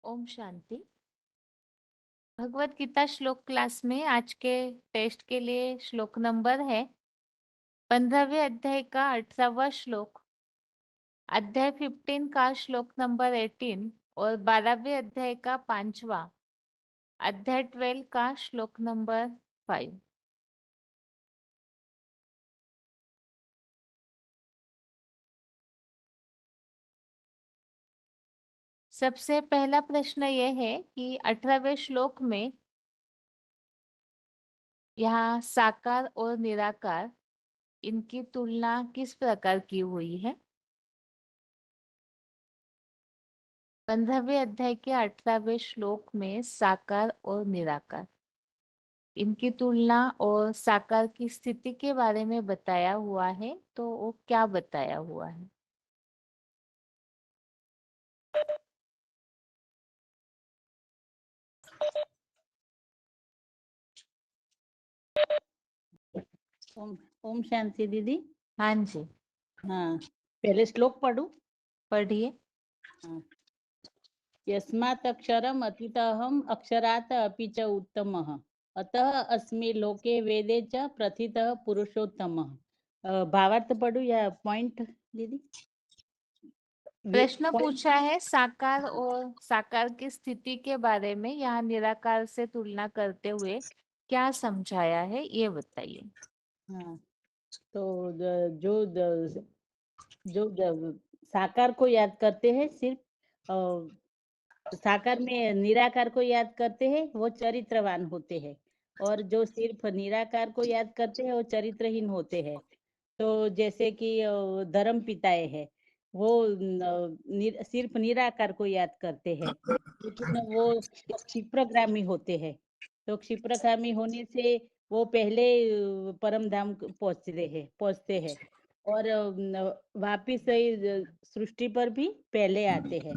ओम शांति। भगवत गीता श्लोक क्लास में आज के टेस्ट के लिए श्लोक नंबर है 15वें अध्याय का 18वां श्लोक, अध्याय 15 का श्लोक नंबर 18 और 12वें अध्याय का 5वां, अध्याय 12 का श्लोक नंबर 5। सबसे पहला प्रश्न यह है कि 18वें श्लोक में यहाँ साकार और निराकार इनकी तुलना किस प्रकार की हुई है। 15वें अध्याय के 18वें श्लोक में साकार और निराकार इनकी तुलना और साकार की स्थिति के बारे में बताया हुआ है। तो वो क्या बताया हुआ है? ओम शांति दीदी। हाँ जी, हाँ, पहले श्लोक पढ़ू। पढ़िए। यस्मात् अक्षरम अतीतहम अक्षरात् अपि च उत्तमः अतः अस्मि लोके वेदे च प्रथितः पुरुषोत्तमः। भावार्थ पढ़ू या पॉइंट दीदी? प्रश्न पॉइंट। पूछा है साकार और साकार की स्थिति के बारे में, यहाँ निराकार से तुलना करते हुए क्या समझाया है ये बताइए। हाँ, तो साकार को याद करते हैं सिर्फ साकार में निराकार को याद करते हैं वो चरित्रवान होते हैं, और जो सिर्फ निराकार को याद करते हैं वो चरित्रहीन होते हैं। तो जैसे कि धर्म पिताए है, वो सिर्फ निराकार को याद करते हैं, लेकिन वो क्षिप्रगामी होते हैं। तो क्षिप्रगामी होने से वो पहले परम धाम पहुंचते हैं और वापिस सृष्टि पर भी पहले आते हैं।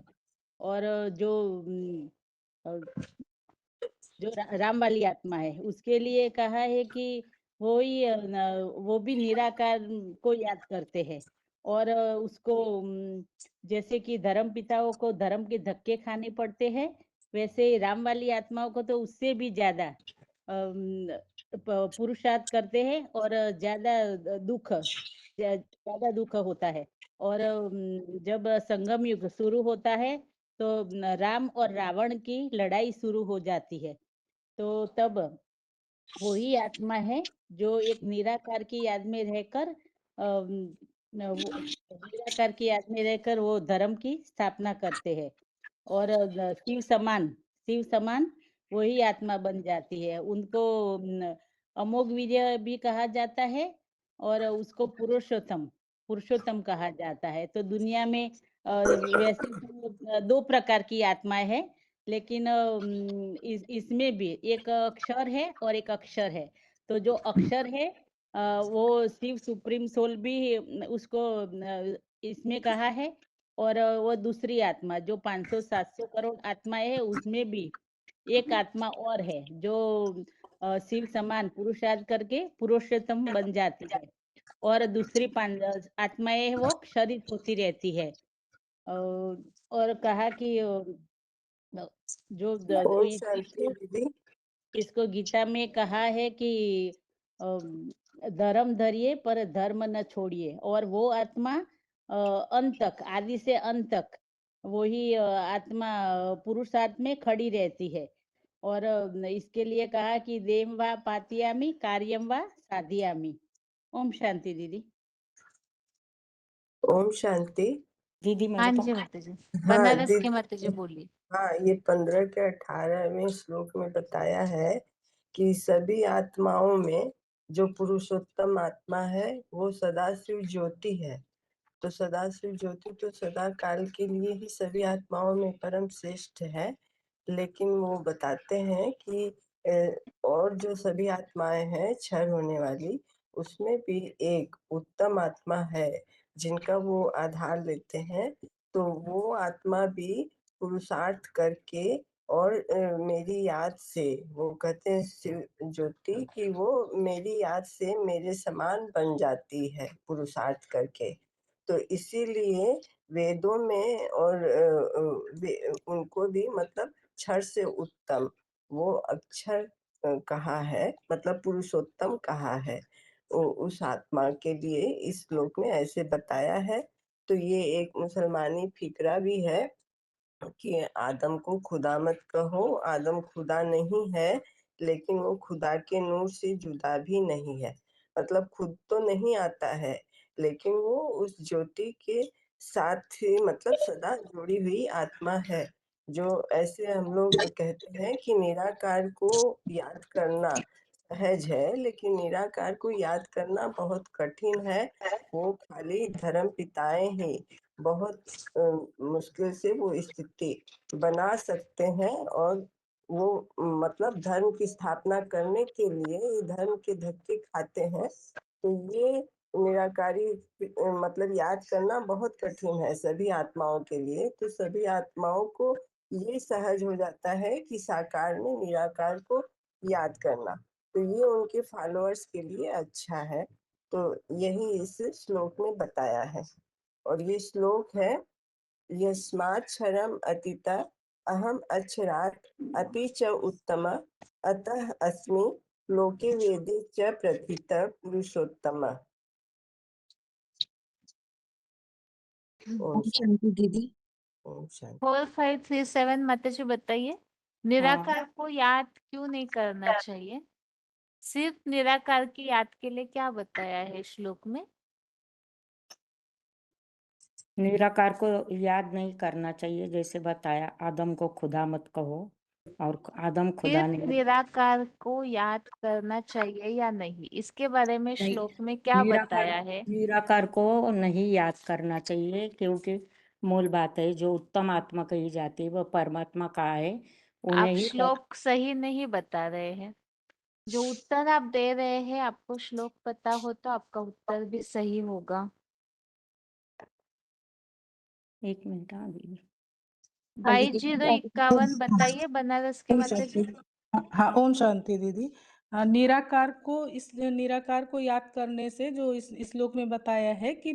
और जो राम वाली आत्मा है उसके लिए कहा है कि वो भी निराकार को याद करते हैं। और उसको जैसे कि धर्म पिताओं को धर्म के धक्के खाने पड़ते हैं, वैसे राम वाली आत्माओं को तो उससे भी ज्यादा पुरुषार्थ करते हैं और ज्यादा दुख होता है। और जब संगम युग शुरू होता है तो राम और रावण की लड़ाई शुरू हो जाती है। तो तब वही आत्मा है जो एक निराकार की याद में रहकर निराकार की याद में रहकर वो धर्म की स्थापना करते हैं। और शिव समान वही आत्मा बन जाती है। उनको अमोघ विजय भी कहा जाता है और उसको पुरुषोत्तम कहा जाता है। तो दुनिया में वैसे तो दो प्रकार की आत्माएं है, लेकिन इसमें भी एक अक्षर है और एक अक्षर है। तो जो अक्षर है वो शिव सुप्रीम सोल भी उसको इसमें कहा है। और वो दूसरी आत्मा जो 500-700 करोड़ आत्माएं है उसमें भी एक आत्मा और है जो शिव समान पुरुषार्थ करके पुरुषोत्तम बन जाती है। और दूसरी आत्माएं है वो क्षरित होती रहती है। और कहा कि जो ओम शांति दीदी। इसको गीता में कहा है कि धर्म धरिए पर धर्म न छोड़िए। और वो आत्मा अंत तक, आदि से अंत तक वही आत्मा पुरुषार्थ में खड़ी रहती है। और इसके लिए कहा कि देव वा पातियामी कार्यम वा साधियामी। ओम शांति दीदी। ओम शांति दीदी हाँ मेरे जी माता जी, हाँ बनारस के माता जी दीदी। बोलिए। हाँ, ये 15 के 18वें श्लोक में बताया है कि सभी आत्माओं में जो पुरुषोत्तम आत्मा है वो सदाशिव ज्योति है। तो सदाशिव ज्योति तो सदा काल के लिए ही सभी आत्माओं में परम श्रेष्ठ है। लेकिन वो बताते हैं कि और जो सभी आत्माएं हैं क्षय होने वाली, उसमें भी एक उत्तम आत्मा है जिनका वो आधार लेते हैं। तो वो आत्मा भी पुरुषार्थ करके और मेरी याद से, वो कहते हैं शिव ज्योति कि वो मेरी याद से मेरे समान बन जाती है पुरुषार्थ करके। तो इसीलिए वेदों में और उनको भी मतलब क्षर से उत्तम वो अक्षर कहा है, मतलब पुरुषोत्तम कहा है। उस आत्मा के लिए इस श्लोक में ऐसे बताया है। तो ये एक मुसलमानी फिक्रा भी है कि आदम को खुदा मत कहो, आदम खुदा नहीं है, लेकिन वो खुदा के नूर से जुदा भी नहीं है। मतलब खुद तो नहीं आता है, लेकिन वो उस ज्योति के साथ ही मतलब सदा जुड़ी हुई आत्मा है। जो ऐसे हम लोग कहते हैं कि निराकार को याद करना सहज है, लेकिन निराकार को याद करना बहुत कठिन है। वो खाली धर्म पिताएं ही बहुत मुश्किल से वो स्थिति बना सकते हैं, और वो मतलब धर्म की स्थापना करने के लिए ये धर्म के धक्के खाते हैं। तो ये निराकारी मतलब याद करना बहुत कठिन है सभी आत्माओं के लिए। तो सभी आत्माओं को ये सहज हो जाता है कि साकार में निराकार को याद करना। तो ये उनके फॉलोअर्स के लिए अच्छा है। तो यही इस श्लोक में बताया है। और ये श्लोक है, यस्माच्छरम् अतीता अहम अक्षरात् अपि च उत्तम अतः अस्मि लोके वेदे च प्रथित पुरुषोत्तम। ओम ओम शांति दीदी। ओम शांति। 4537 माताजी बताइए, निराकार को याद क्यों नहीं करना चाहिए? सिर्फ निराकार की याद के लिए क्या बताया है श्लोक में? निराकार को याद नहीं करना चाहिए, जैसे बताया आदम को खुदा मत कहो, और आदम खुदा सिर्फ नहीं। निराकार को याद करना चाहिए या नहीं, इसके बारे में नहीं, श्लोक में क्या बताया है? निराकार को नहीं याद करना चाहिए, क्योंकि मूल बात है जो उत्तम आत्मा कही जाती है वह परमात्मा का है, उन्हें आप ही। श्लोक सही नहीं बता रहे हैं। जो उत्तर आप दे रहे हैं, आपको श्लोक पता हो तो आपका उत्तर भी सही होगा। एक मिनट आ गई। 2251 बताइए, बनारस के माताजी। हाँ, ओम शांति दीदी। निराकार को, इस निराकार को याद करने से जो इस श्लोक में बताया है कि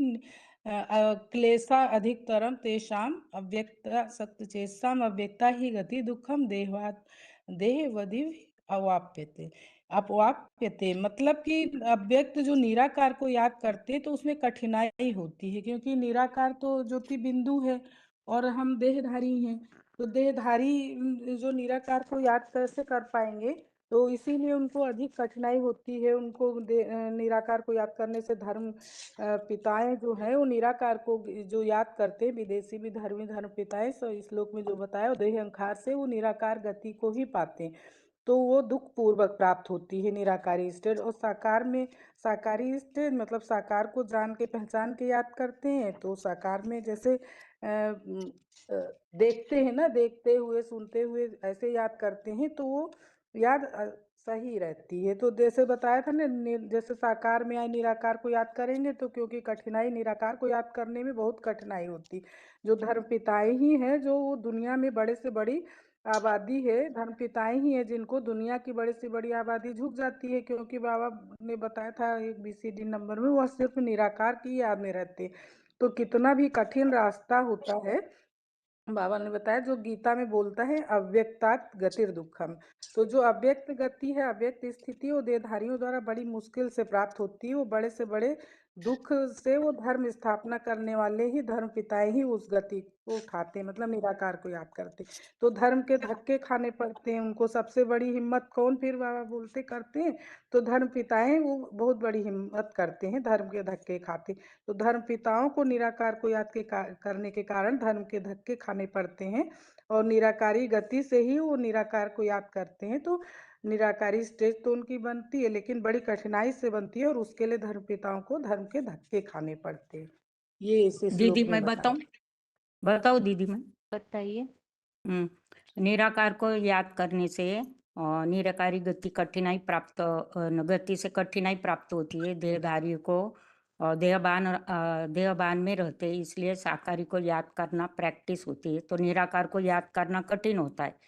क्लेशा अधिकतरम तेषाम अव्यक्ता सत्चेषाम अव्यक्ता ही गति दुखम देहवदिव अवाप्यते अपवाप्यते। मतलब कि अव्यक्त जो निराकार को याद करते तो उसमें कठिनाई होती है, क्योंकि निराकार तो ज्योति बिंदु है और हम देहधारी हैं। तो देहधारी जो निराकार को याद कैसे कर पाएंगे, तो इसीलिए उनको अधिक कठिनाई होती है। उनको निराकार को याद करने से धर्म पिताएं जो है वो निराकार को जो याद करते हैं, विदेशी भी धर्म पिताएं, सो इस श्लोक में जो बताया वो देह अहंकार से वो निराकार गति को ही पाते हैं। तो वो दुख पूर्वक प्राप्त होती है निराकारी स्टेज। और साकार में साकारी स्टेज मतलब साकार को जान के पहचान के याद करते हैं। तो साकार में जैसे देखते हैं ना, देखते हुए सुनते हुए ऐसे याद करते हैं तो वो याद सही रहती है। तो जैसे बताया था ना, जैसे साकार में या निराकार को याद करेंगे तो क्योंकि कठिनाई निराकार को याद करने में बहुत कठिनाई होती। जो धर्म पिताएं ही हैं, जो वो दुनिया में बड़े से बड़ी आबादी है, धर्म पिताएं ही है जिनको दुनिया की बड़ी से बड़ी आबादी झुक जाती है। क्योंकि बाबा ने बताया था एक BCD नंबर में, वह सिर्फ निराकार की याद में रहते। तो कितना भी कठिन रास्ता होता है, बाबा ने बताया जो गीता में बोलता है अव्यक्तात् गतिर दुखम। तो जो अव्यक्त गति है, अव्यक्त स्थिति, वो देहधारियों द्वारा बड़ी मुश्किल से प्राप्त होती है। वो बड़े से बड़े दुख से वो धर्म स्थापना करने वाले ही धर्म पिताएं ही उस गति को उठाते, मतलब निराकार को याद करते। तो धर्म के धक्के खाने पड़ते हैं उनको। सबसे बड़ी हिम्मत कौन फिर बाबा बोलते करते हैं, तो धर्म पिताएं वो बहुत बड़ी हिम्मत करते हैं, धर्म के धक्के खाते। तो धर्म पिताओं को निराकार को याद करने के कारण धर्म के धक्के खाने पड़ते हैं, और निराकारी गति से ही वो निराकार को याद करते हैं। तो निराकारी स्टेज तो उनकी बनती है, लेकिन बड़ी कठिनाई से बनती है, और उसके लिए धर्म पिताओं को धर्म के धक्के खाने पड़ते हैं। ये इसे दीदी श्लोक में मैं बताऊं दीदी मैं बताइए। निराकार को याद करने से निराकारी गति कठिनाई प्राप्त गति से कठिनाई प्राप्त होती है देहधारी को। देहबान में रहते हैं, इसलिए साकारी को याद करना प्रैक्टिस होती है। तो निराकार को याद करना कठिन होता है।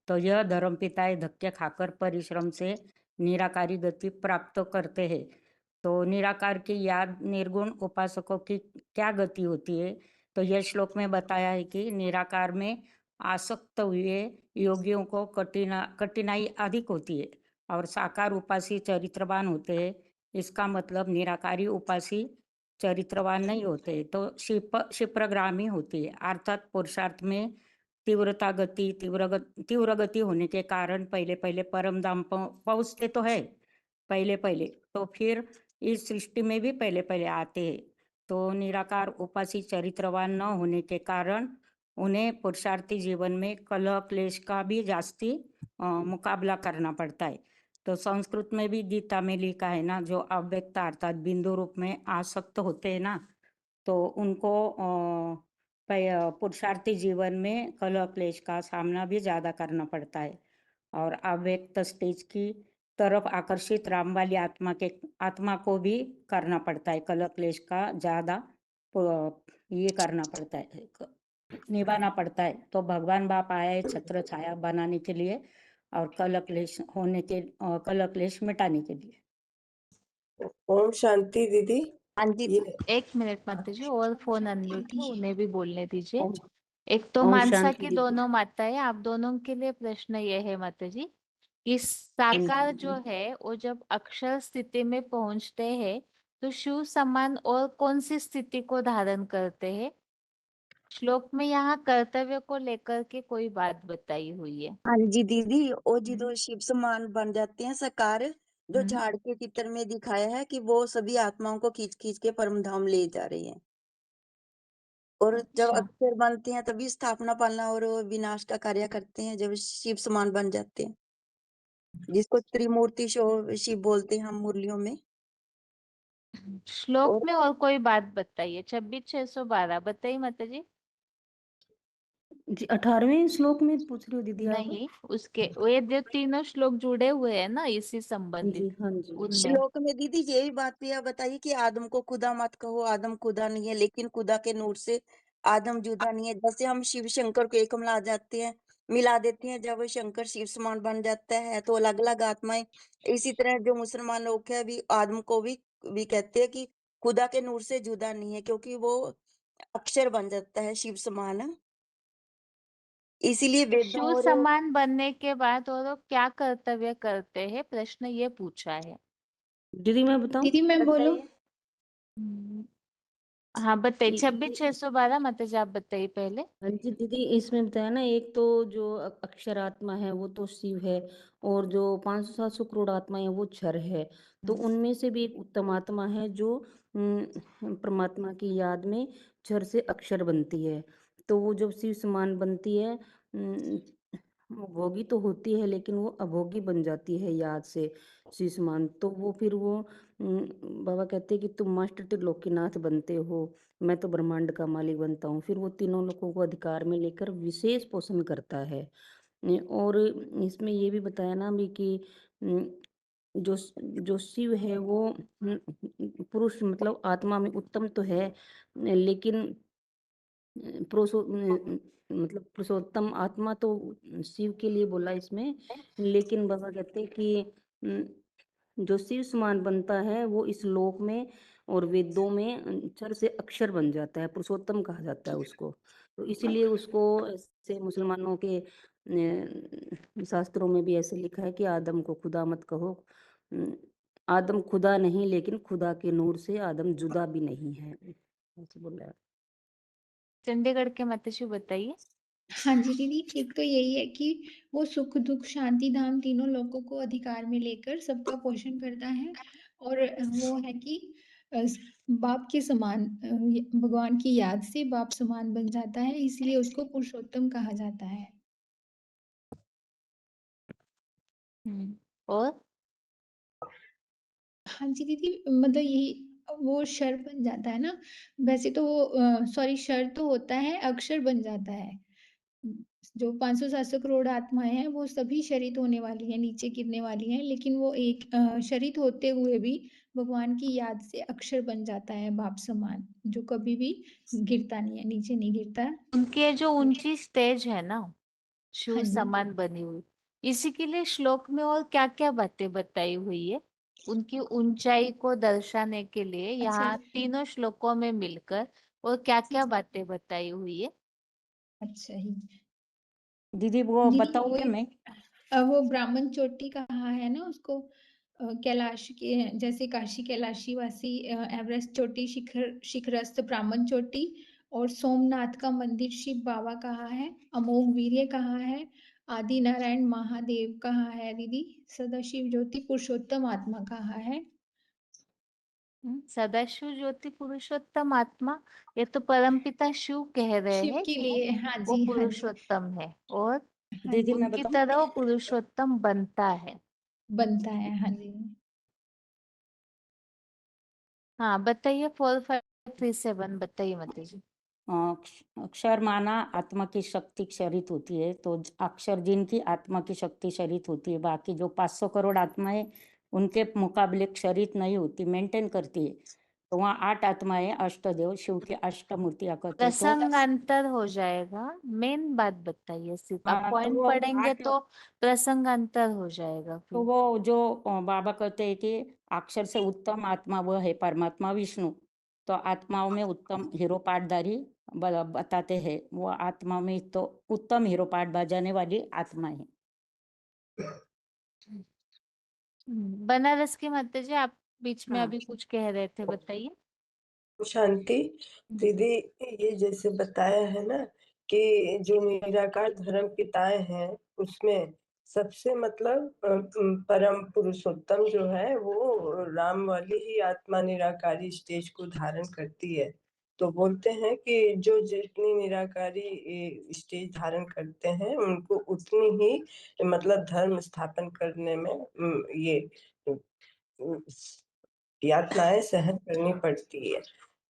तो यह धर्मपिताएं धक्के खाकर परिश्रम से निराकारी गति प्राप्त करते हैं। तो निराकार की याद निर्गुण उपासकों की क्या गति होती है? तो यह श्लोक में बताया है कि निराकार में आसक्त हुए योगियों को कठिनाई अधिक होती है और साकार उपासी चरित्रवान होते हैं। इसका मतलब निराकारी उपासी चरित्रवान नहीं होते तो क्षिप्रगामी होती है, अर्थात पुरुषार्थ में तीव्र गति होने के कारण पहले पहले परम धाम पहुंचते तो है पहले पहले, तो फिर इस सृष्टि में भी पहले पहले आते हैं। तो निराकार उपासी चरित्रवान न होने के कारण उन्हें पुरुषार्थी जीवन में कलह क्लेश का भी जास्ती मुकाबला करना पड़ता है। तो संस्कृत में भी गीता में लिखा है ना, जो अव्यक्त अर्थात बिंदु रूप में आसक्त होते हैं ना, तो उनको पुरुषार्थी जीवन में कलह क्लेश का सामना भी ज्यादा करना पड़ता है और अव्यक्त स्टेज की तरफ आकर्षित राम वाली आत्मा को भी करना पड़ता है, कलह क्लेश का ज्यादा ये करना पड़ता है, निभाना पड़ता है। तो भगवान बाप आया है छत्र छाया बनाने के लिए और कलह क्लेश मिटाने के लिए। ओम शांति दीदी। हाँ जी, ये 1 मिनट माता जी, और फोन अनम्यूट है, उन्हें भी बोलने दीजिए। ओम एक तो ओम मानसा शांति की दीदी। दोनों माताएं, आप दोनों के लिए प्रश्न ये है माता जी कि साकार जो है वो जब अक्षर स्थिति में पहुंचते हैं तो शिव समान और कौन सी स्थिति को धारण करते हैं? श्लोक में यहाँ कर्तव्य को लेकर के कोई बात बताई हुई है। हाँ जी दीदी, वो जी तो हम्म, शिव समान बन जाते हैं साकार, जो हम्म, झाड़ के चित्र में दिखाया है कि वो सभी आत्माओं को खींच खींच के परम धाम ले जा रहे हैं। और जब अच्छा, अक्षर बनते हैं तभी स्थापना पालना और विनाश का कार्य करते हैं, जब शिव समान बन जाते हैं, जिसको त्रिमूर्ति शिव बोलते हैं हम मुरलियों में। श्लोक और में और कोई बात बताइए, 26,612 बताइए माता जी। जी 18वें श्लोक में पूछ रही हो दीदी आप? नहीं, उसके ये जो तीनों श्लोक जुड़े हुए हैं ना इसी जी संबंधित, हाँ जी। उनमें श्लोक में दीदी ये भी बात भी आप बताइए कि आदम को खुदा मत कहो, आदम खुदा नहीं है, लेकिन खुदा के नूर से आदम जुदा नहीं है। जैसे हम शिव शंकर को एक मिला देते हैं, जब शंकर शिव समान बन जाता है तो अलग अलग आत्माएं, इसी तरह जो मुसलमान लोग हैं भी आदम को भी कहते हैं कि खुदा के नूर से जुदा नहीं है, क्योंकि वो अक्षर बन जाता है शिव समान। इसीलिए वेदों शिव और समान बनने के बाद और लोग क्या कर्तव्य करते हैं, प्रश्न ये पूछा है। दीदी मैं बताऊं? दीदी मैं बोलूं? बताइए। हम्म, हाँ बताइए, दीदी 26,612 माता जी आप बताइए पहले। हाँ जी दीदी, इसमें बताया ना, एक तो जो अक्षरात्मा है वो तो शिव है, और जो 500-700 करोड़ आत्मा है वो क्षर है। तो उनमें से भी एक उत्तम आत्मा है जो परमात्मा की याद में क्षर से अक्षर बनती है। तो वो जब शिव समान बनती है, वो भोगी तो होती है लेकिन वो अभोगी बन जाती है याद से शिव समान। तो वो फिर वो बाबा कहते हैं कि तुम मास्टर त्रिलोकीनाथ बनते हो, मैं तो ब्रह्मांड का मालिक बनता हूँ। फिर वो तीनों लोगों को अधिकार में लेकर विशेष पोषण करता है। और इसमें ये भी बताया ना भी कि जो जो शिव है वो पुरुष मतलब आत्मा में उत्तम तो है, लेकिन मतलब पुरुषोत्तम आत्मा तो शिव के लिए बोला इसमें। लेकिन बाबा कहते हैं कि जो शिव समान बनता है वो इस लोक में और वेदों में क्षर से अक्षर बन जाता है, पुरुषोत्तम कहा जाता है उसको। तो इसीलिए उसको ऐसे मुसलमानों के शास्त्रों में भी ऐसे लिखा है कि आदम को खुदा मत कहो। आदम खुदा नहीं, लेकिन खुदा के नूर से आदम जुदा भी नहीं है, ऐसे बोला है। चंडीगढ़ के माता जी बताइए। हाँ जी दीदी, एक तो यही है कि वो सुख दुख शांति धाम तीनों लोगों को अधिकार में लेकर सबका पोषण करता है। और वो है कि अ, बाप के समान, भगवान की याद से बाप समान बन जाता है, इसलिए उसको पुरुषोत्तम कहा जाता है। और हाँ जी दीदी, मतलब यही वो शर बन जाता है ना। वैसे तो वो सॉरी, शर तो होता है, अक्षर बन जाता है। जो 500-700 करोड़ आत्माएं हैं वो सभी शरीत होने वाली हैं, नीचे गिरने वाली हैं, लेकिन वो एक शरीत होते हुए भी भगवान की याद से अक्षर बन जाता है बाप समान, जो कभी भी गिरता नहीं है, नीचे नहीं गिरता। उनकी जो ऊंची स्टेज है ना शिव हाँ जी। समान बनी हुई, इसी के लिए श्लोक में और क्या क्या बातें बताई हुई है उनकी ऊंचाई को दर्शाने के लिए, अच्छा। यहाँ तीनों श्लोकों में मिलकर और क्या क्या बातें बताई हुई है? अच्छा ही दीदी वो दीदी बताऊंगी ये मैं। वो ब्राह्मण चोटी कहा है ना उसको, कैलाश के जैसे काशी कैलाशी वासी एवरेस्ट चोटी शिखरस्थ ब्राह्मण चोटी, और सोमनाथ का मंदिर शिव बाबा कहा है, अमोघ वीर्य कहा है, आदि नारायण महादेव कहा है दीदी, सदाशिव ज्योति पुरुषोत्तम आत्मा कहा है। सदाशिव ज्योति पुरुषोत्तम आत्मा, ये तो परमपिता शिव कह रहे शिव हैं के कि लिए, हाँ वो जी हाँ जी पुरुषोत्तम है, और हाँ दीदी जी, मैं उनकी बताऊं। तरह वो पुरुषोत्तम बनता है। बनता है, हाँ जी। हाँ बताइए, 4537 बताइए माता जी। अक्षर माना आत्मा की शक्ति क्षरित होती है, तो अक्षर जिनकी आत्मा की शक्ति क्षरित होती है, बाकी जो 500 करोड़ आत्माएं उनके मुकाबले क्षरित नहीं होती, मेंटेन करती है। तो वहाँ 8 आत्माएं अष्टदेव शिव की अष्टमूर्तियां कहते हैं। तो प्रसंगांतर हो जाएगा, मेन बात बताइए, सिर्फ आप हाँ, तो पॉइंट वो पढ़ेंगे 8, तो प्रसंगांतर हो जाएगा तो फिर। वो जो बाबा कहते हैं कि अक्षर से उत्तम आत्मा वह है परमात्मा विष्णु। तो आत्माओं में उत्तम हीरो पाटधारी बताते हैं, वो आत्मा में तो उत्तम हीरो पाट बजाने वाली आत्मा है। बनारस की माता जी, आप बीच में हाँ। अभी कुछ कह रहे थे, बताइए। शांति दीदी, ये जैसे बताया है ना कि जो निराकार धर्म पिताएं हैं उसमें सबसे मतलब परम पुरुषोत्तम जो है वो राम वाली ही आत्मा निराकारी स्टेज को धारण करती है। तो बोलते हैं कि जो जितनी निराकारी स्टेज धारण करते हैं उनको उतनी ही मतलब धर्म स्थापन करने में ये यातनाएं सहन करनी पड़ती है।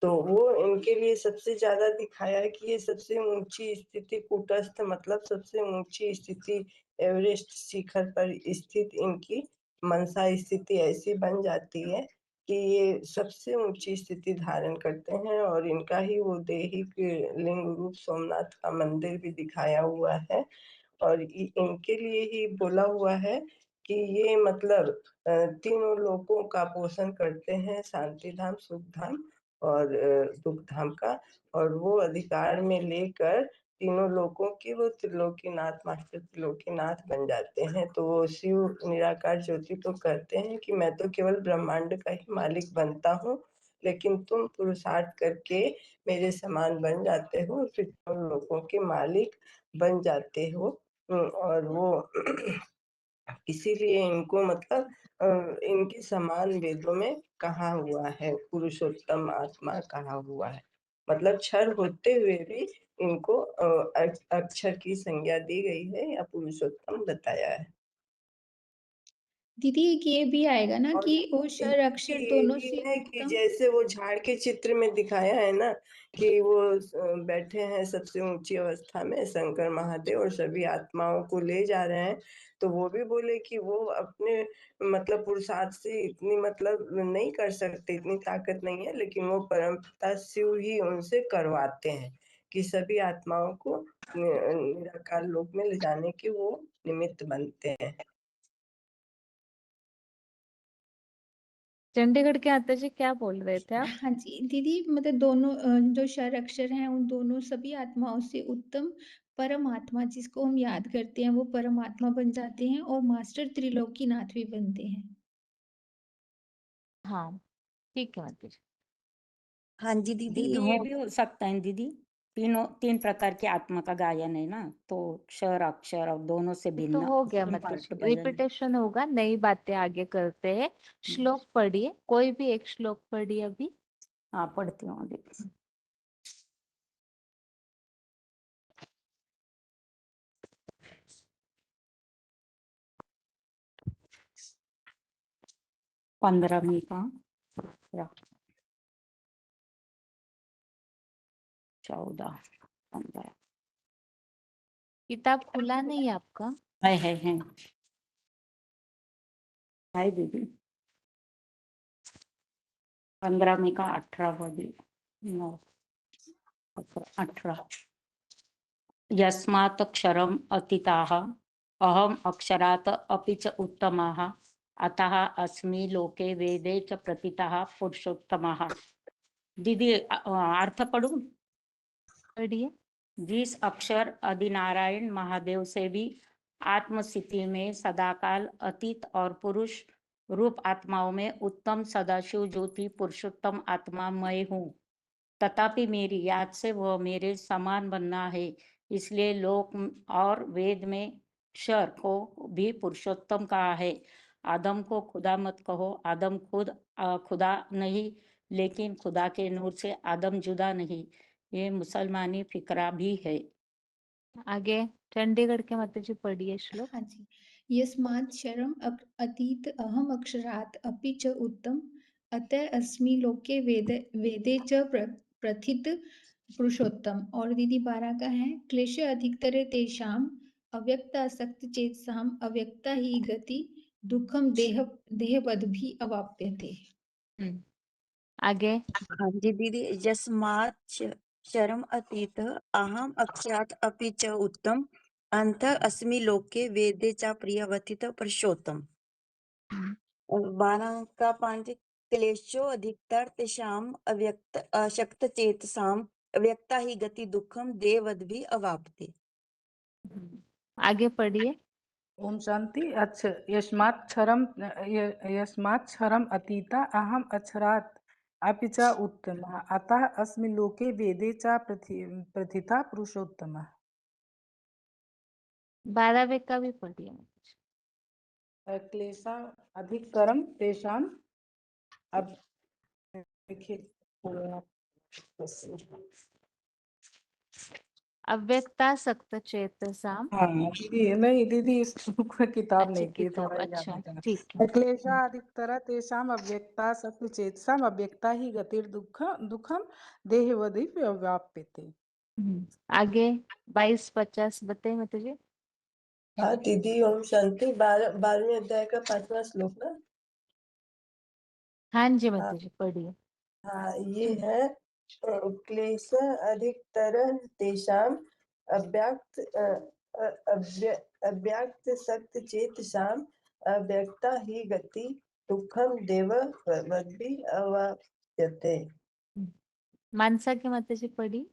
तो वो इनके लिए सबसे ज्यादा दिखाया है कि ये सबसे ऊंची स्थिति कूटस्थ मतलब सबसे ऊंची स्थिति एवरेस्ट शिखर पर स्थित इनकी मनसा स्थिति ऐसी बन जाती है कि ये सबसे ऊंची स्थिति धारण करते हैं, और इनका ही वो दैहिक लिंग रूप सोमनाथ का मंदिर भी दिखाया हुआ है। और इनके लिए ही बोला हुआ है कि ये मतलब तीनों लोगों का पोषण करते हैं, शांति धाम, सुख धाम और दुख धाम का, और वो अधिकार में लेकर तीनों लोगों की वो त्रिलोकीनाथ, मास्टर त्रिलोकीनाथ बन जाते हैं। तो वो शिव निराकार ज्योति तो कहते हैं कि मैं तो केवल ब्रह्मांड का ही मालिक बनता हूँ, लेकिन तुम पुरुषार्थ करके मेरे समान बन जाते हो, फिर तुम लोगों के मालिक बन जाते हो। और वो इसीलिए इनको मतलब इनके समान वेदों में कहा हुआ है, पुरुषोत्तम आत्मा कहा हुआ है। मतलब क्षर होते हुए भी इनको अक्षर की संज्ञा दी गई है या पुरुषोत्तम बताया है। दीदी एक ये भी आएगा ना और कि वो शर अक्षर ये दोनों भी से है कि उत्तम। जैसे वो झाड़ के चित्र में दिखाया है ना कि वो बैठे हैं सबसे ऊंची अवस्था में शंकर महादेव और सभी आत्माओं को ले जा रहे हैं। तो वो भी बोले कि वो अपने मतलब पुरुषार्थ से इतनी मतलब नहीं कर सकते, इतनी ताकत नहीं है, लेकिन वो परमपिता शिव ही उनसे करवाते हैं कि सभी आत्माओं को निराकार लोक में ले जाने के वो निमित्त बनते हैं। चंडीगढ़ के माता जी क्या बोल रहे थे आप? हाँ जी दीदी, मतलब दोनों जो शर अक्षर हैं उन दोनों सभी आत्माओं से उत्तम परमात्मा जिसको हम याद करते हैं वो परमात्मा बन जाते हैं और मास्टर त्रिलोकीनाथ भी बनते हैं। हाँ ठीक है माता जी। हाँ जी दीदी दीदी ये हो भी हो सकता है दीदी, तीन प्रकार की आत्मा का गायन है ना, तो क्षर अक्षर और दोनों से ये तो भिन्न हो गया तीन माता पार्ट जी, बजाने। रिपीटेशन होगा, नई बातें आगे करते हैं। श्लोक पढ़िए, कोई भी एक श्लोक पढ़िए अभी। हाँ पढ़ती हूँ दीदी। पंद्रहवीं का 14, 15 किताब खुला नहीं है आपका? है हाय दीदी। 15वीं का 18 9 18 यस्मात् क्षरम अतीताः अहम अक्षरात् अपि च उत्तमाः अतः अस्मि लोके वेदे च प्रतितः पुरुषोत्तमः। दीदी अर्थ पढ़ूं? पढ़िए। जिस अक्षर आदिनारायण महादेव से भी आत्मस्थिति में सदाकाल अतीत और पुरुष रूप आत्माओं में उत्तम सदाशिव ज्योति पुरुषोत्तम आत्मा मैं हूँ, तथापि मेरी याद से वह मेरे समान बनना है। इसलिए लोक और वेद में क्षर को भी पुरुषोत्तम कहा है। आदम को खुदा मत कहो, आदम खुद खुदा नहीं, लेकिन खुदा के नूर से आदम जुदा नहीं। ये मुसलमानी फिक्रा भी है। आगे चंडीगढ़ के माता जी पढ़िए श्लोक। हाँ जी। यस्मात् शरम अतीत अहम अक्षरात् अपि च उत्तम अतः अस्मि लोके वेदे च प्रथित पुरुषोत्तम। और दीदी 12 का है, क्लेश अधिकतरे तेषाम अव्यक्तासक्त चेतसाम अव्यक्ता ही गति दुखम देहवद भी अवाप्यते। आगे हाँ जी दीदी, यस्मात् शरम अतीत अहम अक्षरात् अपि च उत्तम अंत अस्मि लोके वेदे च प्रियवथित पुरुषोत्तम। और 12 का 5, क्लेशो अधिकतर तेषाम अव्यक्त अशक्त चेतसाम अव्यक्ता ही गति दुखम देवद भी अवाप्ते। आगे पढ़िए। ओम शांति। अच्छा, यस्मात् क्षरम अतीता अहम अक्षरात् अपि च उत्तमः अतः अस्मि लोके वेदे च प्रथिता पुरुषोत्तमः। 12वें का भी पढ़िए। क्लेशा अधिकतरम तेषाम अब देखिए अव्यक्ता सक्त चेतसाम। हाँ दीदी, नहीं दीदी, इस किताब अच्छा नहीं थी, किताब, थोड़ा याद अच्छा नहीं था। ठीक है। क्लेशा अधिकतर तेषाम अव्यक्ता सत्य चेतसाम अव्यक्ता ही गतिर दुखम देहवधि व्याप्यते। आगे 22-50 बताइए माता जी। हाँ दीदी, ओम शांति। 12वें अध्याय का 5वां श्लोक ना। हाँ जी माता जी पढ़िए। हाँ, ये है क्लेश अधिकतर तेषाम अव्यक्त अव्यक्त सक्त चेतसाम अव्यक्ता ही गति दुखम देव वद्भि अवाप्यते। मानसा की माता जी पढ़ी।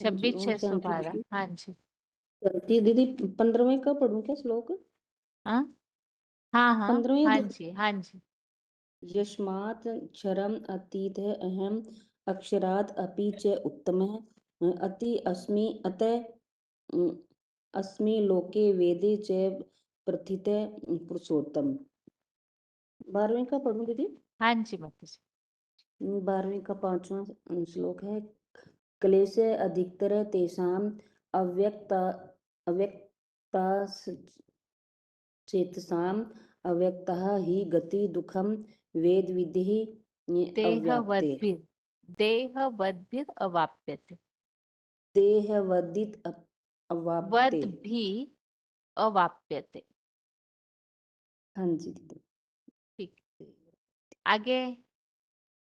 हाँ जी, ओम शांति 26-612। दीदी। हाँ जी। शांति दीदी, 15वें का पढ़ूं क्या श्लोक? हाँ हाँ हाँ 15वें हाँ दीदी। जी हाँ जी। यस्मात् क्षरम अतीत अहम अक्षरात् अपि च उत्तमः अति अस्मि अतः अस्मि लोके वेदे च प्रथित पुरुषोत्तम। 12वें का पढ़ूं दीदी। हाँ जी माता जी। 12वें का 5वां श्लोक है, क्लेश अधिकतर तेषाम अव्यक्ता चेतसाम अव्यक्तः हि गति दुखम वेद विधि अव्याप्ते। देहवद्भिर अवाप्यते। देहवदित अवाप्ते। वद भी अवाप्यते। हाँ जी दीदी। ठीक। आगे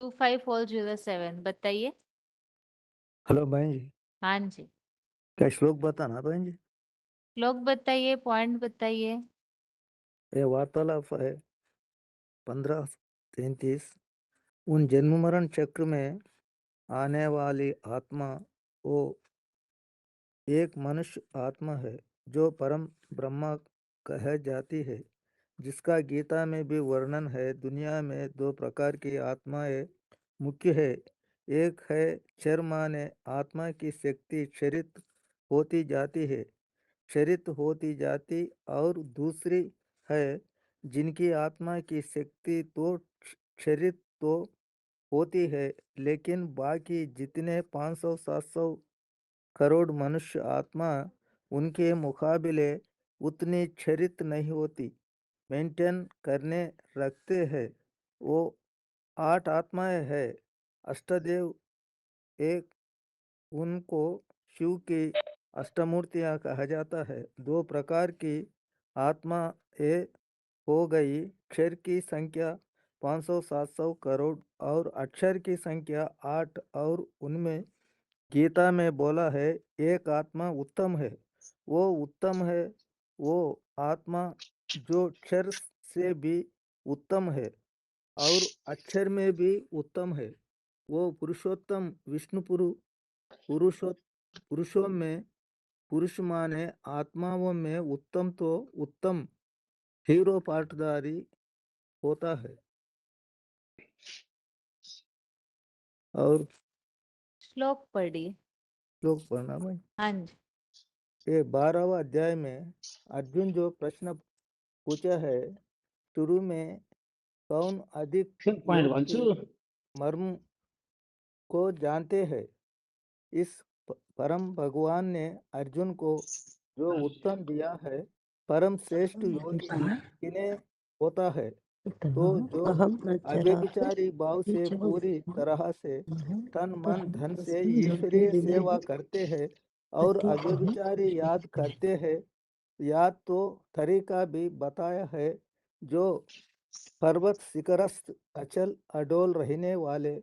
25407 बताइए। हेलो बहन जी, हाँ जी। क्या श्लोक बताना बहन जी? श्लोक बताइए, पॉइंट बताइए। ये वार्तालाप है 15:33। उन जन्म मरण चक्र में आने वाली आत्मा वो एक मनुष्य आत्मा है जो परम ब्रह्मा कह जाती है, जिसका गीता में भी वर्णन है। दुनिया में 2 प्रकार की आत्माएं मुख्य है। एक है क्षर माने आत्मा की शक्ति क्षरित होती जाती है, क्षरित होती जाती, और दूसरी है जिनकी आत्मा की शक्ति तो क्षरित तो होती है, लेकिन बाकी जितने 500-700 करोड़ मनुष्य आत्मा उनके मुकाबले उतनी क्षरित नहीं होती, मेंटेन करने रखते हैं। वो 8 आत्माएं हैं। अष्टदेव एक, उनको शिव की अष्टमूर्तियां कहा जाता है। 2 प्रकार की आत्मा एक हो गई, क्षर की संख्या 500-700 करोड़ और अक्षर की संख्या 8, और उनमें गीता में बोला है एक आत्मा उत्तम है। वो उत्तम है वो आत्मा जो क्षर से भी उत्तम है। और अक्षर में भी उत्तम है। वो पुरुषोत्तम विष्णु पुरुषों में पुरुष माने आत्माओं में उत्तम तो उत्तम हीरो पाटदारी होता है। और श्लोक पढ़िए। श्लोक पढ़ना भाई। हाँ जी। ये 12वां अध्याय में अर्जुन जो प्रश्न पूछा है, शुरू में कौन अधिक योग के मर्म को जानते हैं, इस परम भगवान ने अर्जुन को जो उत्तर दिया है, परम श्रेष्ठ योगी किन्हें होता है, तो जो अव्यभिचारी भाव से पूरी तरह से तन मन धन से ईश्वरीय सेवा करते हैं और अव्यभिचारी याद करते हैं। याद तो तरीका भी बताया है, जो पर्वत शिखरस्थ अचल अडोल रहने वाले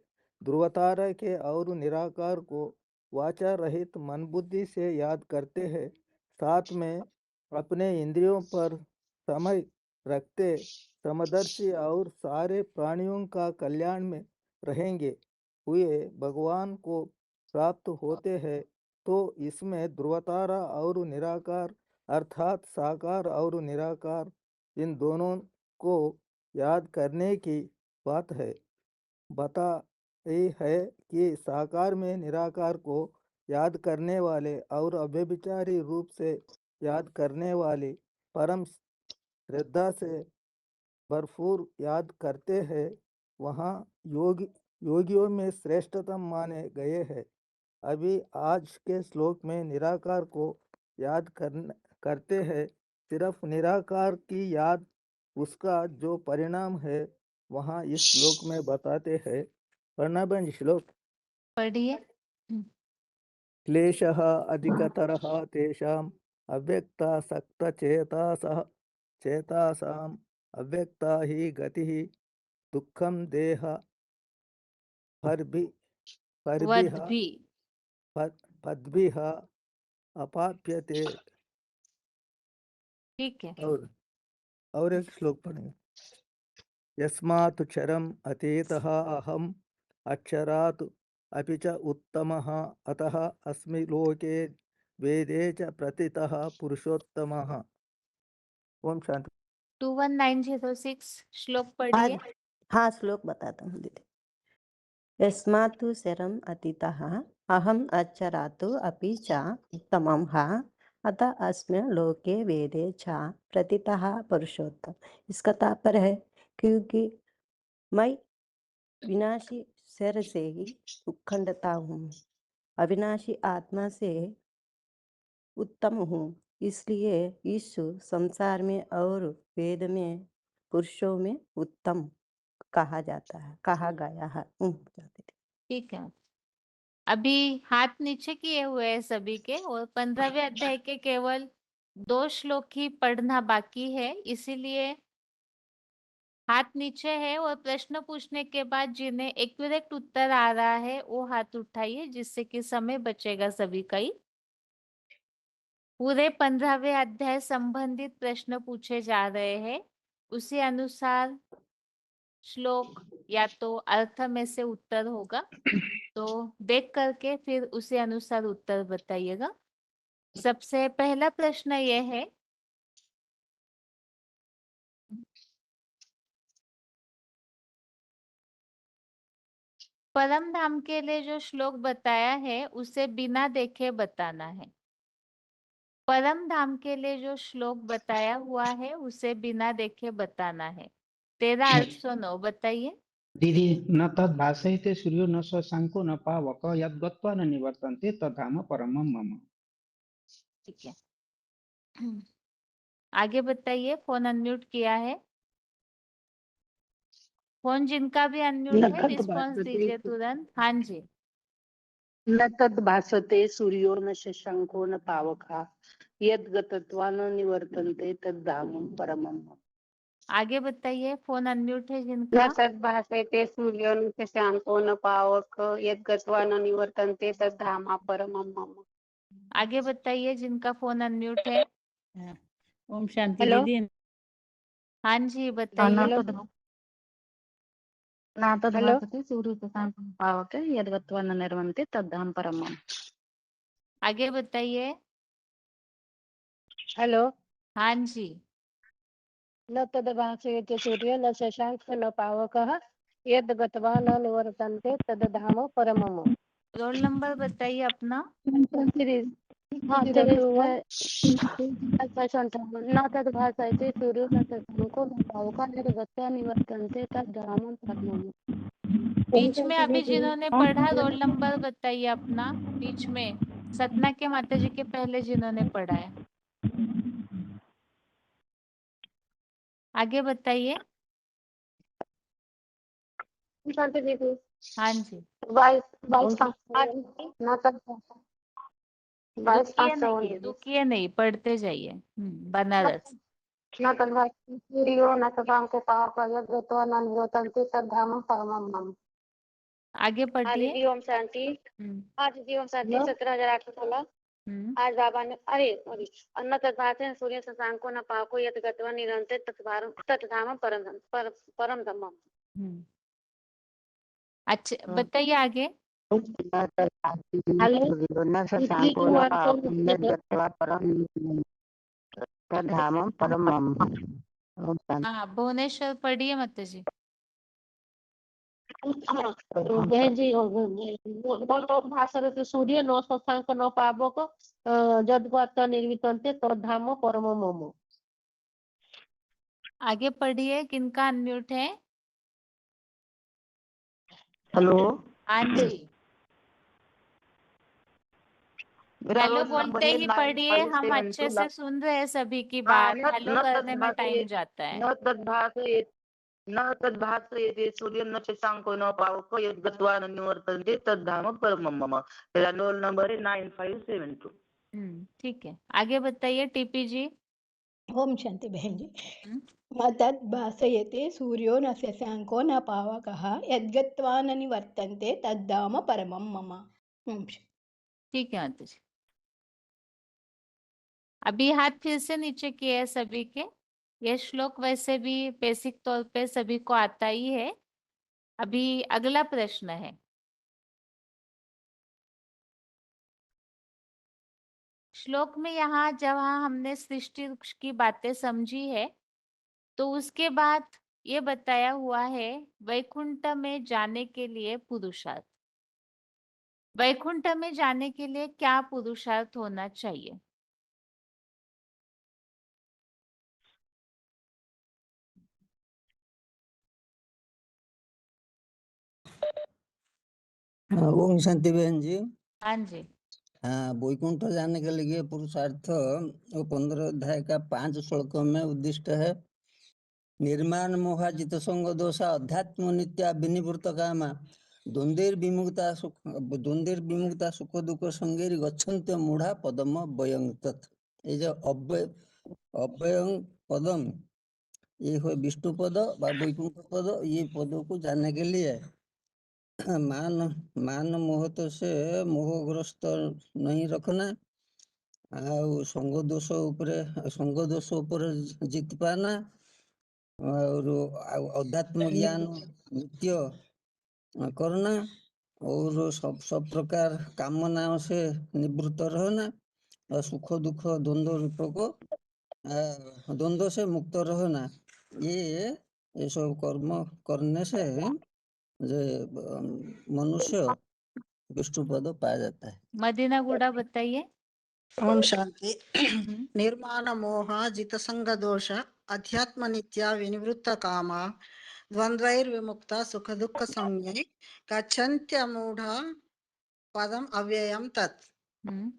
ध्रुवतारा के और निराकार को वाचा रहित मन बुद्धि से याद करते हैं, साथ में अपने इंद्रियों पर समय रखते समदर्शी और सारे प्राणियों का कल्याण में रहेंगे हुए भगवान को प्राप्त होते हैं। तो इसमें ध्रुवतारा और निराकार अर्थात साकार और निराकार, इन दोनों को याद करने की बात है। बताई है कि साकार में निराकार को याद करने वाले और अव्यभिचारी रूप से याद करने वाले परम श्रद्धा से भरपूर याद करते हैं, वहाँ योगियों में श्रेष्ठतम माने गए हैं। अभी आज के श्लोक में निराकार को याद करते हैं। सिर्फ निराकार की याद, उसका जो परिणाम है वहाँ इस श्लोक में बताते हैं। पढ़ना बंद श्लोक। पढ़िए। क्लेशः अधिकतरः तेषाम् चेतासाम् अव्यक्ता ही गतिः दुःखं देह पद्भिः अपाप्यते। ठीक है। और एक श्लोक पढ़ेंगे। यस्मात् क्षरम् अतीतः अहम् अक्षरात् अपि च उत्तमः अतः अस्मि लोके वेदे च प्रतितः पुरुषोत्तमः। ओम शांति। 21906 श्लोक पढ़िए। हाँ, श्लोक बताता हूँ दीदी। यस्मात् शरम् अतीतः अहम् अक्षरात् अपि च उत्तमं अतः अस्मिन् लोके वेदे च प्रतितः पुरुषोत्तम। इसका तात्पर्य है क्योंकि मैं विनाशी शरीर से ही उखंडता हूँ, अविनाशी आत्मा से उत्तम हूँ, इसलिए इस संसार में और वेद में पुरुषों में उत्तम कहा गया है। ठीक है। अभी हाथ नीचे किए हुए हैं सभी के, और 15वें अध्याय के केवल 2 श्लोक ही पढ़ना बाकी है, इसीलिए हाथ नीचे है और प्रश्न पूछने के बाद जिन्हें एक्यूरेट उत्तर आ रहा है वो हाथ उठाइए, जिससे कि समय बचेगा सभी का ही। पूरे 15वें अध्याय संबंधित प्रश्न पूछे जा रहे हैं, उसी अनुसार श्लोक या तो अर्थ में से उत्तर होगा, तो देख करके फिर उसी अनुसार उत्तर बताइएगा। सबसे पहला प्रश्न ये है, परम धाम के लिए जो श्लोक बताया है उसे बिना देखे बताना है। परम धाम के लिए जो श्लोक बताया हुआ है उसे बिना देखे बताना है। 13:809 बताइए। दीदी, न तद भाषयते सूर्यो न शशांको न पावक यद् गत्वा न निवर्तन्ते तद्धाम परमं मम। ठीक है, आगे बताइए। फोन अनम्यूट किया है, फोन जिनका भी अनम्यूट है रिस्पॉन्स दीजिए तुरंत। हाँ जी। न तद भासते सूर्यो न शशांको न पावकः यद् गत्वा न निवर्तन्ते तद्धाम परमं मम। आगे बताइए, फोन अनम्यूट है जिनका। न तद भासते सूर्यो न शशांको न पावकः यद् गत्वा न निवर्तन्ते तद्धाम परमं मम। आगे बताइए जिनका फोन अनम्यूट है। ओम शांति हेलो। दीदी। हाँ जी बताइए। न तद्भासते सूर्योपासनं पावक यद्गत्वा न निर्वन्ति तद्धाम परमम्। आगे बताइए। हेलो। हाँ जी। न तद्भासयते सूर्यो न शशांक न पावकः यद्गत्वा न निवर्तन्ते तद्धाम परमम्। रोल नंबर बताइए अपना। हाँ, न तद्भासयते सूर्यो न शशांको न पावकः यद्गत्वा निवर्तन्ते तद्धाम परमम्। बीच में अभी जिन्होंने पढ़ा रोल नंबर बताइए अपना। बीच में सतना के माता जी के पहले जिन्होंने पढ़ा है, आगे बताइए। हाँ जी। रुकिए नहीं, पढ़ते जाइए। बनारस। न तद्भासते सूर्यो न शशांको पावकः यद्गत्वा न निवर्तन्ते तद्धाम परमम्। आगे पढ़िए। जी ओम शांति। आज जी ओम शांति 17,816। आज बाबा ने अन्न तद्भासते सूर्य शशांको न पावको यद्गत्वा निरन्ते तद्धाम परम धामम्। अच्छा बताइए आगे। हाँ, भुवनेश्वर पढ़िए माता जी। बहन जी भाषा सूर्य नो शशांक नो पावक यद्गत्वा निर्वितन्ते तद्धाम परमम्। आगे पढ़िए। किनका अनम्यूट है? हेलो। हाँ जी। हेलो बोलते ही पढ़िए, हम अच्छे से सुन रहे हैं सभी की बात। हेलो करने में टाइम जाता है। न तद्भासयते सूर्यो न शशांको न पावको यद्गत्वा न निवर्तन्ते तद्धाम परमम् मम। मेरा रोल नंबर है 9572। ठीक है, आगे बताइए टीपी जी। ओम शांति बहन जी। न तद्भासयते सूर्यो न शशांको न पावकः यद्गत्वा न निवर्तन्ते तद्धाम परमम् मम। ठीक है माता जी। अभी हाथ फिर से नीचे किए हैं सभी के। यह श्लोक वैसे भी बेसिक तौर पे सभी को आता ही है। अभी अगला प्रश्न है। श्लोक में यहाँ जहाँ हमने सृष्टि की बातें समझी है, तो उसके बाद ये बताया हुआ है वैकुंठ में जाने के लिए पुरुषार्थ। वैकुंठ में जाने के लिए क्या पुरुषार्थ होना चाहिए? ओम शांति बहन जी। हाँ जी। हाँ, वैकुंठ जाने के लिए पुरुषार्थ वो 15 अध्याय का 5 श्लोकों में उद्दिष्ट है। निर्माण मोहा जित संग दोषा अध्यात्म नित्या विनिवृत्त कामा द्वंद्वेर विमुक्ता सुख दुख संगेर गच्छन्त्य मूढ़ा पदम अव्ययं तत्। ये जो अव्ययं पदम, ये है विष्णु पद व वैकुंठ पद। ये पदों को जानने के लिए मान मोह तो से मोहग्रस्त नहीं रखना, संग दोष ऊपर जीत पाना, और अध्यात्म ज्ञान नित्य करना, और सब प्रकार कामनाओं से निवृत्त रहना, और सुख दुख द्वंद्व से मुक्त रहना। ये सब कर्म करने से मनुष्य विष्णु पद पाया जाता है। मदीना गुड़ा बताइए। ओम शांति। निर्माण मोह जित संग दोष अध्यात्म नित्या विनिवृत्त कामा द्वंद्वैर विमुक्ता सुख दुख संज्ञे गच्छन्त्य मूढ़ पदम अव्ययम तत्। है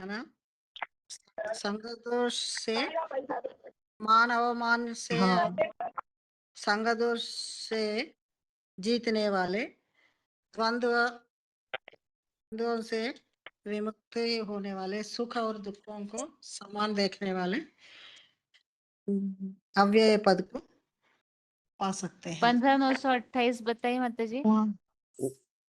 ना? संग दोष से मान से संग दोष से जीतने वाले, द्वंद्व से विमुक्त होने वाले, सुख और दुखों को समान देखने वाले अव्यय पद को पा सकते हैं। 15,928 बताइए माता जी।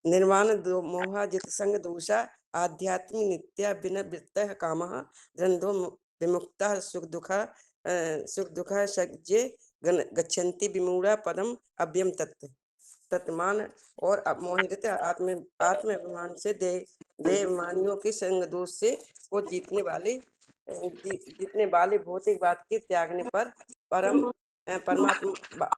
निर्माण मोह जित संग दोषा आध्यात्मिक नित्या विनिवृत्त कामः द्वंद्व विमुक्ता सुख दुख सज्जे गच्छन्ति विमूढ़ा पदम अव्यम तत्व तत्मान और मोहित आत्म अभिमान से देहमानियों के संग दोष से वो जीतने वाले भौतिक बात के त्यागने पर परमात्मा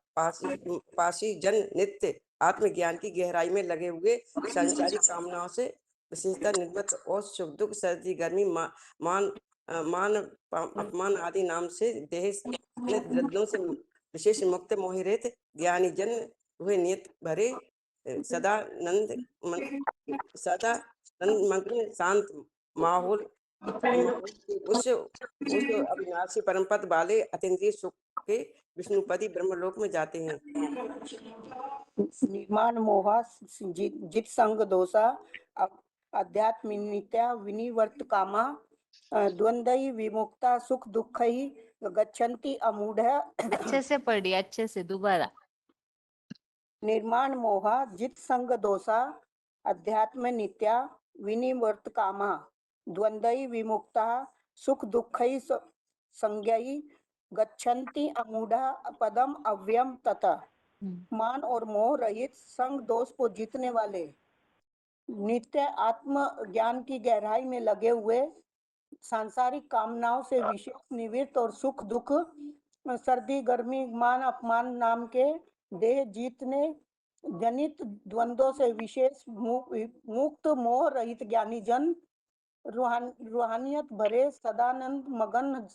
पासी जन नित्य आत्मज्ञान की गहराई में लगे हुए संसारिक कामनाओं से विशेषता निर्मित और सुख दुख सर्दी गर्मी मान अपमान आदि नाम से देह द्रव्यों से विशेष मुक्त मोहित ज्ञानी जन हुए नियत भरे सदा नंद मग्न शांत माहौल उस अविनाशी परम पद वाले अतीन्द्रिय सुख के विष्णुपति ब्रह्मलोक में जाते हैं। निर्माण मोहा जित संग दोषा अध्यात्मिकता विनिवर्त कामा द्वंद्वई विमुक्ता सुख दुख ही गच्छन्ति अमूढ़। अच्छे से पढ़िए, अच्छे से दोबारा। निर्माण मोहा जित संग दोषा अध्यात्म नित्या विनिवर्त कामा द्वंद्वई विमुक्ता सुख दुखई संज्ञाई गच्छन्ति अमूढ़ा पदम अव्यम तथा। मान और मोह रहित संग दोष को जीतने वाले नित्य आत्म ज्ञान की गहराई में लगे हुए सांसारिक कामनाओं से विशेष निवृत्त और सुख दुख सर्दी गर्मी मान अपमान नाम के देह जीतने जनित द्वंद्वों से विशेष मुक्त मोह रहित ज्ञानी जन रूहानियत भरे सदानंद मगन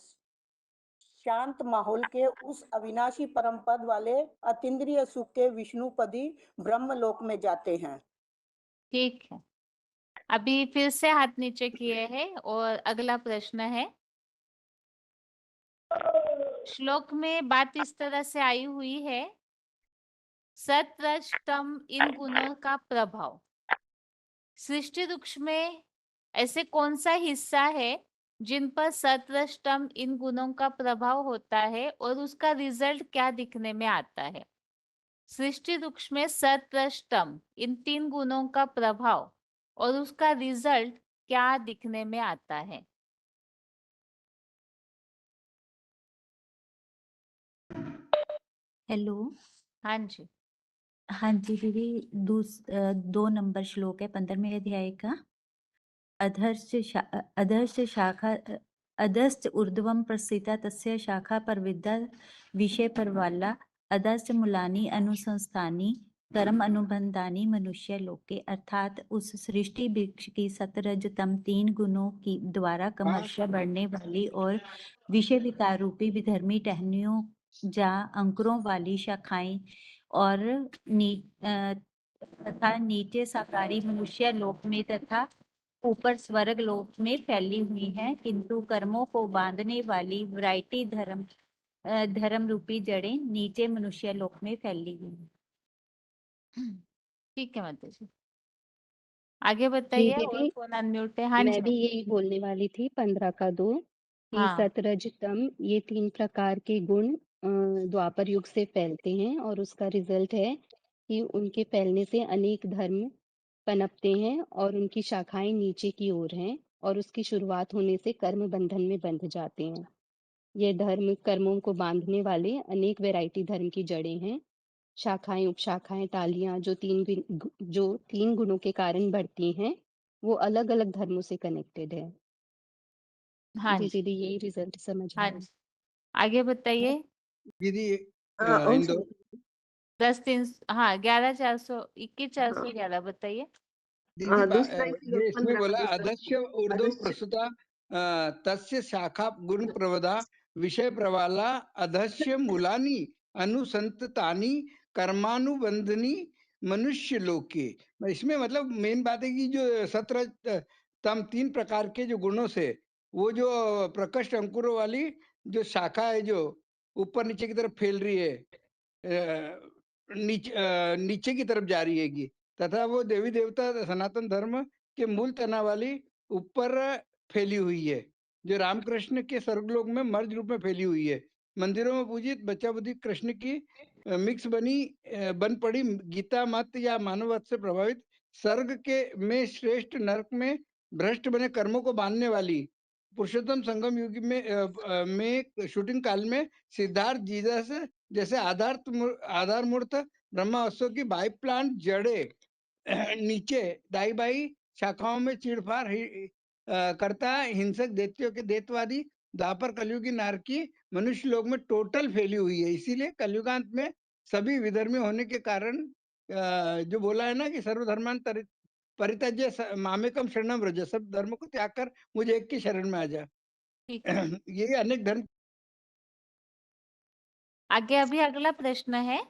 शांत माहौल के उस अविनाशी परम पद वाले अतीन्द्रिय सुख के विष्णुपदी ब्रह्मलोक में जाते हैं। ठीक है, अभी फिर से हाथ नीचे किए हैं और अगला प्रश्न है। श्लोक में बात इस तरह से आई हुई है, सत्रष्टम इन गुणों का प्रभाव। सृष्टि वृक्ष में ऐसे कौन सा हिस्सा है जिन पर सत्रष्टम इन गुणों का प्रभाव होता है और उसका रिजल्ट क्या दिखने में आता है? सृष्टि वृक्ष में सत्रष्टम इन 3 गुणों का प्रभाव और उसका रिजल्ट क्या दिखने में आता है? हेलो। हाँ जी। हाँ जी दीदी, 2 नंबर श्लोक है 15वें अध्याय का। अधश्च ऊर्ध्वं प्रस्थिता तस्य शाखा पर विद्या विषय पर वाला अधश्च मूलानि अनुसंस्थानि कर्म अनुबंधानि मनुष्य लोके। अर्थात उस सृष्टि वृक्ष की सतरजतम 3 गुणों की द्वारा क्रमशः बढ़ने वाली और विषय विकार रूपी विधर्मी टहनियों जा अंकुरों वाली शाखाएं और तथा नीचे साकारी मनुष्य लोक में तथा ऊपर स्वर्ग लोक में फैली हुई है, किंतु कर्मों को बांधने वाली वैरायटी धर्म रूपी जड़ें नीचे मनुष्य लोक में फैली हुई है। ठीक है माता जी, आगे बताइए। और फोन अनम्यूट है। हाँ मैं जी। भी यही बोलने वाली थी 15 का 2 कि हाँ। सतरजतम ये 3 प्रकार के गुण द्वापर युग से फैलते हैं और उसका रिजल्ट है कि उनके फैलने से अनेक धर्म पनपते हैं और उनकी शाखाएं नीचे की ओर हैं और उसकी शुरुआत होने से कर्म बंधन में बंध जाते हैं। ये धर्म कर्मों को बांधने वाले अनेक वैरायटी धर्म की जड़ें हैं। शाखाएं उपशाखाएं टालियां जो 3 गुणों के कारण बढ़ती हैं वो अलग अलग धर्मों से कनेक्टेड है। हाँ जी जी। दीदी, यही रिजल्ट समझ हाँ आया। जी, आगे बताइए। दीदी और इन दो 10-3 हाँ 11,421,411 बताइए। दीदी ये इसमें बोला अधस्य ऊर्ध्व प्रस्तुता तस्य शाखा गुण प्रवदा विषय प्रवाला अधस्य मूलानि अनुसंततानि कर्मानुबंधनी मनुष्य लोके। इसमें मतलब मेन बात है कि जो 3 प्रकार के जो गुणों से वो जो प्रकष्ट अंकुरों वाली जो शाखा है जो ऊपर नीचे की तरफ फैल रही है, नीचे की तरफ जा रही है तथा वो देवी देवता सनातन धर्म के मूल तना वाली ऊपर फैली हुई है, जो रामकृष्ण के स्वर्गलोक में मर्ज रूप में फैली हुई है। मंदिरों में पूजित बच्चा बुद्धि कृष्ण की मिक्स बन पड़ी गीता मत या मानववाद से प्रभावित स्वर्ग के में श्रेष्ठ नरक में भ्रष्ट बने कर्मों को बांधने वाली पुरुषोत्तम संगम युग में शूटिंग काल में सिद्धार्थ जीसस जैसे आधार मूर्त ब्रह्मास्त्रों की बाई प्लांट जड़े नीचे दाई बाई शाखाओं में चीड़फाड़ करता है। हिंसक दैत्यों के दैत्यवादी द्वापर कलयुगी नारकी मनुष्य लोग में टोटल फैली हुई है। इसीलिए कलयुगांत में सभी विधर्मी होने के कारण जो बोला है ना कि सर्वधर्मान परित्यज्य मामेकम शरणम व्रज, सब धर्म को त्याग कर मुझे एक की शरण में आ जा। ये अनेक धर्म। आगे अभी अगला प्रश्न है।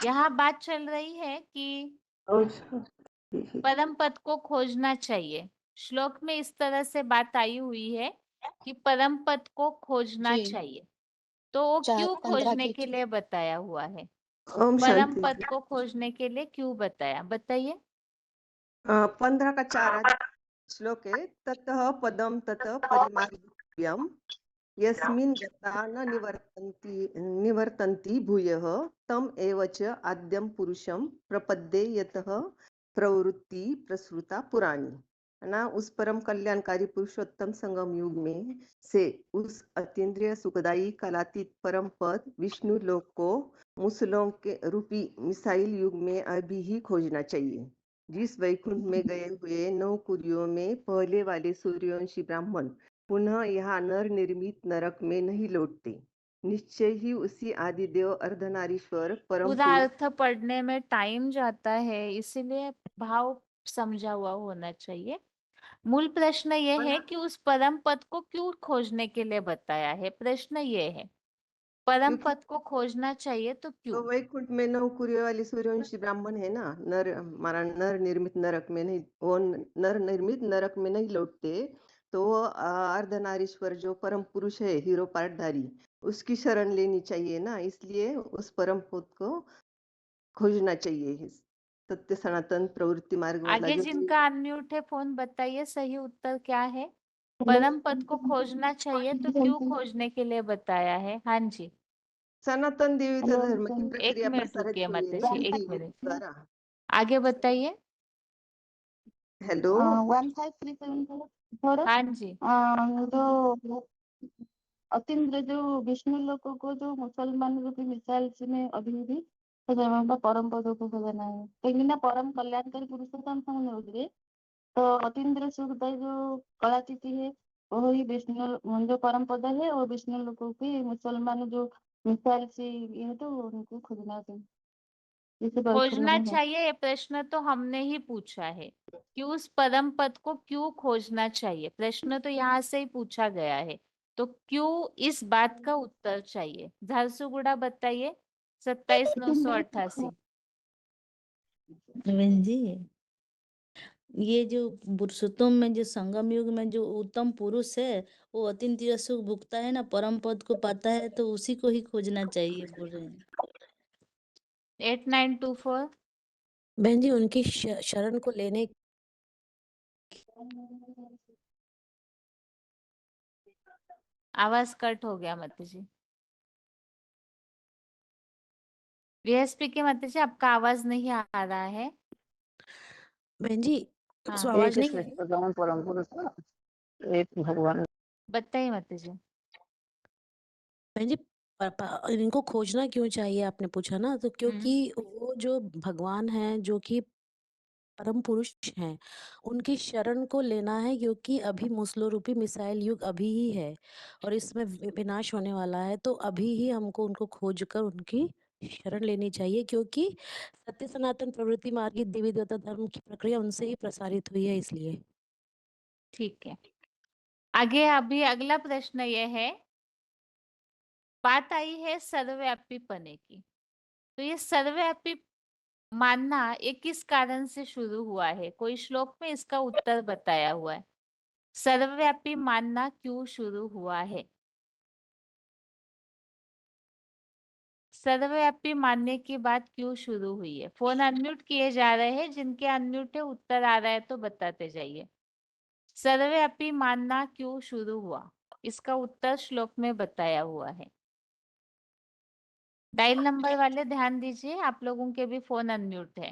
यहाँ बात चल रही है कि परम पद को खोजना चाहिए। श्लोक में इस तरह से बात आई हुई है कि परम पद को खोजना चाहिए, तो वो क्यों खोजने के लिए बताया हुआ है? परम पद को खोजने के लिए क्यों बताया, बताइए। 15 का 4 श्लोक है। ततः पदम ततः परिमार्गव्यम यस्मिन् गता न निवर्तन्ति भूयः तम एव च आद्यं पुरुषं प्रपद्ये यतः प्रवृत्ति प्रसृता पुराणी। ना उस परम कल्याणकारी पुरुषोत्तम संगम युग में से उस अतीन्द्रिय सुखदायी कालातीत परम पद विष्णु लोक को मुसलों के रूपी मिसाइल युग में अभी ही खोजना चाहिए। जिस वैकुंठ में गए हुए 9 कुरियों में पहले वाले सूर्यवंशी ब्राह्मण पुनः यहाँ नर निर्मित नरक में नहीं लौटते। निश्चय ही उसी आदिदेव अर्धनारीश्वर परम पूरा पुरुष अर्थ पढ़ने में टाइम जाता है, इसीलिए भाव समझा हुआ होना चाहिए। मूल प्रश्न ये है कि उस परम पद को क्यों खोजने के लिए बताया है। प्रश्न ये है, परम पद को खोजना चाहिए तो क्यों? तो वैकुंठ में 9 कुरियों वाले सूर्यवंशी ब्राह्मण है ना, नर हमारा नर निर्मित नरक में नहीं, वो नर निर्मित नरक में नहीं लौटते। तो वो अर्धनारीश्वर जो परम पुरुष है हीरो पार्टधारी, उसकी शरण लेनी चाहिए ना, इसलिए उस परम पद को खोजना चाहिए। सत्य सनातन प्रवृत्ति मार्ग वाला आगे जो जिनका अनम्यूट है फोन बताइए, सही उत्तर क्या है? परम पद को खोजना चाहिए तो क्यों खोजने के लिए बताया है? हाँ जी, सनातन देवी धर्म की एक प्रक्रिया मिनट प्रसारित रुकिए हुई है माता जी, एक शांति मिनट द्वारा। आगे बताइए। हेलो 1537 हाँ जी, जो अतीन्द्र जो विष्णु लोगों को जो मुसलमान रूपी मिसाइल में अभी भी परम पदों को सजाना है। कहीं परम कल्याणकारी पुरुषोत्तम संगम तो अतीन्द्र सुखदायी जो कलातिथि है वही विष्णु जो परम पद है और विष्णु लोगों की मुसलमान जो मिसाइल से ये है तो उनको खोजना चाहिए। खोजना चाहिए, ये प्रश्न तो हमने ही पूछा है कि उस परम पद को क्यों खोजना चाहिए। प्रश्न तो यहाँ से ही पूछा गया है, तो क्यों इस बात का उत्तर चाहिए। झारसुगुड़ा बताइए 27,988। बहन जी, ये जो पुरुषोत्तम में जो संगम युग में जो उत्तम पुरुष है वो अतीन्द्रिय सुख भुगता है ना, परम पद को पाता है, तो उसी को ही खोजना चाहिए बोल रहे हैं। 8924। बहन जी, उनकी शरण को लेने आवाज कट हो गया माता जी। वीएसपी के माता जी, आपका आवाज नहीं आ रहा है। बहन जी, हाँ, आवाज नहीं है। परम पुरुष एक भगवान। बताइए माता जी। बहन जी, इनको खोजना क्यों चाहिए आपने पूछा ना, तो क्योंकि वो जो भगवान हैं जो कि परम पुरुष हैं, उनकी शरण को लेना है, क्योंकि अभी मुसलो रूपी मिसाइल युग अभी ही है और इसमें विनाश होने वाला है। तो अभी ही हमको उनको खोज कर उनकी शरण लेनी चाहिए, क्योंकि सत्य सनातन प्रवृत्ति मार्गी देवी देवता धर्म की प्रक्रिया उनसे ही प्रसारित हुई है, इसलिए। ठीक है, आगे अभी अगला प्रश्न ये है, बात आई है सर्वव्यापी पने की। तो ये सर्वव्यापी मानना ये किस कारण से शुरू हुआ है? कोई श्लोक में इसका उत्तर बताया हुआ है। सर्वव्यापी मानना क्यों शुरू हुआ है? सर्वव्यापी मानने की बात क्यों शुरू हुई है? फोन अनम्यूट किए जा रहे हैं, जिनके अनम्यूट है उत्तर आ रहा है तो बताते जाइए। सर्वव्यापी मानना क्यों शुरू हुआ, इसका उत्तर श्लोक में बताया हुआ है। डायल नंबर वाले ध्यान दीजिए, आप लोगों के भी फोन अनम्यूट है।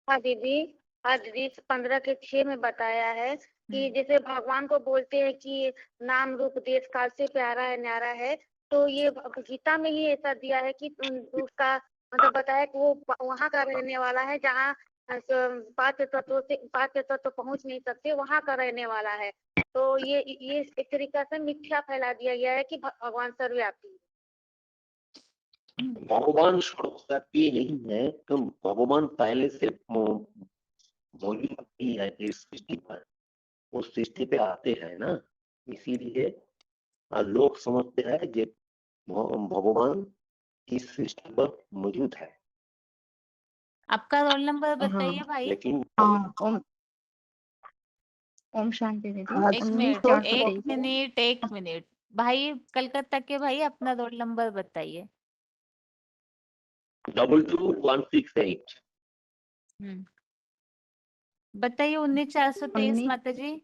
हाँ दीदी, हाँ दीदी, 15 के 6 में बताया है कि जैसे भगवान को बोलते हैं कि नाम रूप देश काल से प्यारा है न्यारा है, तो ये गीता में ही ऐसा दिया है कि उसका मतलब बताया कि वो वहाँ का रहने वाला है जहाँ पांच तत्व पहुंच नहीं सकते, वहाँ का रहने वाला है। तो ये एक तरीका से मिथ्या फैला दिया गया है कि भगवान सर्वव्यापी। भगवान सर्वव्यापी नहीं है, तो भगवान पहले से मौजूद ही है इस सृष्टि पर, उस सृष्टि पे आते हैं ना, इसीलिए लोग समझते हैं कि भगवान इस सृष्टि पर मौजूद है। आपका रोल नंबर बताइए भाई। लेकिन ओम शांति दीदी। एक मिनट भाई, कलकत्ता के भाई अपना रोल नंबर बताइए। 22168। बताइए 19423 माता जी।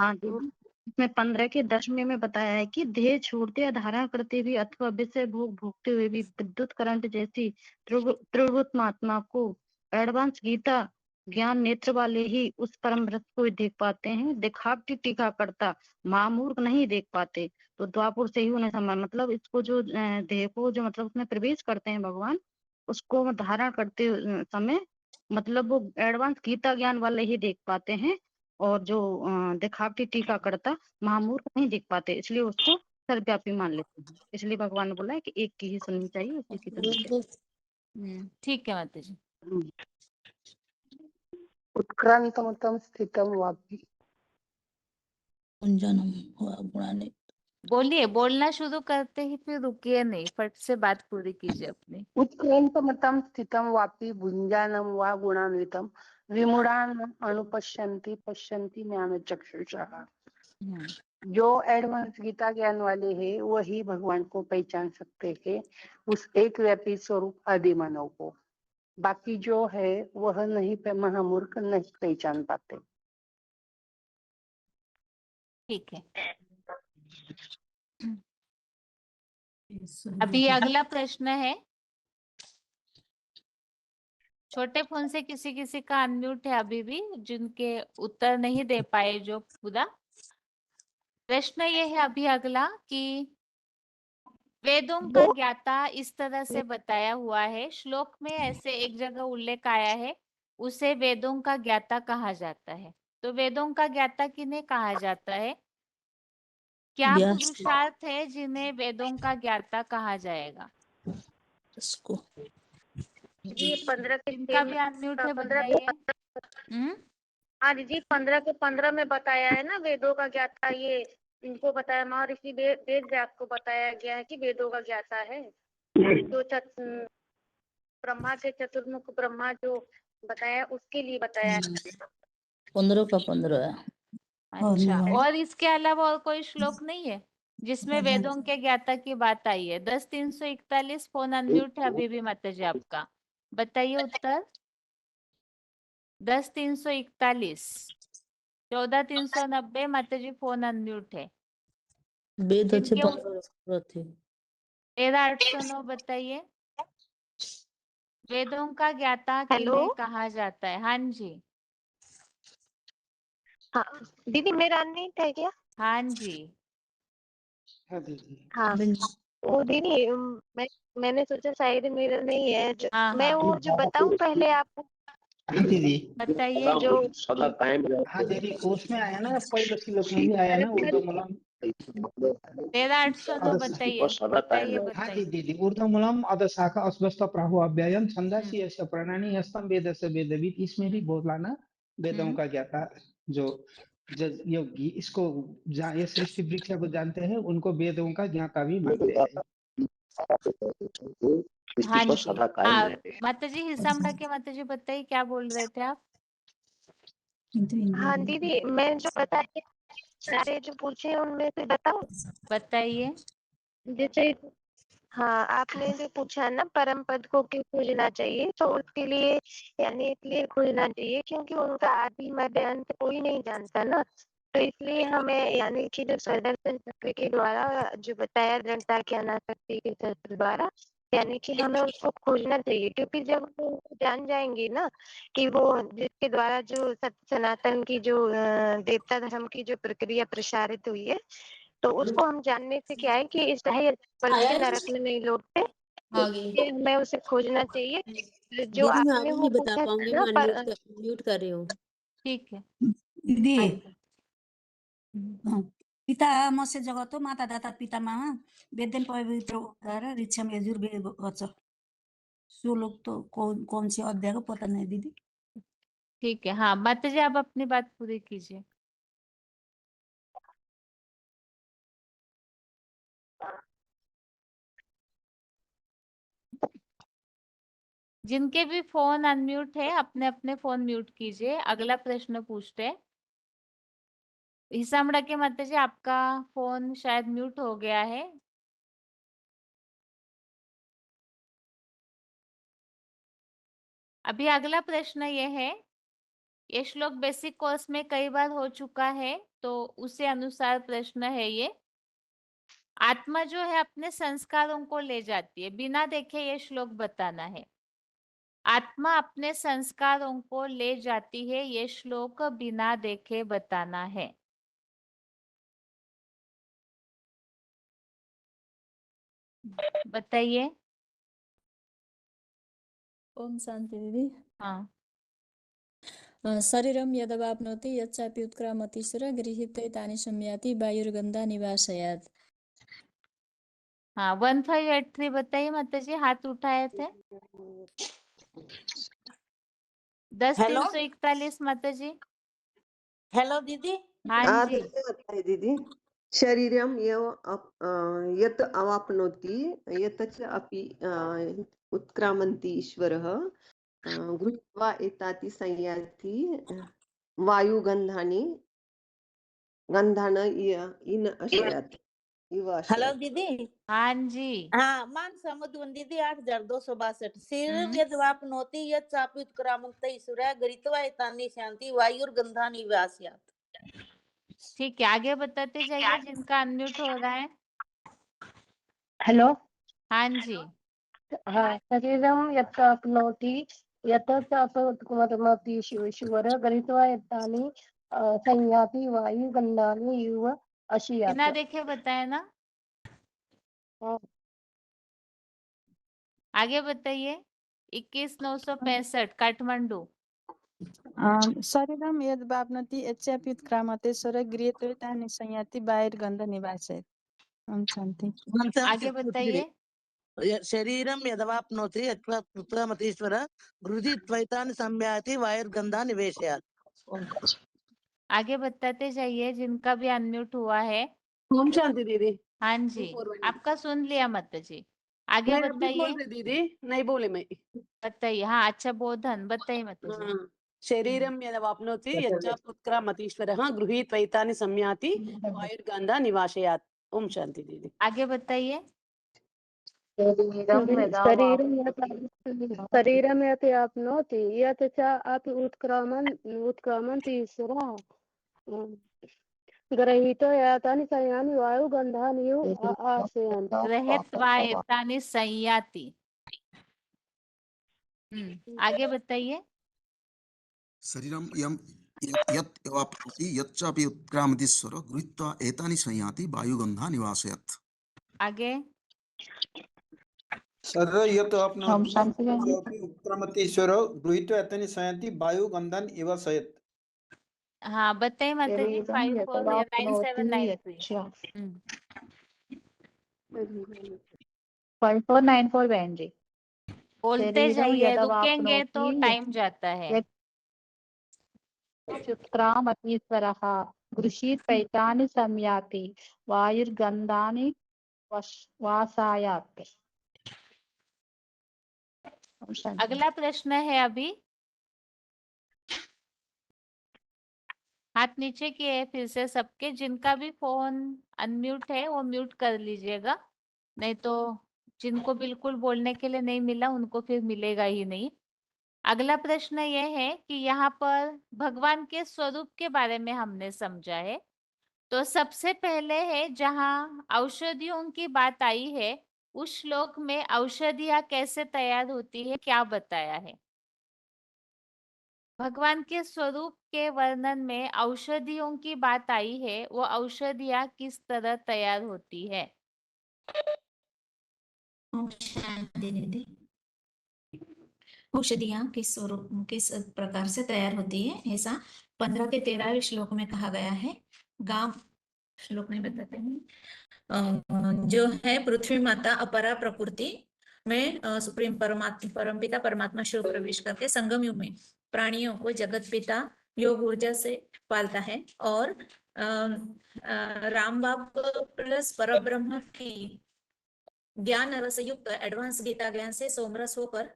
हाँ दीदी, इसमें 15 के 10वें में बताया है कि देह छोड़ते या धारण करते भी अथवा विषय भोग भोगते हुए भी विद्युत करंट जैसी त्रिवृत्त आत्मा को एडवांस गीता ज्ञान नेत्र वाले ही उस परम रस को देख पाते हैं। दिखावटी टीकाकर्ता महामूर्ख नहीं देख पाते। तो द्वापुर से ही उन्हें समझ, मतलब इसको जो देह को जो मतलब उसमें प्रवेश करते हैं भगवान, उसको धारण करते समय मतलब वो एडवांस गीता ज्ञान वाले ही देख पाते हैं, और जो दिखावटी टीकाकर्ता महामूर्ख नहीं देख पाते, इसलिए उसको सर्वव्यापी मान लेते हैं। इसलिए भगवान ने बोला है कि एक की ही सुननी चाहिए, उसी की सुननी चाहिए। ठीक है माता जी। उत्क्रांतमतं स्थितं वापि बोलिए, बोलना शुरू करते ही फिर रुकिए नहीं, फट से बात पूरी कीजिए अपनी। उत्क्रांतमतं स्थितं वापि भुञ्जानं वा गुणान्वितं विमूढान् अनुपश्यन्ति पश्यन्ति ज्ञानचक्षुषः। जो एडवांस गीता ज्ञान वाले हैं वही भगवान को पहचान सकते हैं, उस एक व्यापी स्वरूप आदि मानव को। बाकी जो है वह नहीं, महामूर्ख नहीं पहचान पाते। ठीक है, अभी अगला प्रश्न है। छोटे फोन से किसी किसी का अनम्यूट है अभी भी, जिनके उत्तर नहीं दे पाए जो पूरा। प्रश्न ये है अभी अगला कि वेदों का ज्ञाता इस तरह से बताया हुआ है, श्लोक में ऐसे एक जगह उल्लेख आया है, उसे वेदों का ज्ञाता कहा जाता है। तो वेदों का ज्ञाता किन्हें कहा जाता है? क्या पुरुषार्थ है जिन्हें वेदों का ज्ञाता कहा जाएगा? जी 15 के इनका भी अनम्यूट है, बताइए। हाँ दीदी, 15 के 15 में बताया है ना वेदों का ज्ञाता, ये इनको बताया महर्षि वेद व्यास को बताया गया है कि वेदों का ज्ञाता है। जो ब्रह्मा के चतुर्मुख ब्रह्मा जो बताया उसके लिए बताया है। 15 का 15 है। अच्छा, और इसके अलावा और कोई श्लोक नहीं है जिसमें वेदों के ज्ञाता की बात आई है? 10-341 फोन अनम्यूट है अभी भी माता जी आपका, बताइए उत्तर। 10-341, 14-390 माता जी फोन अनम्यूट है। वेद अच्छे जिनके 15 थे। 13-809 बताइए, वेदों का ज्ञाता किन्हें कहा जाता है? हाँ जी। हाँ दीदी, मेरा अनम्यूट है क्या? हाँ जी। हाँ वो दीदी, मैंने सोचा शायद मेरा नहीं है। मैं वो जो बताऊं पहले आपको। हाँ दीदी बताइए। जो हाँ दीदी, उसमें आया ना, पहले श्लोक में भी आया ना, ऊर्ध्वमूलम 13-809 बताइए। हाँ दीदी, ऊर्ध्वमूलम अधशाखा अस्वस्थ प्राहु अव्ययम छंदासी यस्य प्रणानी हस्तम वेदस्य वेदविद, इसमें भी बोला ना वेदों का ज्ञाता। जो योगी इसको ये सृष्टि वृक्ष को जानते हैं, उनको वेदों का ज्ञाता भी मानते हैं। हाँ जी। माता जी हिसामड़ा के माता जी बताइए, क्या बोल रहे थे आप? हाँ दीदी, मैं जो बताया सारे जो पूछे उनमें से बताऊं? बताइए। जैसे हाँ, आपने जो पूछा ना परम पद को क्यों खोजना चाहिए, तो उसके लिए यानी इसलिए खोजना चाहिए क्योंकि उनका आदि मध्य अंत कोई नहीं जानता ना। तो इसलिए हमें यानी कि जो स्वदर्शन चक्र के द्वारा जो बताया दृढ़ता के अनासक्ति के शस्त्र द्वारा, यानी कि हमें उसको खोजना चाहिए, क्योंकि जब हम जान जाएंगे ना कि वो जिसके द्वारा जो सनातन की जो देवता धर्म की जो प्रक्रिया प्रसारित हुई है, तो उसको हम जानने से क्या है कि इस ढाई पल के नरक में नहीं लौटते, इसलिए हमें उसे खोजना चाहिए। जो दीदी मैं आपने आगे वो नहीं बता पूछा था पाऊंगी, ना मैं म्यूट कर रही हूँ। ठीक है। दिदी हम्म। पितामहस्य जगतो माता दाता पितामह वेदन पवित्र उद्धार ऋक्षम यजुर्वेद वच श्लोक तो कौन से अध्याय का पता नहीं दीदी। ठीक है, हाँ माता जी आप अपनी बात पूरी कीजिए। जिनके भी फोन अनम्यूट है अपने अपने फोन म्यूट कीजिए। अगला प्रश्न पूछते हैं। हिसामड़ा के माता जी आपका फोन शायद म्यूट हो गया है। अभी अगला प्रश्न ये है, ये श्लोक बेसिक कोर्स में कई बार हो चुका है, तो उसे अनुसार प्रश्न है ये। आत्मा जो है अपने संस्कारों को ले जाती है, बिना देखे ये श्लोक बताना है। आत्मा अपने संस्कारों को ले जाती है, ये श्लोक बिना देखे बताना है। बताइए। ओम शांति दीदी। हाँ शरीरम यदवाप्नोति यच्चापि उत्क्रामतीश्वर गृहीत्वा तानि संयाति वायुर्गन्धा निवासयात्। हाँ 1583 बताइए माता जी, हाथ उठाए थे। 10-341 माता जी। हेलो दीदी। हाँ जी। है दीदी। शरीरम यत् अवाप्नोति यत् च अपि उत्क्रामन्ति ईश्वरः गृहीत्वा एताति संयाति वायुगन्धानि इन अशयात् इव हेलो अशयात्। दीदी। हाँ जी। हाँ मान समुद्वन दीदी 8262 शरीरम यद्वाप्नोति यच्चापि उत्क्रामन्ति ईश्वरः गृहीत्वा एतानि संयाति वायुर्गन्धा निवासयात्। ठीक है, आगे बताते जाइए जिनका अनम्यूट हो रहा है। हेलो। हाँ जी। हाँ शरीरम यत् अपनोति यत् च अपनोति ईश्वर गृहीत्वा एतानि संयाति वायुगन्धानि इव अशयात्। बिना देखे बताए ना। आगे बताइए। 21965 काठमांडू। शरीरम यद् वाप्नोति यच्चापि उत्क्रामते ईश्वरः गृहीत्वा तानि संयाति वायुर्गन्ध निवासयात्। ओम शांति। आगे बताइए। शरीरम यदवाप्नोति उत्क्रामतीश्वर गृहीत्वैतानि संयाति वायुर्गन्धा निवेशयात्। आगे बताते जाइए जिनका भी अनम्यूट हुआ है। ओम शांति दीदी। हाँ जी, आपका सुन लिया माता जी। आगे मैं अभी बोल बताइए। रही दीदी, नहीं बोले मैं। बताइए। हाँ अच्छा बोधन बताइए माता जी। शरीरम यदवाप्नोति यच्चापि उत्क्रामतीश्वरः गृहीत्वैतानि संयाति वायुर्गन्धा निवासयात्। ओम शांति दीदी। आगे बताइए। शरीरम यत् आपनोति यत् च अपि उत्क्रामन्ति ईश्वरः गृहीत्वा एतानि संयाति वायुगन्धानि इव आशयात्। गृहीत्वा एतानि संयाति। आगे बताइए। शरीरम यत् अवाप्नोति यच्चापि उत्क्रामतीश्वर गृहीत्वा एतानि संयाति वायुगन्धा निवासयात्। आगे। शरीर यत् अवाप्नोति यच्चापि उत्क्रामतीश्वर गृहीत्वा एतानि संयाति वायुगन्धान् निवासयात्। हाँ बताइए माता जी। 5494 बहन जी। बोलते जाइए, रुकेंगे तो टाइम जाता है। उत्क्रामतीश्वरः गृहीत्वैतानि संयाति वायुर्गन्धानि वासयात्। अगला प्रश्न है अभी। हाथ नीचे किए फिर से सबके, जिनका भी फोन अनम्यूट है वो म्यूट कर लीजिएगा, नहीं तो जिनको बिल्कुल बोलने के लिए नहीं मिला उनको फिर मिलेगा ही नहीं। अगला प्रश्न यह है कि यहाँ पर भगवान के स्वरूप के बारे में हमने समझा है। तो सबसे पहले है जहाँ औषधियों की बात आई है, उस श्लोक में औषधियां कैसे तैयार होती है क्या बताया है? भगवान के स्वरूप के वर्णन में औषधियों की बात आई है, वो औषधियां किस तरह तैयार होती है? दीदी औषधियाँ किस स्वरूप किस प्रकार से तैयार होती है ऐसा 15 के 13वें श्लोक में कहा गया है। गांव श्लोक में बताते हैं जो है पृथ्वी माता अपरा प्रकृति में सुप्रीम परमपिता परमात्मा शिव प्रवेश करके संगम युग में प्राणियों को जगत पिता योग ऊर्जा से पालता है और राम बाप प्लस परब्रह्म की ज्ञान रस युक्त एडवांस गीता ज्ञान से सोमरस होकर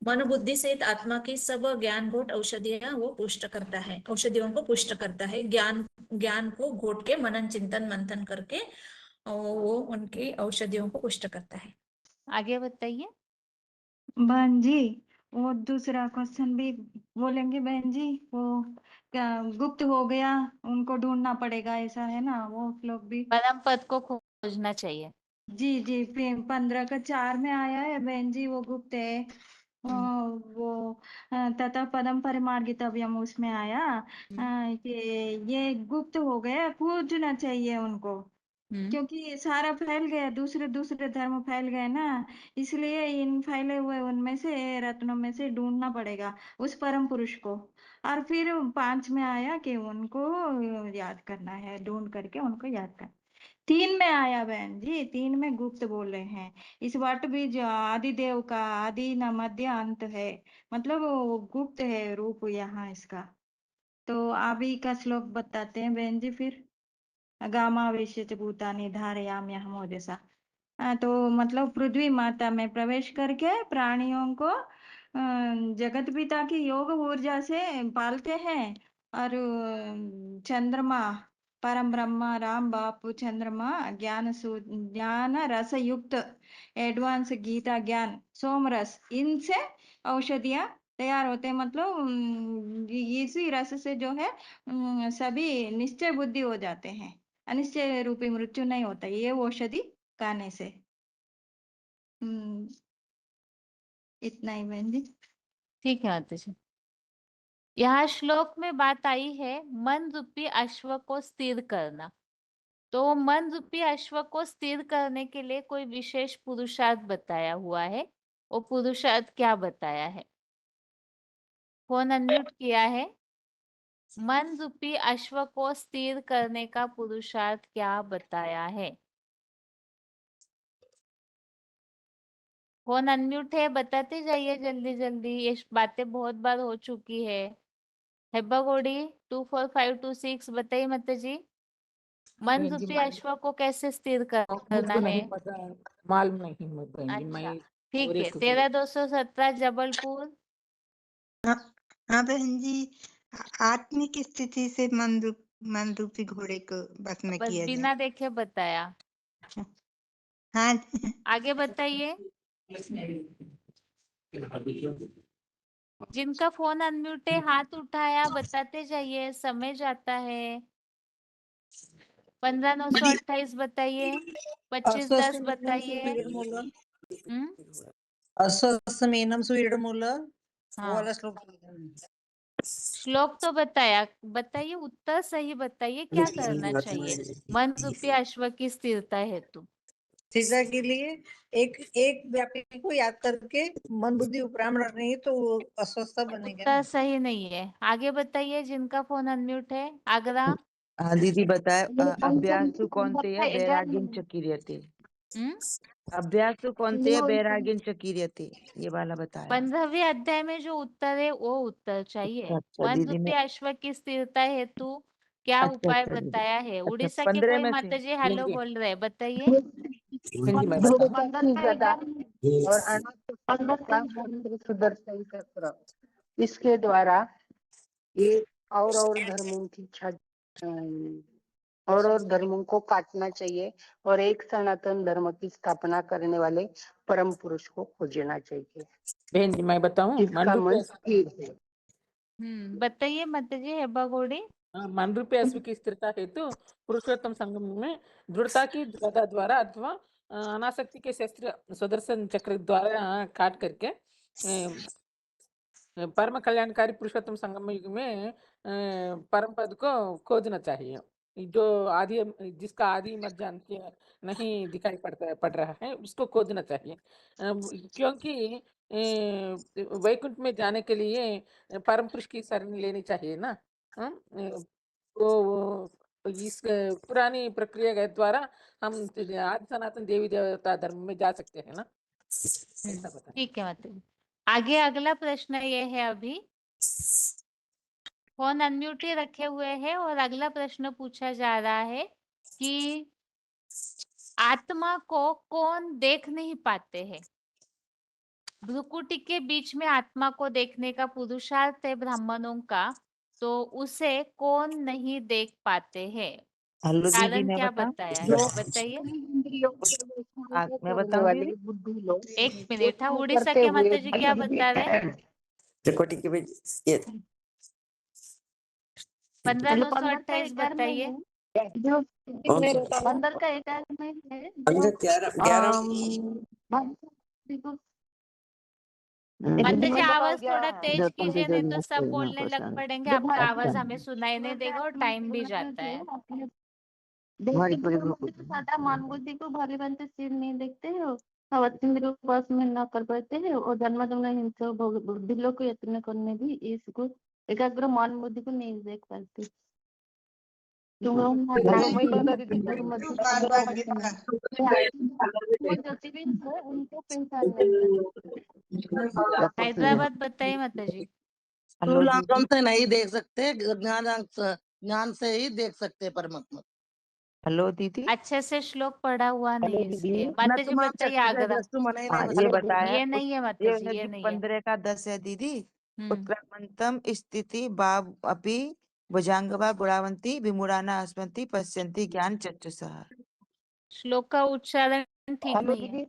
मन बुद्धि सहित आत्मा की सब ज्ञान घोट औषधियां वो पुष्ट करता है, औषधियों को पुष्ट करता है। ज्ञान को घोट के मनन चिंतन मंथन करके वो उनकी औषधियों को पुष्ट करता है। आगे बताइए। बहन जी वो दूसरा क्वेश्चन भी बोलेंगे बहन जी, वो क्या गुप्त हो गया उनको ढूंढना पड़ेगा ऐसा है ना, वो श्लोक भी परम पद को खोजना चाहिए। जी जी 15 का 4 में आया है बहन जी, वो गुप्त है वो तथा पदम परिमार्गितव्यम उसमें आया कि ये गुप्त हो गया, खोजना चाहिए उनको क्योंकि सारा फैल गया, दूसरे दूसरे धर्म फैल गए ना, इसलिए इन फैले हुए उनमें से रत्नों में से ढूंढना पड़ेगा उस परम पुरुष को। और फिर 5 में आया कि उनको याद करना है, ढूंढ करके उनको याद करना। 3 में आया बहन जी, 3 में गुप्त बोले हैं। इस वट भी जो आदि देव का आदि न मध्य अंत है, मतलब वो गुप्त है रूप यहाँ इसका। तो अभी का श्लोक बताते हैं बहन जी फिर। गामावेश्य च भूतानि धारयाम्यहम् ओजसा। तो मतलब पृथ्वी माता में प्रवेश करके प्राणियों को जगत पिता की योग ऊर्जा से पालते हैं और चंद्रमा परम ब्रह्मा राम बापू चंद्रमा ज्ञान रस युक्त एडवांस गीता ज्ञान सोम रस, इनसे औषधियां तैयार होते हैं। मतलब इसी रस से जो है सभी निश्चय बुद्धि हो जाते हैं, अनिश्चय रूपी मृत्यु नहीं होता ये औषधि खाने से। इतना ही बहन जी। ठीक है माता जी। यहाँ श्लोक में बात आई है मन रूपी अश्व को स्थिर करना। तो मन रूपी अश्व को स्थिर करने के लिए कोई विशेष पुरुषार्थ बताया हुआ है, वो पुरुषार्थ क्या बताया है? फोन अनम्यूट किया है। मन रूपी अश्व को स्थिर करने का पुरुषार्थ क्या बताया है? फोन अनम्यूट है, बताते जाइए जल्दी जल्दी, ये बातें बहुत बार हो चुकी है। हेब्बा गोड़ी 24526 बताइए माता जी। मन बहन जी रूपी अश्व को कैसे स्थिर करना मुझको है? नहीं पता, मालूम नहीं बहन जी। मैं अच्छा ठीक और है। एक 13217 जबलपुर। हाँ बहन जी, आत्मिक स्थिति से मन रूपी घोड़े को बस में बस किया जाए। बिना देखे बताया। हाँ आगे बताइए। जिनका फोन अनम्यूट है हाथ उठाया, बताते जाइए, समय जाता है। 15928 बताइए। 2510 बताइए। अस्वस्मेनम सुवीरमूल हाँ। वाला श्लोक। श्लोक तो बताया, बताइए उत्तर सही बताइए, क्या करना चाहिए मन रूपी अश्व की स्थिरता हेतु? स्थिरता के लिए एक व्यापी को याद करके मन बुद्धि उपराम रखनी है तो वो अस्वस्थ बनेगा। उत्तर सही नहीं है, आगे बताइए। जिनका फोन अनम्यूट है। आगरा। हाँ दीदी बताए अभ्यासु कौन्तेय बैराग्यं च क्रियते। अभ्यासु कौन्तेय बैराग्यं च क्रियते, ये वाला बताया। 15वें अध्याय में जो उत्तर है वो उत्तर चाहिए। अच्छा मन दीदी रूपी मैं अश्व की स्थिरता हेतु क्या उपाय दीदी बताया है? अच्छा उड़ीसा के 15 कोई में से माता जी हेलो बोल रहे हैं, बताइए। बहन जी मैं बताऊं और इसके द्वारा ये और धर्मों की इच्छा और धर्मों को काटना चाहिए और एक सनातन धर्म की स्थापना करने वाले परम पुरुष को खोजना चाहिए। बहन जी मैं बताऊं, जिसका मन स्थिर है। बताइए माता जी हेबा गोड़ी। मन रूपी अश्व की स्थिरता हेतु पुरुषोत्तम संगम में दृढ़ता की द्वारा अथवा अनासक्ति के शस्त्र सुदर्शन चक्र द्वारा काट करके परम कल्याणकारी पुरुषोत्तम संगम युग में परम पद को खोजना चाहिए। जो आदि जिसका आदि मध्य अंत नहीं दिखाई पड़ रहा है उसको खोजना चाहिए। क्योंकि वैकुंठ में जाने के लिए परम पुरुष की शरण लेनी चाहिए ना। तो इस पुरानी प्रक्रिया के द्वारा हम आदि सनातन देवी देवता धर्म में जा सकते हैं ना। ऐसा बता। ठीक है मतलब आगे अगला प्रश्न ये है, अभी फोन अनम्यूट ही रखे हुए हैं और अगला प्रश्न पूछा जा रहा है कि आत्मा को कौन देख नहीं पाते हैं? भ्रुकुटी के बीच में आत्मा को देखने का पुरुषार्थ है ब्राह्मणों का, तो उसे कौन नहीं देख पाते हैं? हेलो दीदी, कारण मैं क्या बताऊं? बताया है, बताइए। मैं बताऊं दीदी? एक मिनट, हाँ उड़ीसा के माता जी क्या बता रहे? त्रिकोटि के बीच ये 15,928 बताइए। कौन सा? अंदर का एक में है अंदर 11 माता जी आवाज थोड़ा तेज कीजिए, नहीं तो सब बोलने लग पड़ेंगे, आपका आवाज हमें सुनाई नहीं देगा और टाइम भी जाता है। सादा मान बुद्धि को भगवान से सिर नहीं देखते हो, अवतिंद्र उपास में न कर पाते हैं और जन्म जन्म हिंसा बुद्धि लोग को यत्न करने भी इसको एकाग्र मान बुद्धि को नहीं देख पाते। उनको पहचान हैदराबाद बताइए माता जी। स्थूल आंखों से नहीं देख सकते, ज्ञान से ही देख सकते परमात्मा। हेलो दीदी, अच्छे से श्लोक पढ़ा हुआ नहीं है इसलिए। माता जी बताइए आगरा। ये बताया ये नहीं है माता जी, ये नहीं है। 15 का 10 है दीदी। हम्म। उत्क्रामंतम स्थिति बाब अपि भुजांगवा गुणावंती विमुराना अस्मति पश्यन्ति ज्ञान चक्षुषः। श्लोक का उच्चारण ठीक नहीं है।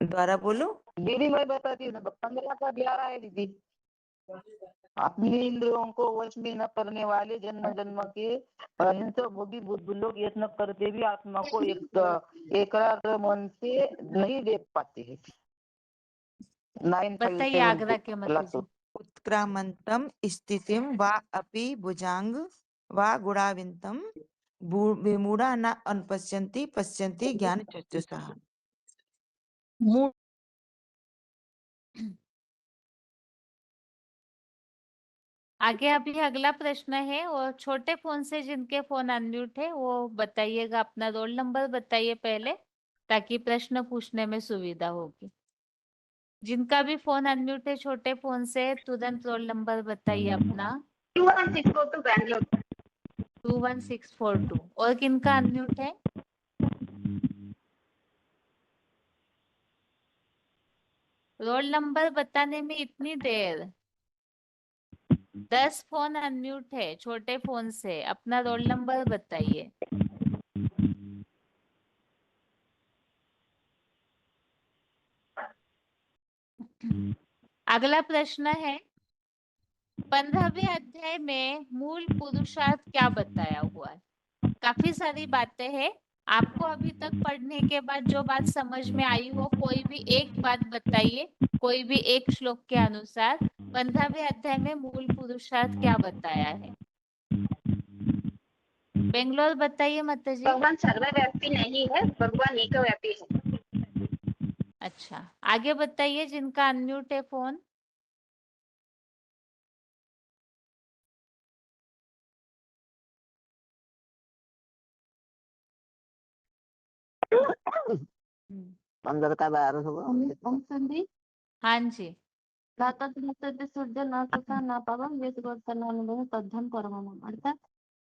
दोबारा बोलो दीदी। मैं बताती हूँ 15 का 11 है दीदी। अपनी इंद्रियों को वश में न करने वाले जन्म जन्म के हिंसक भोगी बुद्ध लोग यत्न करते भी आत्मा को एकाग्र मन से नहीं देख पाते हैं। बताइए आगरा के मतलब। उत्क्रामंतम स्थितिम वा अपि भुजांग वा गुणाविंतम विमूढ़ा न अनुपश्यन्ति पश्यन्ति ज्ञान चक्षुषः। आगे अभी अगला प्रश्न है, और छोटे फोन से जिनके फोन अनम्यूट है वो बताइएगा, अपना रोल नंबर बताइए पहले, ताकि प्रश्न पूछने में सुविधा होगी। जिनका भी फोन अनम्यूट है छोटे फोन से, तुरंत रोल नंबर बताइए अपना। 21642 बैंगलोर। 21642। और किनका अनम्यूट है? रोल नंबर बताने में इतनी देर। 10 फोन अनम्यूट है छोटे फोन से, अपना रोल नंबर बताइए। अगला प्रश्न है, 15वें अध्याय में मूल पुरुषार्थ क्या बताया हुआ है? काफी सारी बातें हैं, आपको अभी तक पढ़ने के बाद जो बात समझ में आई हो, कोई भी एक बात बताइए, कोई भी एक श्लोक के अनुसार 15वें अध्याय में मूल पुरुषार्थ क्या बताया है। बेंगलोर बताइए माता जी। भगवान सर्वव्यापी नहीं है, भगवान एकव्यापी है। अच्छा, आगे बताइए जिनका अनम्यूट है फोन। अंदर का 12 होगा। हाँ जी। सूर्य न सुखा न पावम ये अनुभव तद्धम परम। अर्थात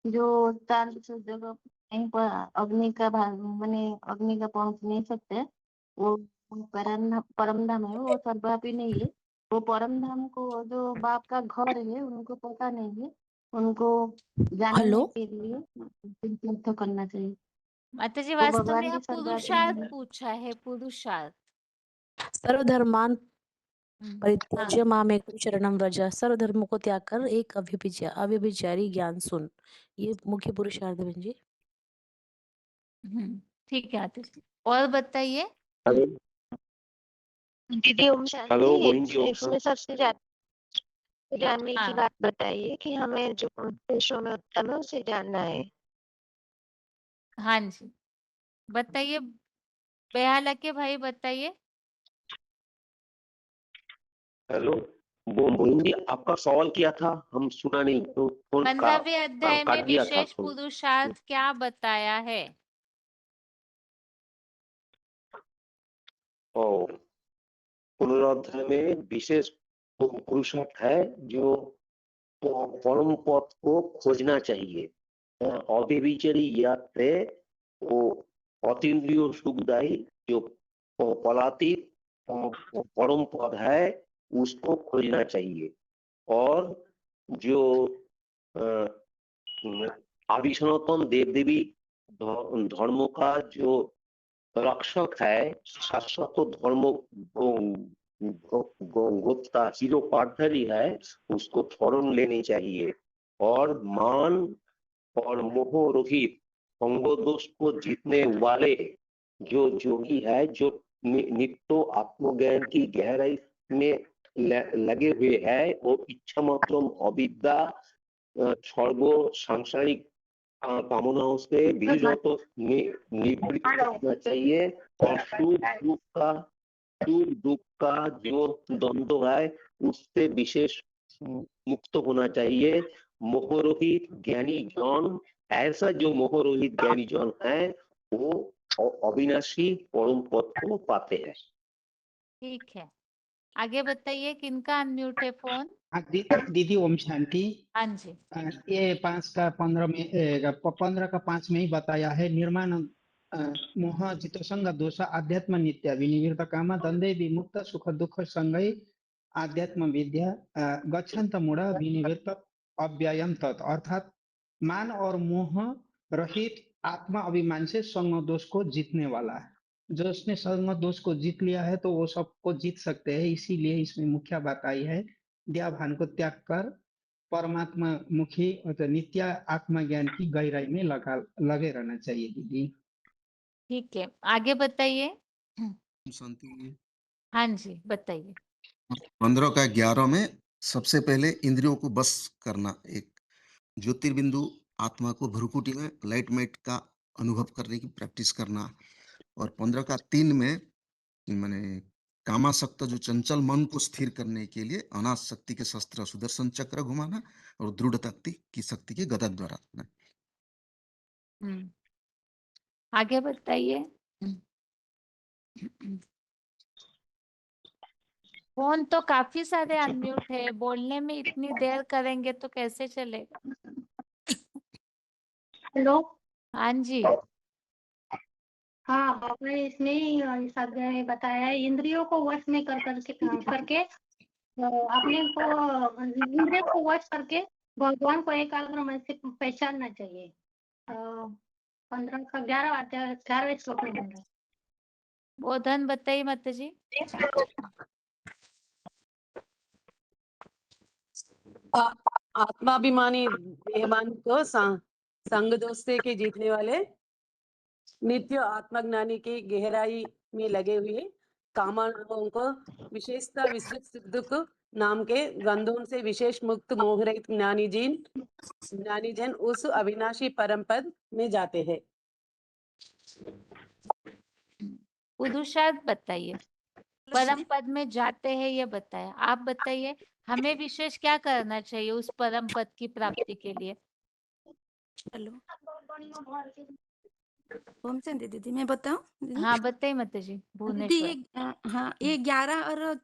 जो चांद सूर्य को कहीं पर अग्नि का माने अग्नि का पहुंच नहीं सकते, वो परम धाम है, वो सर्वव्यापी नहीं है। वो परम धाम को जो बाप का घर है उनको पता नहीं है, उनको जानने के लिए तीर्थ करना चाहिए। माता जी वो वास्तव भगवान में भी यहाँ सर्वव्यापी पुरुषार्थ नहीं है। पूछा है, पुरुषार्थ। सर्वधर्मान हाँ। परित्यज्य मामेकं शरणं व्रज। सर्वधर्म को त्याग कर एक अव्यभिचारी ज्ञान सुन। ये मुख्य पुरुषार्थ है बहन जी। ठीक है आते और बताइए। हेलो दीदी ओम हेलो शांति। मोहिनी जी, ओम इसमें सबसे जानने की हाँ बात बताइए कि हमें जो देशों में उत्तम है उसे जानना है। हाँ जी बताइए, बेहाला के भाई बताइए। हेलो वो मोहिनी जी, आपका सवाल क्या था? हम सुना नहीं तो फोन 15वें अध्याय में काट दिया था विशेष तो। पुरुषार्थ क्या बताया है? और पुनरुद्धार में विशेष पुरुषार्थ है जो परम पद को खोजना चाहिए। अव्यभिचारी यात्रे वो अतीन्द्रिय सुखदायी जो पलातीत परम पद है उसको खोजना चाहिए। और जो आदि सनातन देव देवी धर्म का जो रक्षक है, शाश्वत धर्म गोप्ता हीरो पार्थरी है, उसको फौरन लेनी चाहिए। और मान और मोह रहित संग दोष को जीतने वाले जो योगी है, जो नित्य आत्मज्ञान की गहराई में लगे हुए है, वो इच्छा मात्र अविद्या सर्व सांसारिक कामनाओं से विरत निवृत्त होना चाहिए। और सुख दुख का जो द्वंद्व है उससे विशेष मुक्त होना चाहिए। मोहरोहित ज्ञानी जन, ऐसा जो मोहरोहित ज्ञानी जन है वो अविनाशी परम पद को पाते हैं। ठीक है आगे बताइए, किनका अनम्यूट है फोन? दीदी ओम शांति। हाँ जी ये 5 का 15 में 15 का 5 में ही बताया है। निर्माण मोह जित संग दोष आध्यात्म नित्य विनिवृत्त काम द्वंद्वे विमुक्त सुख दुख संगई आध्यात्म विद्या गच्छन्त मूढ़ विनिवृत्त अव्ययम तत्। अर्थात मान और मोह रहित आत्मा अभिमान से संग दोष को जीतने वाला है। जो उसने संग दोष को जीत लिया है तो वो सबको जीत सकते हैं। इसीलिए इसमें मुख्य बात आई है भान को त्याग कर परमात्मा मुखी मतलब नित्य आत्मा ज्ञान की गहराई में लगे रहना चाहिए दीदी। ठीक है आगे बताइए। शांति। हाँ जी बताइए। 15 का 11 में सबसे पहले इंद्रियों को बस करना, एक ज्योतिर्बिंदु आत्मा को भ्रुकुटी में लाइट माइट का अनुभव करने की प्रैक्टिस करना। और 15 का 3 में माने कामासक्त जो चंचल मन को स्थिर करने के लिए अनाथ शक्ति के शस्त्र सुदर्शन चक्र घुमाना और दृढ़ की शक्ति के गदा द्वारा। आगे बताइए। फोन तो काफी सारे अनम्यूट है, बोलने में इतनी देर करेंगे तो कैसे चलेगा? हेलो हाँ जी हाँ, आपने इसमें इस अध्याय में बताया है इंद्रियों को वश में करके अपने को इंद्रियों को वश करके भगवान को एकाग्र मन से पहचानना चाहिए। 15 का 11 अध्याय 11वें श्लोक में बोल रहा है। बोधन बताइए माता जी। आत्माभिमानी देहवान को संग दोस्ते के जीतने वाले नित्य आत्मज्ञानी की गहराई में लगे हुए कामनाओं को विशेषता विस्तृत सुख दुख नाम के गंधों से विशेष मुक्त मोहरहित ज्ञानी जन उस अविनाशी परम पद में जाते हैं। पुरुषार्थ बताइए, परम पद में जाते हैं ये बताया। आप बताइए हमें विशेष क्या करना चाहिए उस परम पद की प्राप्ति के लिए? हेलो ओम शांति दीदी, मैं बताऊं दीदी? हाँ बताइए माता जी। दीदी भुवनेश्वर। हाँ ये 11 और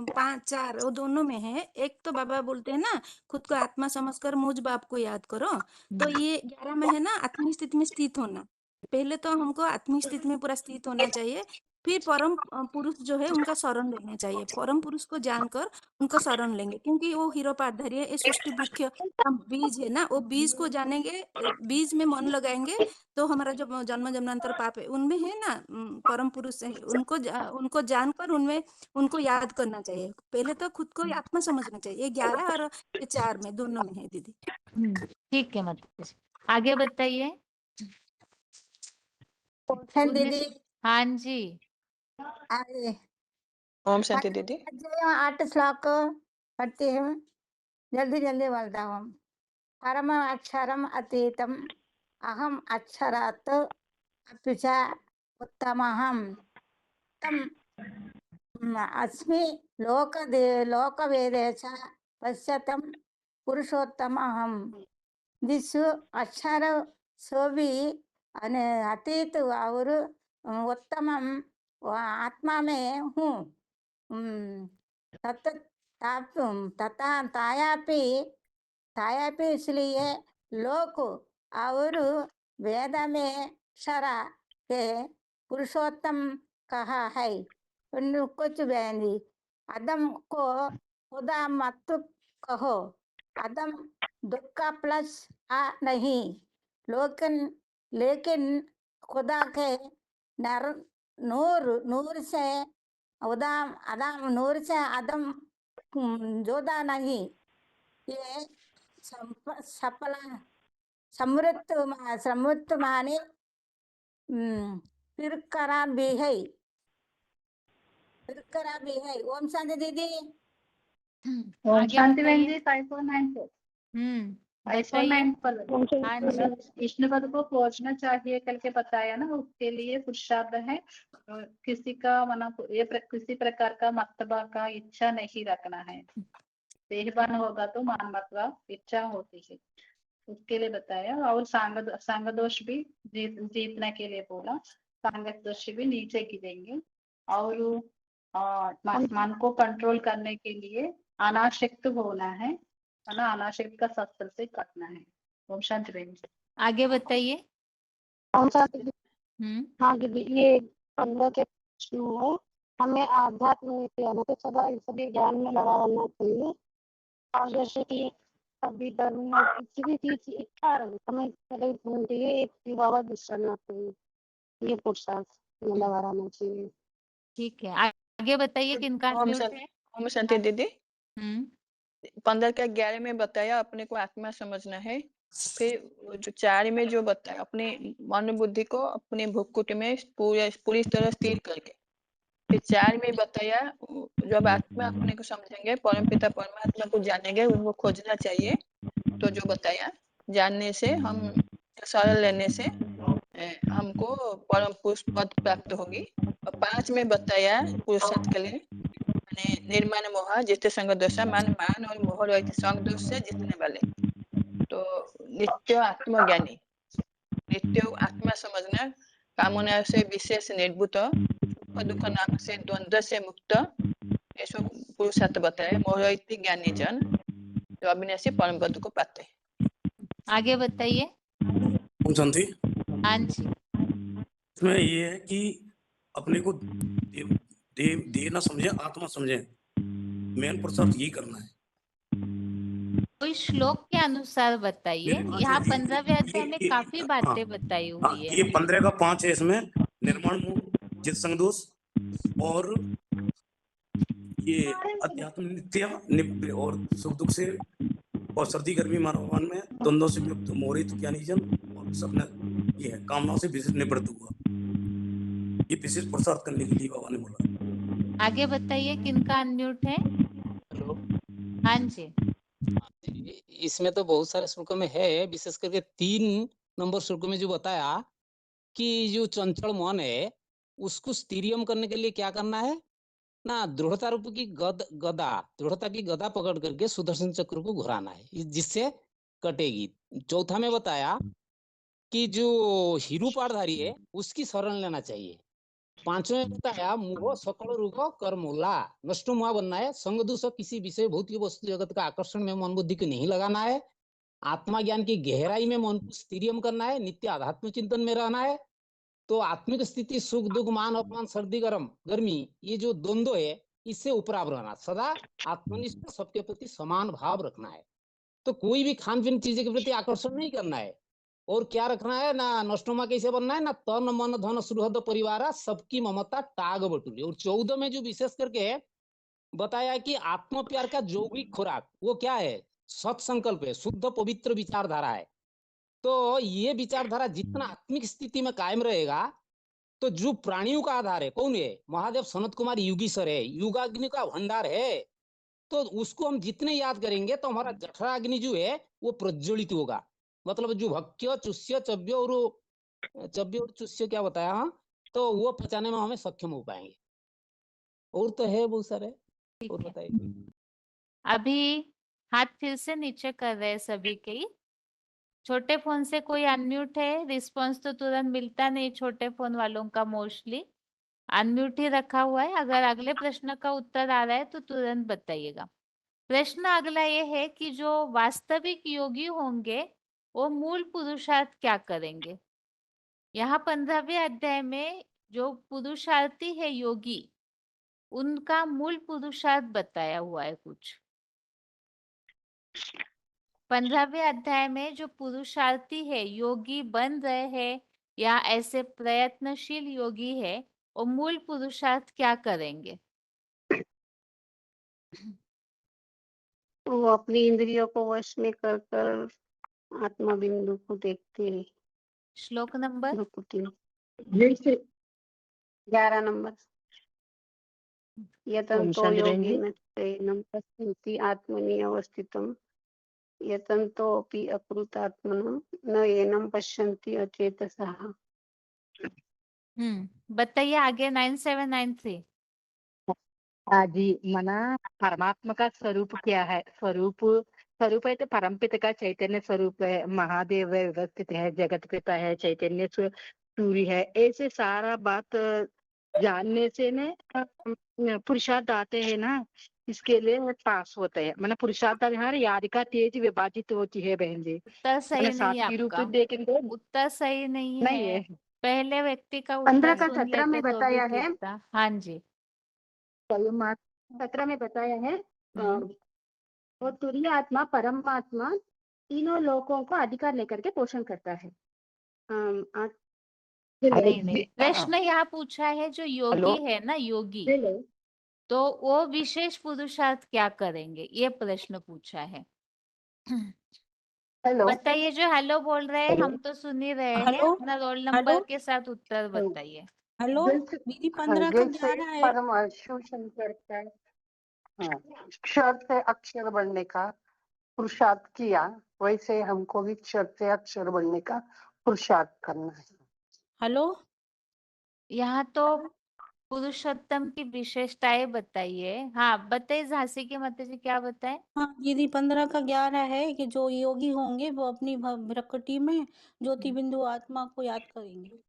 5 4 वो दोनों में है। एक तो बाबा बोलते हैं ना खुद को आत्मा समझकर मुझ बाप को याद करो, तो ये 11 में है ना आत्मिक स्थिति में स्थित होना। पहले तो हमको आत्मिक स्थिति में पूरा स्थित होना चाहिए, फिर परम पुरुष जो है उनका शरण लेना चाहिए। परम पुरुष को जानकर उनको शरण लेंगे, क्योंकि वो हीरो पाठधारी है। ये सृष्टि मुख्य बीज है ना, वो बीज को जानेंगे, बीज में मन लगाएंगे तो हमारा जो जन्म जन्मांतर पाप है उनमें है ना परम पुरुष है, उनको जानकर उनमें उनको याद करना चाहिए। पहले तो खुद को आत्मा समझना चाहिए। ये 11 और ये 4 में दोनों में है दीदी। ठीक है माता जी, आगे बताइए। दीदी हाँ जी। आगे ओम शांति दीदी। अध्याय 8 श्लोक पढ़ती हूँ, जल्दी जल्दी बोलता हूँ। परम अक्षरम अतीतम अहम अक्षरात् अपि च उत्तमहम तम अस्मि लोकवेदे च पश्यतं पुरुषोत्तमहम। दिस अक्षर सोभी अतीत और उत्तम आत्मा में हूँ। तथा तायापि इसलिए लोक और वेद में अक्षरा के पुरुषोत्तम कहा है। कुछ बयानी अदम को खुदा मत कहो। अदम दुख प्लस आ नहीं, लेकिन खुदा के नूर से नूर से अदम जोदा नहीं। ये सफल समृद्ध माने फिरकरा भी है। ओम शांति दीदी। ओम आगे शांति बहन बताइए। जी 549 बताइए। 549 पद। हाँ जी। मतलब विष्णु पद को पहुंचना चाहिए करके बताया ना, उसके लिए पुरुषार्थ है। किसी का किसी प्रकार का मर्तबा का इच्छा नहीं रखना है। देहबान होगा तो मान मर्तबा इच्छा होती है, उसके लिए बताया। और सांग दोष भी जीतने के लिए बोला। सांग दोष भी नीचे गिरेंगे। और मन को कंट्रोल करने के लिए अनाशक्त होना है ना, अनाशक्त का शस्त्र से कटना है। ओम शांति बहन जी। आगे बताइए। ओम शांति। हाँ दीदी, ये 15 के प्रश्न है। हमें आध्यात्म नीति तो सभी ज्ञान में लगा रहना चाहिए। और जैसे कि सभी धर्म में किसी भी चीज की इच्छा हमें पहले होनी चाहिए, एक बाबा करना चाहिए। ये पुरुषार्थ में लगा रहना चाहिए। ठीक है, आगे बताइए किनका अनम्यूट है। ओम शांति दीदी। 15 के 11 में बताया अपने को आत्मा समझना है। फिर जो 4 में जो बताया अपने मन बुद्धि को अपने भुक्कुट में पूरी तरह स्थिर करके। फिर 4 में बताया जब आत्मा अपने को समझेंगे, परमपिता परमात्मा को जानेंगे, उनको खोजना चाहिए। तो जो बताया जानने से हम शरण लेने से हमको परम पुरुष पद प्राप्त होगी। और 5 में बताया पुरुषार्थ के लिए निर्माण मोह जितने संग दोषा मान और मोह रहित संग दोष से जीतने वाले। तो नित्य आत्मज्ञानी, नित्य आत्मा समझना, कामना से विशेष निर्भूत, दुख नाम से द्वंद्व से मुक्त, ऐसा पुरुषार्थ बताया। मोह रहित ज्ञानी जन जो अविनाशी परम पद को पाते हैं। आगे बताइए। ओम शांति। हाँ जी। इसमें ये है कि अपने को देह ना समझे, आत्मा समझे। मेन पुरुषार्थ यही करना है। कोई श्लोक के अनुसार बताइए। यहाँ 15वें अध्याय में काफी बातें बताई हुई है। ये 15 का 5 है। इसमें निर्माण जित संगदोष और ये अध्यात्म नित्य और सुख दुख से और सर्दी गर्मी मानवान में द्वंद्वों से मुक्त, मोहित ज्ञानी जन और सबने ये है कामनाओं से विशेष निवृत्त हुआ। ये विशेष पुरुषार्थ करने के लिए बाबा ने बोला। आगे बताइए किनका अनम्यूट है। हेलो। हाँ जी। इसमें तो बहुत सारे श्लोकों में है, विशेष करके 3 नंबर श्लोक में जो बताया कि जो चंचल मन है उसको स्थिरियम करने के लिए क्या करना है ना, दृढ़ता रूप की दृढ़ता की गदा पकड़ करके सुदर्शन चक्र को घुराना है, जिससे कटेगी। चौथा में बताया कि जो हीरू पाठधारी है उसकी शरण लेना चाहिए। 5वें में बताया मोह सकल रूप कर्मोला, नष्ट मुआ बनना है। संग दूष किसी विषय भौतिक वस्तु जगत का आकर्षण में मन बुद्धि को नहीं लगाना है। आत्मा ज्ञान की गहराई में मन को स्थिरियम करना है। नित्य आध्यात्म चिंतन में रहना है। तो आत्मिक स्थिति सुख दुख मान अपमान सर्दी गर्मी ये जो द्वंद्व है इससे उपराम रहना। सदा आत्मनिष्ठ सबके प्रति समान भाव रखना है। तो कोई भी खान पीन चीजें के प्रति आकर्षण नहीं करना है। और क्या रखना है ना, नष्टोमा कैसे बनना है ना, तन मन धन सुहृद परिवार सबकी ममता टाग बटुली। और 14 में जो विशेष करके बताया कि आत्म प्यार का जौगिक खुराक वो क्या है, सत्संकल्प है, शुद्ध पवित्र विचारधारा है। तो ये विचारधारा जितना आत्मिक स्थिति में कायम रहेगा तो जो प्राणियों का आधार है कौन है? महादेव सनत कुमार युगीसर है, युगाग्नि का भंडार है। तो उसको हम जितने याद करेंगे तो हमारा जठराग्नि जो है वो प्रज्वलित होगा। मतलब जो भक्ष्य चुष्य चव्य और चुष्य क्या बताया, हाँ, तो वो पचाने में हमें सक्षम हो पाएंगे। और तो है बहुत सारे, और बताइए। अभी हाथ फिर से नीचे कर रहे हैं सभी के ही। छोटे फोन से कोई अनम्यूट है? रिस्पांस तो तुरंत मिलता नहीं छोटे फोन वालों का, मोस्टली अनम्यूट ही रखा हुआ है। अगर अगले प्रश्न का उत्तर आ रहा है तो तुरंत बताइएगा। प्रश्न अगला ये है कि जो वास्तविक योगी होंगे वो मूल पुरुषार्थ क्या करेंगे। यहाँ 15वें अध्याय में जो पुरुषार्थी है योगी, उनका मूल पुरुषार्थ बताया हुआ है कुछ। 15वें अध्याय में जो पुरुषार्थी है, योगी बन रहे हैं या ऐसे प्रयत्नशील योगी है, वो मूल पुरुषार्थ क्या करेंगे? वो अपनी इंद्रियों को वश में कर कर आत्मा बिंदु को देखते हैं। श्लोक नंबर भ्रुकुटी 11 नंबर। यतन्तो शांति बहन जी। योगिन चैनं पश्यन्ति आत्मनि अवस्थितं यतन्तोऽपि अकृतात्मनः न एनं पश्यन्ति अचेतसः। बताइए आगे। 9793। जी మన परमात्मा का स्वरूप क्या है? स्वरूप है तो परमपिता का चैतन्य स्वरूप है, महादेव है, व्यवस्थित है, जगत पिता है, चैतन्य सूर्य है। ऐसे सारा बात जानने से न पुरुषार्थ आते हैं ना, इसके लिए पास होते हैं। मतलब पुरुषार्थ यारिका तेज विभाजित होती है बहन जी। उत्तर सही नहीं है साक्षी रूप आपका। देखेंगे उत्तर सही नहीं नहीं है। है। पहले व्यक्ति का 15 उत्तर का सुन 17 में लेते तो भी बताया है। ठीक था। हाँ जी। 17 में बताया है वो तुरीय आत्मा परमात्मा तीनों लोकों को अधिकार लेकर के पोषण करता है। नहीं, प्रश्न यहाँ पूछा है जो योगी है ना, योगी, तो वो विशेष पुरुषार्थ क्या करेंगे, ये प्रश्न पूछा है। बताइए। जो हेलो बोल रहे हैं हम तो सुन ही रहे हैं। अपना रोल नंबर के साथ उत्तर बताइए। हेलो दीदी 15 का 11 है। परम शिव शंकर का क्षर से अक्षर बनने का पुरुषार्थ किया, वैसे हमको भी क्षर से अक्षर बनने का पुरुषार्थ करना है। हेलो यहाँ तो पुरुषोत्तम की विशेषताएं बताइए। हाँ बताइए झांसी की माता जी, क्या बताएं? हाँ दीदी 15 का 11 है कि जो योगी होंगे वो अपनी भ्रकुटी में ज्योति बिंदु आत्मा को याद करेंगे।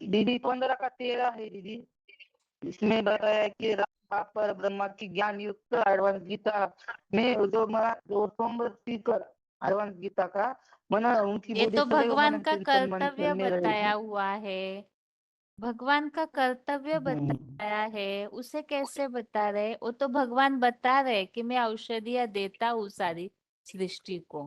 दीदी 15 का 13 है दीदी। इसमें बताया कि पर ब्रह्मा की ज्ञान युक्त एडवांस गीता में जो सोमवार एडवांस गीता का मना उनकी ये बुद्धि तो सदैव भगवान मनन का कीर्तन कर्तव्य में रहेगी। बताया हुआ है। भगवान का कर्तव्य बताया है, उसे कैसे बता रहे? वो तो भगवान बता रहे कि मैं औषधियां देता हूँ सारी सृष्टि को।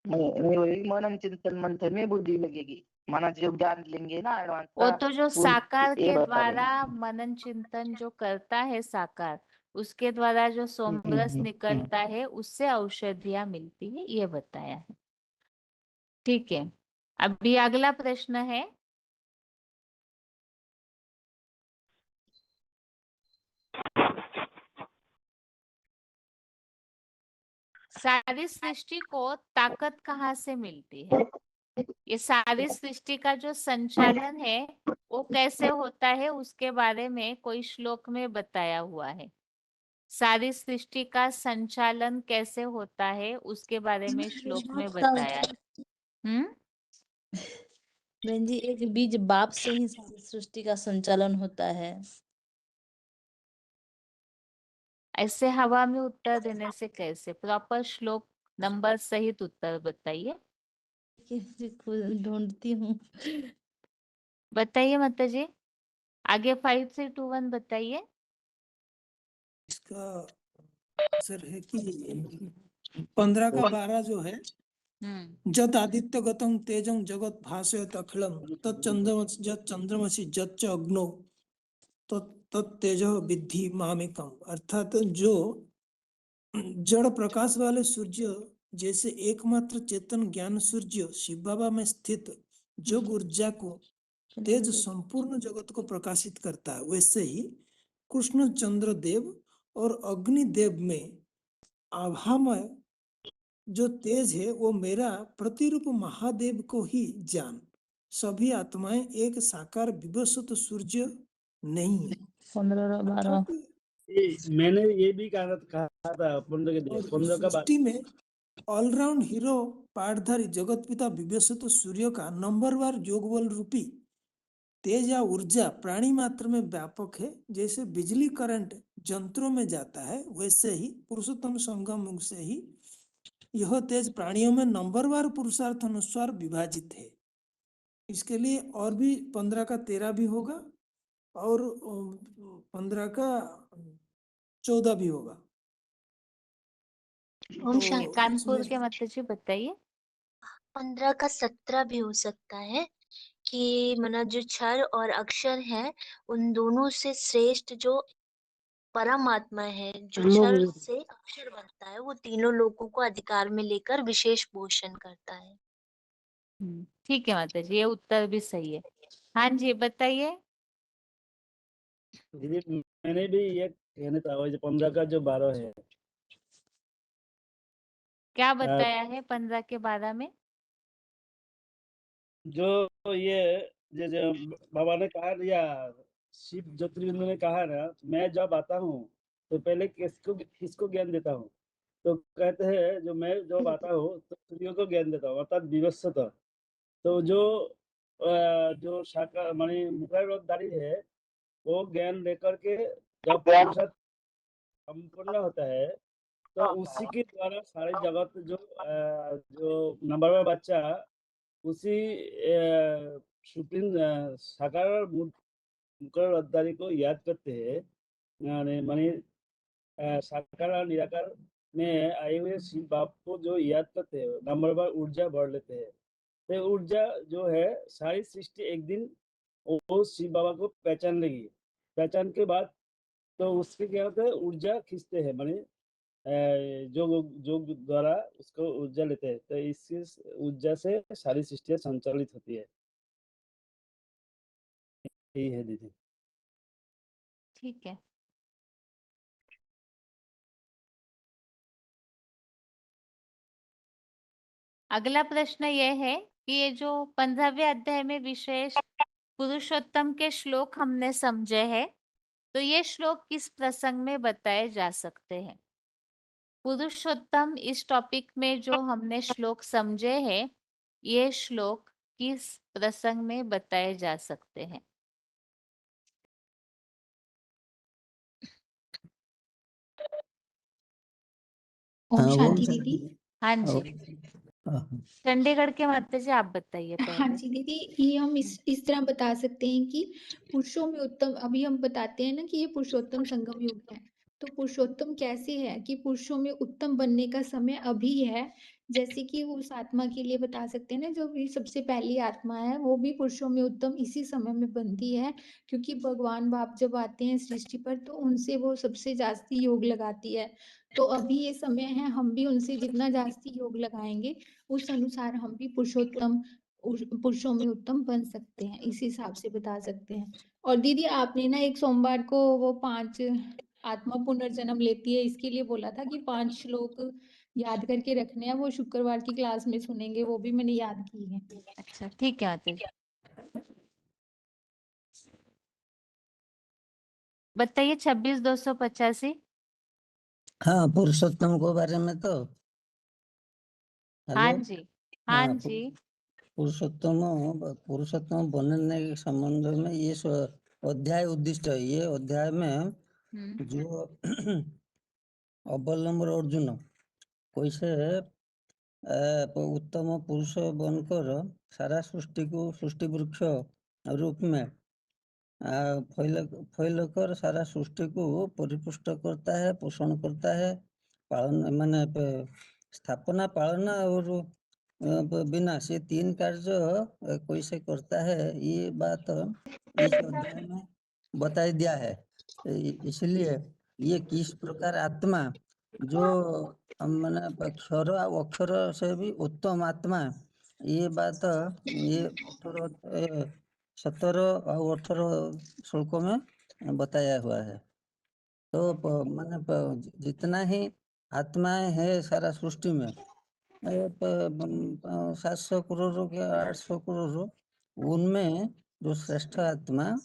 मनन चिंतन मंथन में बुद्धि लगेगी। माना जो ज्ञान लेंगे ना एडवांस वो का, तो जो वो साकार ये के बता द्वारा रहे मनन चिंतन जो करता है साकार, उसके द्वारा जो सोमरस निकलता है उससे औषधियां मिलती है, ये बताया है। ठीक है। अभी अगला प्रश्न है। सारी सृष्टि को ताकत कहाँ से मिलती है? ये सारी सृष्टि का जो संचालन है वो कैसे होता है, उसके बारे में कोई श्लोक में बताया हुआ है। सारी सृष्टि का संचालन कैसे होता है उसके बारे में श्लोक में बताया है। बहन जी एक बीज बाप से ही सारी सृष्टि का संचालन होता है। ऐसे हवा में उत्तर देने से कैसे? प्रॉपर श्लोक नंबर सहित उत्तर बताइए। ढूंढती हूँ। बताइए माता जी। आगे 5 से 2 1 बताइए। इसका आंसर है कि 15 का 12 जो है, जत आदित्य गतम तेजं जगत भासयत अखिलम जत चंद्रमसि जत च अग्नो तत् तेज विद्धि मामेकम। अर्थात जो जड़ प्रकाश वाले सूर्य जैसे एकमात्र चेतन ज्ञान सूर्य शिव बाबा में स्थित जोग ऊर्जा को तेज संपूर्ण जगत को प्रकाशित करता है, वैसे ही कृष्ण चंद्र देव और अग्नि देव में आभामय जो तेज है वो मेरा प्रतिरूप महादेव को ही जान। सभी आत्माएं एक साकार विवस्वत सूर्य नहीं है। 15-12 मैंने ये भी कहा था 15 के और 15 का सृष्टि में ऑलराउंड हीरो पाठधारी जगत पिता विवस्वत सूर्य का नंबरवार योगबल रूपी तेज या ऊर्जा प्राणी मात्र में व्यापक है। जैसे बिजली करंट जंत्रों में जाता है, वैसे ही पुरुषोत्तम संगम से ही यह तेज प्राणियों में नंबरवार पुरुषार्थ अनुसार विभाजित है। इसके लिए और भी 15 का 13 भी होगा और 15 का 14 भी होगा। ओम शांति कानपुर के मतलब जी बताइए। 15 का 17 भी हो सकता है कि मना जो क्षर और अक्षर है उन दोनों से श्रेष्ठ जो परमात्मा है, जो क्षर से अक्षर बनता है, वो तीनों लोगों को अधिकार में लेकर विशेष पोषण करता है। ठीक है माता जी, ये उत्तर भी सही है। हाँ जी बताइए। दीदी मैंने भी ये कहना था, वो जो 15 का जो 12 है क्या बताया है 15 के 12 में? जो जो बाबा ने कहा या शिव ज्योतिर्बिंदु ने कहा ना, मैं जब आता हूँ तो पहले किसको ज्ञान देता हूँ, तो कहते हैं जो मैं जब आता हूँ तो सूर्य को ज्ञान देता हूँ, अर्थात विवस्वत। तो जो शाखा मानी मुखराधारी है वो ज्ञान लेकर के जब पुरुषार्थ संपूर्ण होता है तो उसी के द्वारा सारे जगत जो नंबर बच्चा उसी सुप्रीम साकार मुखराधारी को याद करते हैं। माने साकार और निराकार में आए हुए शिव बाप को जो याद करते हैं, नंबर बार ऊर्जा भर लेते हैं। तो ऊर्जा जो है सारी सृष्टि एक दिन वो शिव बाबा को पहचान लेगी। पहचान के बाद तो उसके क्या होता है, ऊर्जा खींचते हैं, माने जो द्वारा उसको ऊर्जा लेते हैं। तो इसी ऊर्जा से सारी सृष्टियां संचालित होती है। यही है दीदी। ठीक है। अगला प्रश्न यह है कि ये जो 15वें अध्याय में विशेष पुरुषोत्तम के श्लोक हमने समझे हैं, तो ये श्लोक किस प्रसंग में बताए जा सकते हैं? पुरुषोत्तम इस टॉपिक में जो हमने श्लोक समझे हैं, ये श्लोक किस प्रसंग में बताए जा सकते हैं? ओम शांति दीदी। हाँ जी, चंडीगढ़ के माता जी आप बताइए हाँ पहले। जी दीदी, ये हम इस तरह बता सकते हैं कि पुरुषों में उत्तम, अभी हम बताते हैं ना कि ये पुरुषोत्तम संगम युग है। तो पुरुषोत्तम कैसे है कि पुरुषों में उत्तम बनने का समय अभी है। जैसे कि उस आत्मा के लिए बता सकते हैं ना, जो भी सबसे पहली आत्मा है वो भी पुरुषों में उत्तम इसी समय में बनती है, क्योंकि भगवान बाप जब आते हैं सृष्टि पर तो उनसे वो सबसे जास्ती योग लगाती है। तो अभी ये समय है, हम भी उनसे जितना जास्ती योग लगाएंगे उस अनुसार हम भी पुरुषों में उत्तम बन सकते हैं, इस हिसाब से बता सकते हैं। और दीदी आपने ना एक सोमवार को वो 5 आत्मा पुनर्जन्म लेती है इसके लिए बोला था कि 5 श्लोक याद करके रखने हैं, वो शुक्रवार की क्लास में सुनेंगे, वो भी मैंने याद की है। अच्छा ठीक है माता जी। बताइए 26,285। हाँ, पुरुषोत्तम को बारे में तो हाँ हेलो। जी, हाँ हाँ, जी। पुरुषोत्तम बनने के संबंध में ये अध्याय उद्दिष्ट है। ये अध्याय में जो अवलंब अर्जुन कैसे उत्तम पुरुष बनकर सारा सृष्टि को सृष्टि वृक्ष रूप में फैल कर सारा सृष्टि को परिपुष्ट करता है, पोषण करता है, पालन माने स्थापना, पालना और बिना से 3 कार्य कैसे करता है, ये बात इस अध्याय में बताई दिया है। इसलिए ये किस प्रकार आत्मा जो माने अक्षर से भी उत्तम आत्मा ये बात ये 17 और 18 श्लोकों में बताया हुआ है। तो माने जितना ही आत्माएं है सारा सृष्टि में 700 करोड़ हो गया 800 करोड़ हो, उनमें जो श्रेष्ठ आत्मा,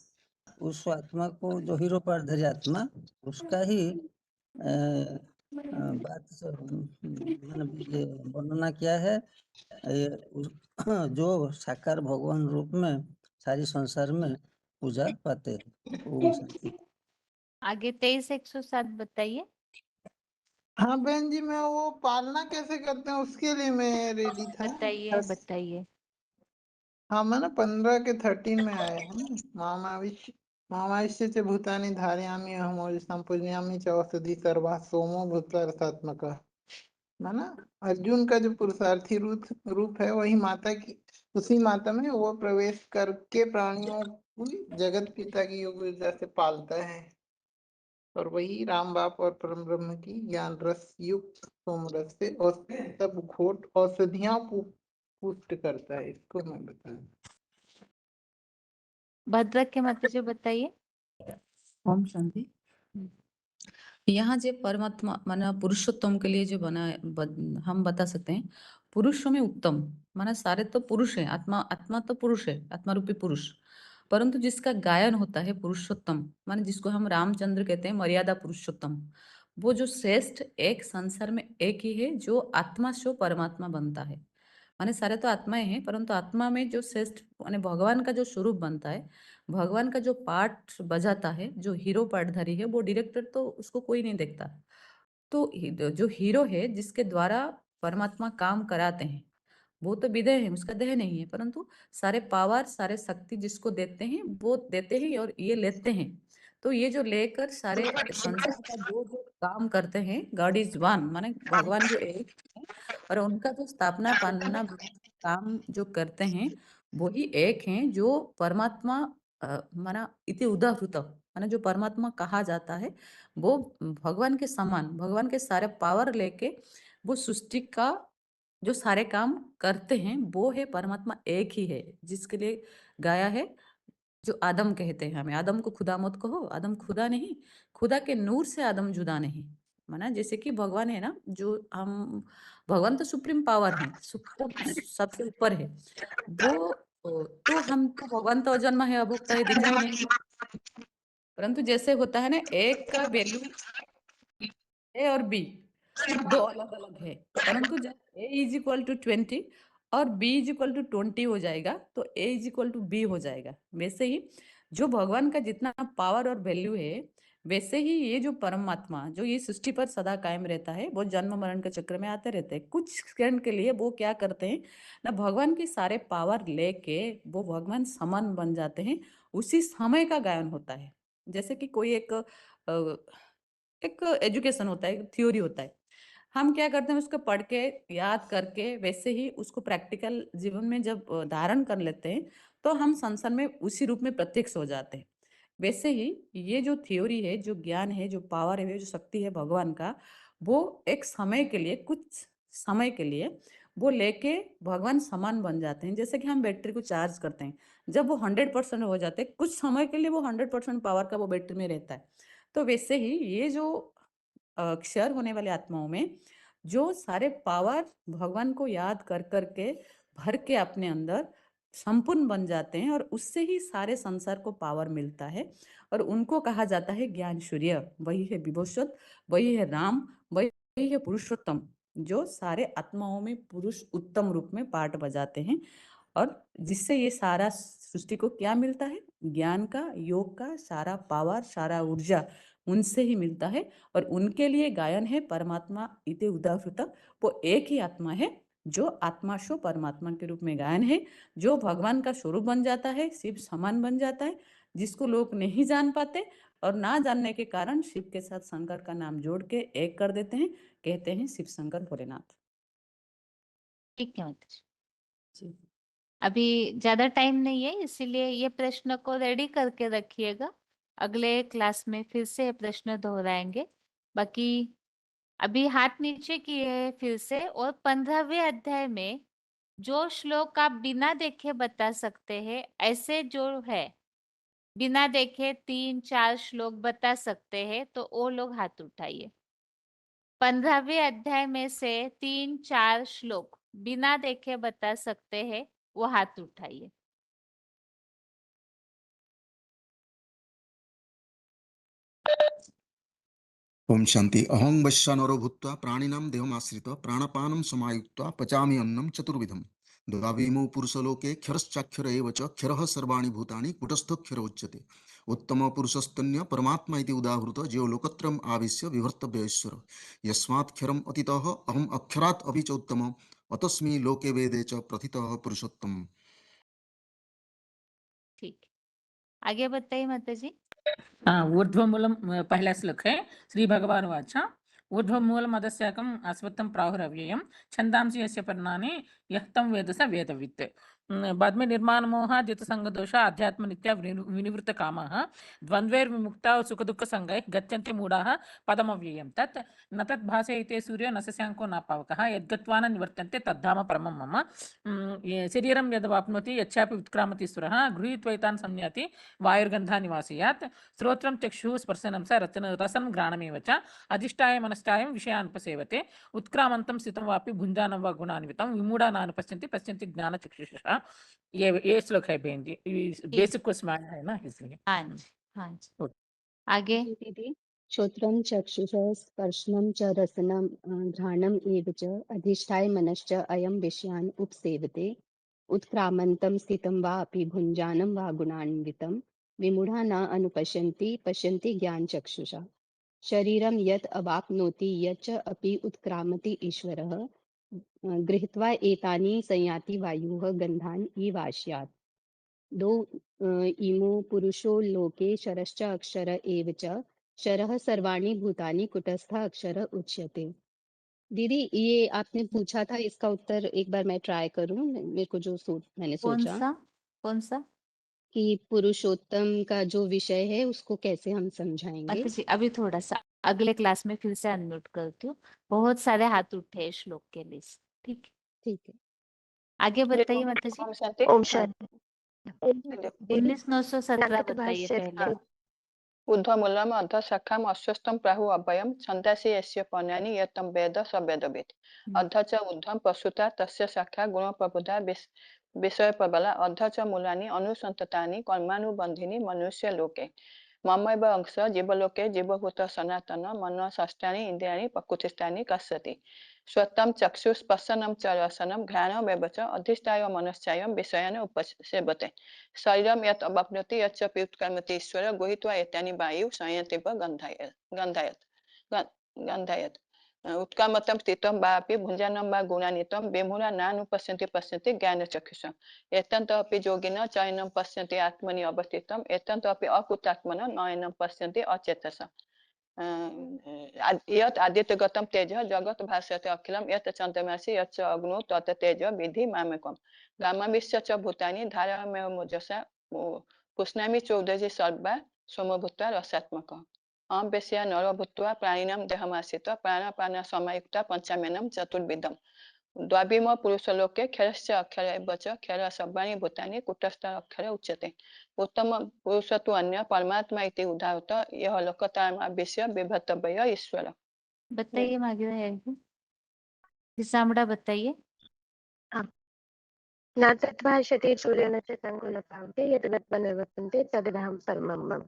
उस आत्मा को जो हीरो पाठधारी आत्मा, उसका ही बात मैंने ये वर्णना किया है। ये जो साकार भगवान रूप में सारी संसार में पूजा पाते हैं। ओम शांति। आगे 23-107 बताइए। हाँ बहन जी, मैं वो पालना कैसे करते हैं उसके लिए मैं रेडी था। बताइए बताइए। हाँ मैंने 15 के 13 में आए हैं ना। मामाविश्य च भूतानि धारयामि अहम् संपूजयामि च औषधि सर्वा सोमो भूत्वा रसात्मकः। माना अर्जुन का जो पुरुषार्थी रूप है वही माता की, उसी माता में वो प्रवेश करके प्राणियों को जगत पिता की योग ऊर्जा से पालता है, और वही राम बाप और परम ब्रह्म की ज्ञान रस युक्त सोम रस से और सब घोट औषधियां पुष्ट करता है। इसको मैं बताऊं। भद्रक के माता जी बताइए। ओम शांति। यहाँ जो परमात्मा माना पुरुषोत्तम के लिए जो हम बता सकते हैं पुरुषों में उत्तम, माना सारे तो पुरुष है, आत्मा तो पुरुष है, आत्मा रूपी पुरुष, परंतु जिसका गायन होता है पुरुषोत्तम, माने जिसको हम रामचंद्र कहते हैं, मर्यादा पुरुषोत्तम, वो जो श्रेष्ठ एक संसार में एक ही है जो आत्मा से परमात्मा बनता है। माने सारे तो आत्माएं हैं, परंतु आत्मा में जो श्रेष्ठ माने भगवान का जो स्वरूप बनता है, भगवान का जो पाठ बजाता है, जो हीरो पाठधारी है, वो डायरेक्टर तो उसको कोई नहीं देखता। तो जो हीरो है जिसके द्वारा परमात्मा काम कराते हैं, वो तो विदेह है, उसका देह नहीं है, परंतु सारे पावर सारे शक्ति जिसको देते हैं वो देते हैं और ये लेते हैं। तो ये जो लेकर सारे संसार का जो जो काम करते हैं, गॉड इज वन, माने भगवान जो एक है, और उनका जो स्थापना पालना काम जो करते हैं वही एक हैं जो परमात्मा माना इति उदाहृत, माना जो परमात्मा कहा जाता है, वो भगवान के समान, भगवान के सारे पावर लेके वो सृष्टि का जो सारे काम करते हैं, वो है परमात्मा एक ही है, जिसके लिए गाया है जो आदम कहते हैं हमें, आदम को खुदा मत कहो, आदम खुदा नहीं, खुदा के नूर से आदम जुदा नहीं। माना जैसे कि भगवान है ना, जो हम भगवान तो सुप्रीम पावर है, सबसे ऊपर है वो, तो हम तो भगवान तो अजन्मा है, अभोक्ता है, दिखाई नहीं, परंतु जैसे होता है ना, एक का वैल्यू ए और बी दो अलग अलग है, परंतु जब a इज इक्वल टू 20 और b इज इक्वल टू 20 हो जाएगा तो a is equal to b हो जाएगा। वैसे ही जो भगवान का जितना पावर और वैल्यू है, वैसे ही ये जो परमात्मा जो ये सृष्टि पर सदा कायम रहता है, वो जन्म मरण के चक्र में आते रहते हैं। कुछ सेकंड के लिए वो क्या करते हैं ना, भगवान के सारे पावर लेके वो भगवान समान बन जाते हैं, उसी समय का गायन होता है। जैसे कि कोई एक एजुकेशन होता है, एक थ्योरी होता है, हम क्या करते हैं उसको पढ़ के याद करके, वैसे ही उसको प्रैक्टिकल जीवन में जब धारण कर लेते हैं तो हम संसार में उसी रूप में प्रत्यक्ष हो जाते हैं। वैसे ही ये जो थ्योरी है, जो ज्ञान है, जो पावर है, जो शक्ति है भगवान का, वो एक समय के लिए, कुछ समय के लिए वो लेके भगवान समान बन जाते हैं। जैसे कि हम बैटरी को चार्ज करते हैं, जब वो 100% हो जाते हैं, कुछ समय के लिए वो 100% पावर का वो बैटरी में रहता है। तो वैसे ही ये जो क्षर होने वाले आत्माओं में जो सारे पावर भगवान को याद कर करके भर के अपने अंदर संपूर्ण बन जाते हैं, और उससे ही सारे संसार को पावर मिलता है, और उनको कहा जाता है ज्ञान सूर्य। वही है विभूषण, वही है राम, वही है पुरुषोत्तम, जो सारे आत्माओं में पुरुष उत्तम रूप में पाठ बजाते हैं, और जिससे ये सारा सृष्टि को क्या मिलता है, ज्ञान का, योग का सारा पावर, सारा ऊर्जा उनसे ही मिलता है। और उनके लिए गायन है परमात्मा इति उदाहृत, वो एक ही आत्मा है जो आत्माशो परमात्मा के रूप में गायन है, जो भगवान का स्वरूप बन जाता है, शिव समान बन जाता है, जिसको लोग नहीं जान पाते, और ना जानने के कारण शिव के साथ शंकर का नाम जोड़ के एक कर देते हैं, कहते हैं शिव शंकर भोलेनाथ। ठीक है माता जी। अभी ज्यादा टाइम नहीं है, इसीलिए ये प्रश्न को रेडी करके रखिएगा, अगले क्लास में फिर से प्रश्न दोहराएंगे। बाकी अभी हाथ नीचे किए फिर से, और 15वें अध्याय में जो श्लोक आप बिना देखे बता सकते हैं, ऐसे जो है बिना देखे 3-4 श्लोक बता सकते हैं, तो वो लोग हाथ उठाइए। 15वें अध्याय में से 3-4 श्लोक बिना देखे बता सकते हैं, वो हाथ उठाइए। ओम शांति। अहं वैश्वानरो भूत्वा प्राणिनां देहमाश्रित्य प्राणपानं समायुक्त्वा पचामि अन्नं चतुर्विधम्। द्वाविमो पुरुषलोके क्षरश्चाक्षर एव च क्षरः सर्वाणि भूतानि कूटस्थोऽक्षर उच्यते। उत्तम पुरुषस्तन्य परमात्मा इति उदाहृत जो लोकत्रयम् आविश्य विभर्तव्य ईश्वर। यस्मात् क्षरम् अतीतः अहम् अक्षरात् अपि च उत्तमः अतस्मै लोके वेदे च प्रथितः पुरुषोत्तम। ठीक, आगे बताइए माता जी। ऊर्ध्वमूलम पहला श्लोक है। श्री भगवान वाचा ऊर्ध्वमूलम अधस्याकम् अश्वत्थं प्राहुरव्ययम् छन्दांसि यस्य पर्णानि यः तं वेद स वेदवित्। बाद में निर्माण मोह द्वित संग दोष अध्यात्म नित्य विनिवृत्त कामः द्वन्द्वैर्विमुक्ता सुख दुःख संगैः गच्छन्ति मूढाः पदमव्ययम् तत् न तत् भासयते सूर्यो न शशाङ्को न पावकः यद्गत्वा न निवर्तन्ते तद्धाम परमं मम। शरीरं यद्वाप्नोति यच्चापि उत्क्रामति सुरः गृहीत्वैतान् संयाति वायुर्गन्धा निवासयात्। श्रोत्रं चक्षुः स्पर्शनं स रसनं घ्राणमेव च अधिष्ठाय मनश्चायं विषयानुपसेवते उत्क्रामन्तं स्थितं वापि भुञ्जानं वा गुणान्वितं विमूढा नानुपश्यन्ति पश्यन्ति ज्ञानचक्षुषः। ये श्लोक है बहन जी, बेसिक को स्मरण है ना इसलिए। हाँ जी, हाँ जी। आगे दीदी श्रोत्रं चक्षुषः स्पर्शनं च रसनं घ्राणम् एव च अधिष्ठाय मनश्च अयं विषयान् उपसेवते उत्क्रामन्तं स्थितं वा अपि भुञ्जानं वा गुणान्वितं विमूढा न अनुपश्यन्ति पश्यन्ति ज्ञानचक्षुषा। शरीरं यत् अवाप्नोति यच्च अपि उत्क्रामति ईश्वरः गृहीत्वा एतानि संयाति वायुः गन्धान् ईवास्यात्। दो इमो पुरुषो लोके शरश्च अक्षर एव च शरः सर्वाणि भूतानि कुटस्थ अक्षर उच्यते। दीदी ये आपने पूछा था, इसका उत्तर एक बार मैं ट्राई करूं। मेरे को जो मैंने सोचा कौन सा कि पुरुषोत्तम का जो विषय है उसको कैसे हम समझाएंगे। माता जी अभी थोड़ा सा अगले क्लास में फिर से अनम्यूट करती हूँ, बहुत सारे हाथ उठे हैं श्लोक के लिए। ठीक ठीक है, आगे बताइए माता जी। ओम शांति। ओम शांति। 19,917 बताइए पहले। ऊर्ध्वमूलम अधशाखाम अश्वत्थं प्राहु अभयम छन्दांसि यस्य पर्णानि यतं वेद स वेदवित्। अध च ऊर्ध्वं प्रसूता तस्य शाखा गुणप्रबुधा विषय प्रबला अध च मूलानि अनुसंततानि कर्मानुबन्धिनि मनुष्य लोके। ममैव अंश जीवलोके जीवभूत सनातन मन षष्ठानि इंद्रियाणि प्रकृतिस्थानि कस्यति। स्वत्तं चक्षुस्पर्शनं च रसनं घ्राणमेव च अधिष्ठाय मनश्चायं विषयान् उपसेवते। शरीरं यत् अवाप्नोति यच्च उत्क्रामति ईश्वर गृहीत्वा एतानि वायु संयतिव गन्धायत्। उत्क्रामतं स्थितं वापि भुञ्जानं वा गुणान्वितं विमूढा नानुपश्यन्ति पश्यन्ति ज्ञानचक्षुषा। एतन्तोऽपि योगिनः चयनं पश्यन्ति आत्मनि अवस्थितं एतन्तोऽपि अकृतात्मनः नयनं पश्यन्ति अचेतसा। यत् आदित्यगतं तेजः जगत् भास्यते अखिलं यत् चन्द्रमासि यच्च अग्नौ तत् तेजः विधि मामेकम्। गामाविश्य च भूतानि धारयाम्यहं मोजसा पुष्णामि चौदशि सर्वा सोमभूत्वा रसात्मकः। अहं वेश्या नरो भूत्वा प्राणिनां देहमाश्रित्य प्राणापान समायुक्ता पञ्चमेनं चतुर्विधम्। द्वाविमो पुरुषलोके क्षरश्च अक्षर एव च क्षरः सर्वाणि भूतानि कूटस्थ अक्षर उच्यते। उत्तम पुरुष तु अन्य परमात्मा इति उदाहृत यः लोकत्रयम् आविश्य विभर्तव्य ईश्वर। बताइए सामड़ा बताइए। न तद्भाषते सूर्य न चंद्रो न पावते यद् गत्वा निवर्तन्ते तदहं परमं मम।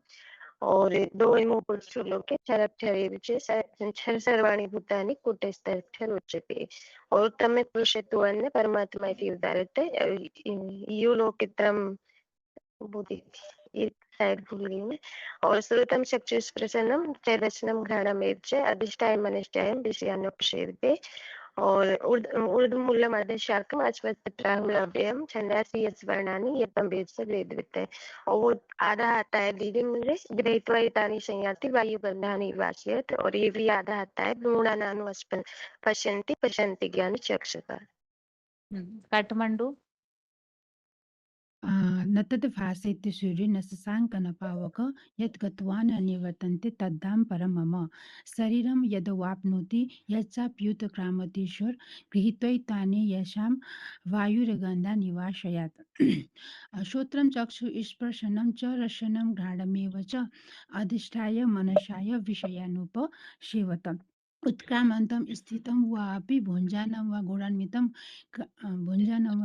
और दो इमो पुरुषो लोके क्षरक्षर एव च क्षर सर्वाणि भूतानि कूटस्थ अक्षर उच्यते। और उत्तम पुरुष तु अन्य परमात्मा इति उदाहृत यो लोकत्रयम् साइड भूल गई मैं। और श्रुतम चक्षुस्पर्शनम चैदशनम घ्राणमेव च अधिष्ठाय मनश्चायं विषयानुपसेवते। और ऊर्ध्वमूलम अधशाखम अश्वत्थप्राहुरव्ययम् छन्दांसि यस्य वर्णानि यतं वेद स वेदवित् है। और वो आधा आता है दीदी मुझे गृहीत्वा एतानि संयाति वायुगन्धानि वास्यत्। और ये भी आधा आता है मूढानानु पश्यन्ति पश्यन्ति ज्ञानचक्षुषा। काठमांडू न तत् भासयति सूर्य न शशाङ्क न पावक यत् गत्वा न निवर्तन्ते तद्धाम परं मम शरीरं यदवाप्नोति यच्चाप्युत्क्रामतीश्वर गृहीत्वैतानि येषां वायुर्गन्धा निवासयात् श्रोत्रं चक्षु स्पर्शनं च रसनं घ्राणमेव च अधिष्ठाय मनसाय विषयानुपसेवत उत्क्रामन्तं स्थितं वापि भुञ्जानं वा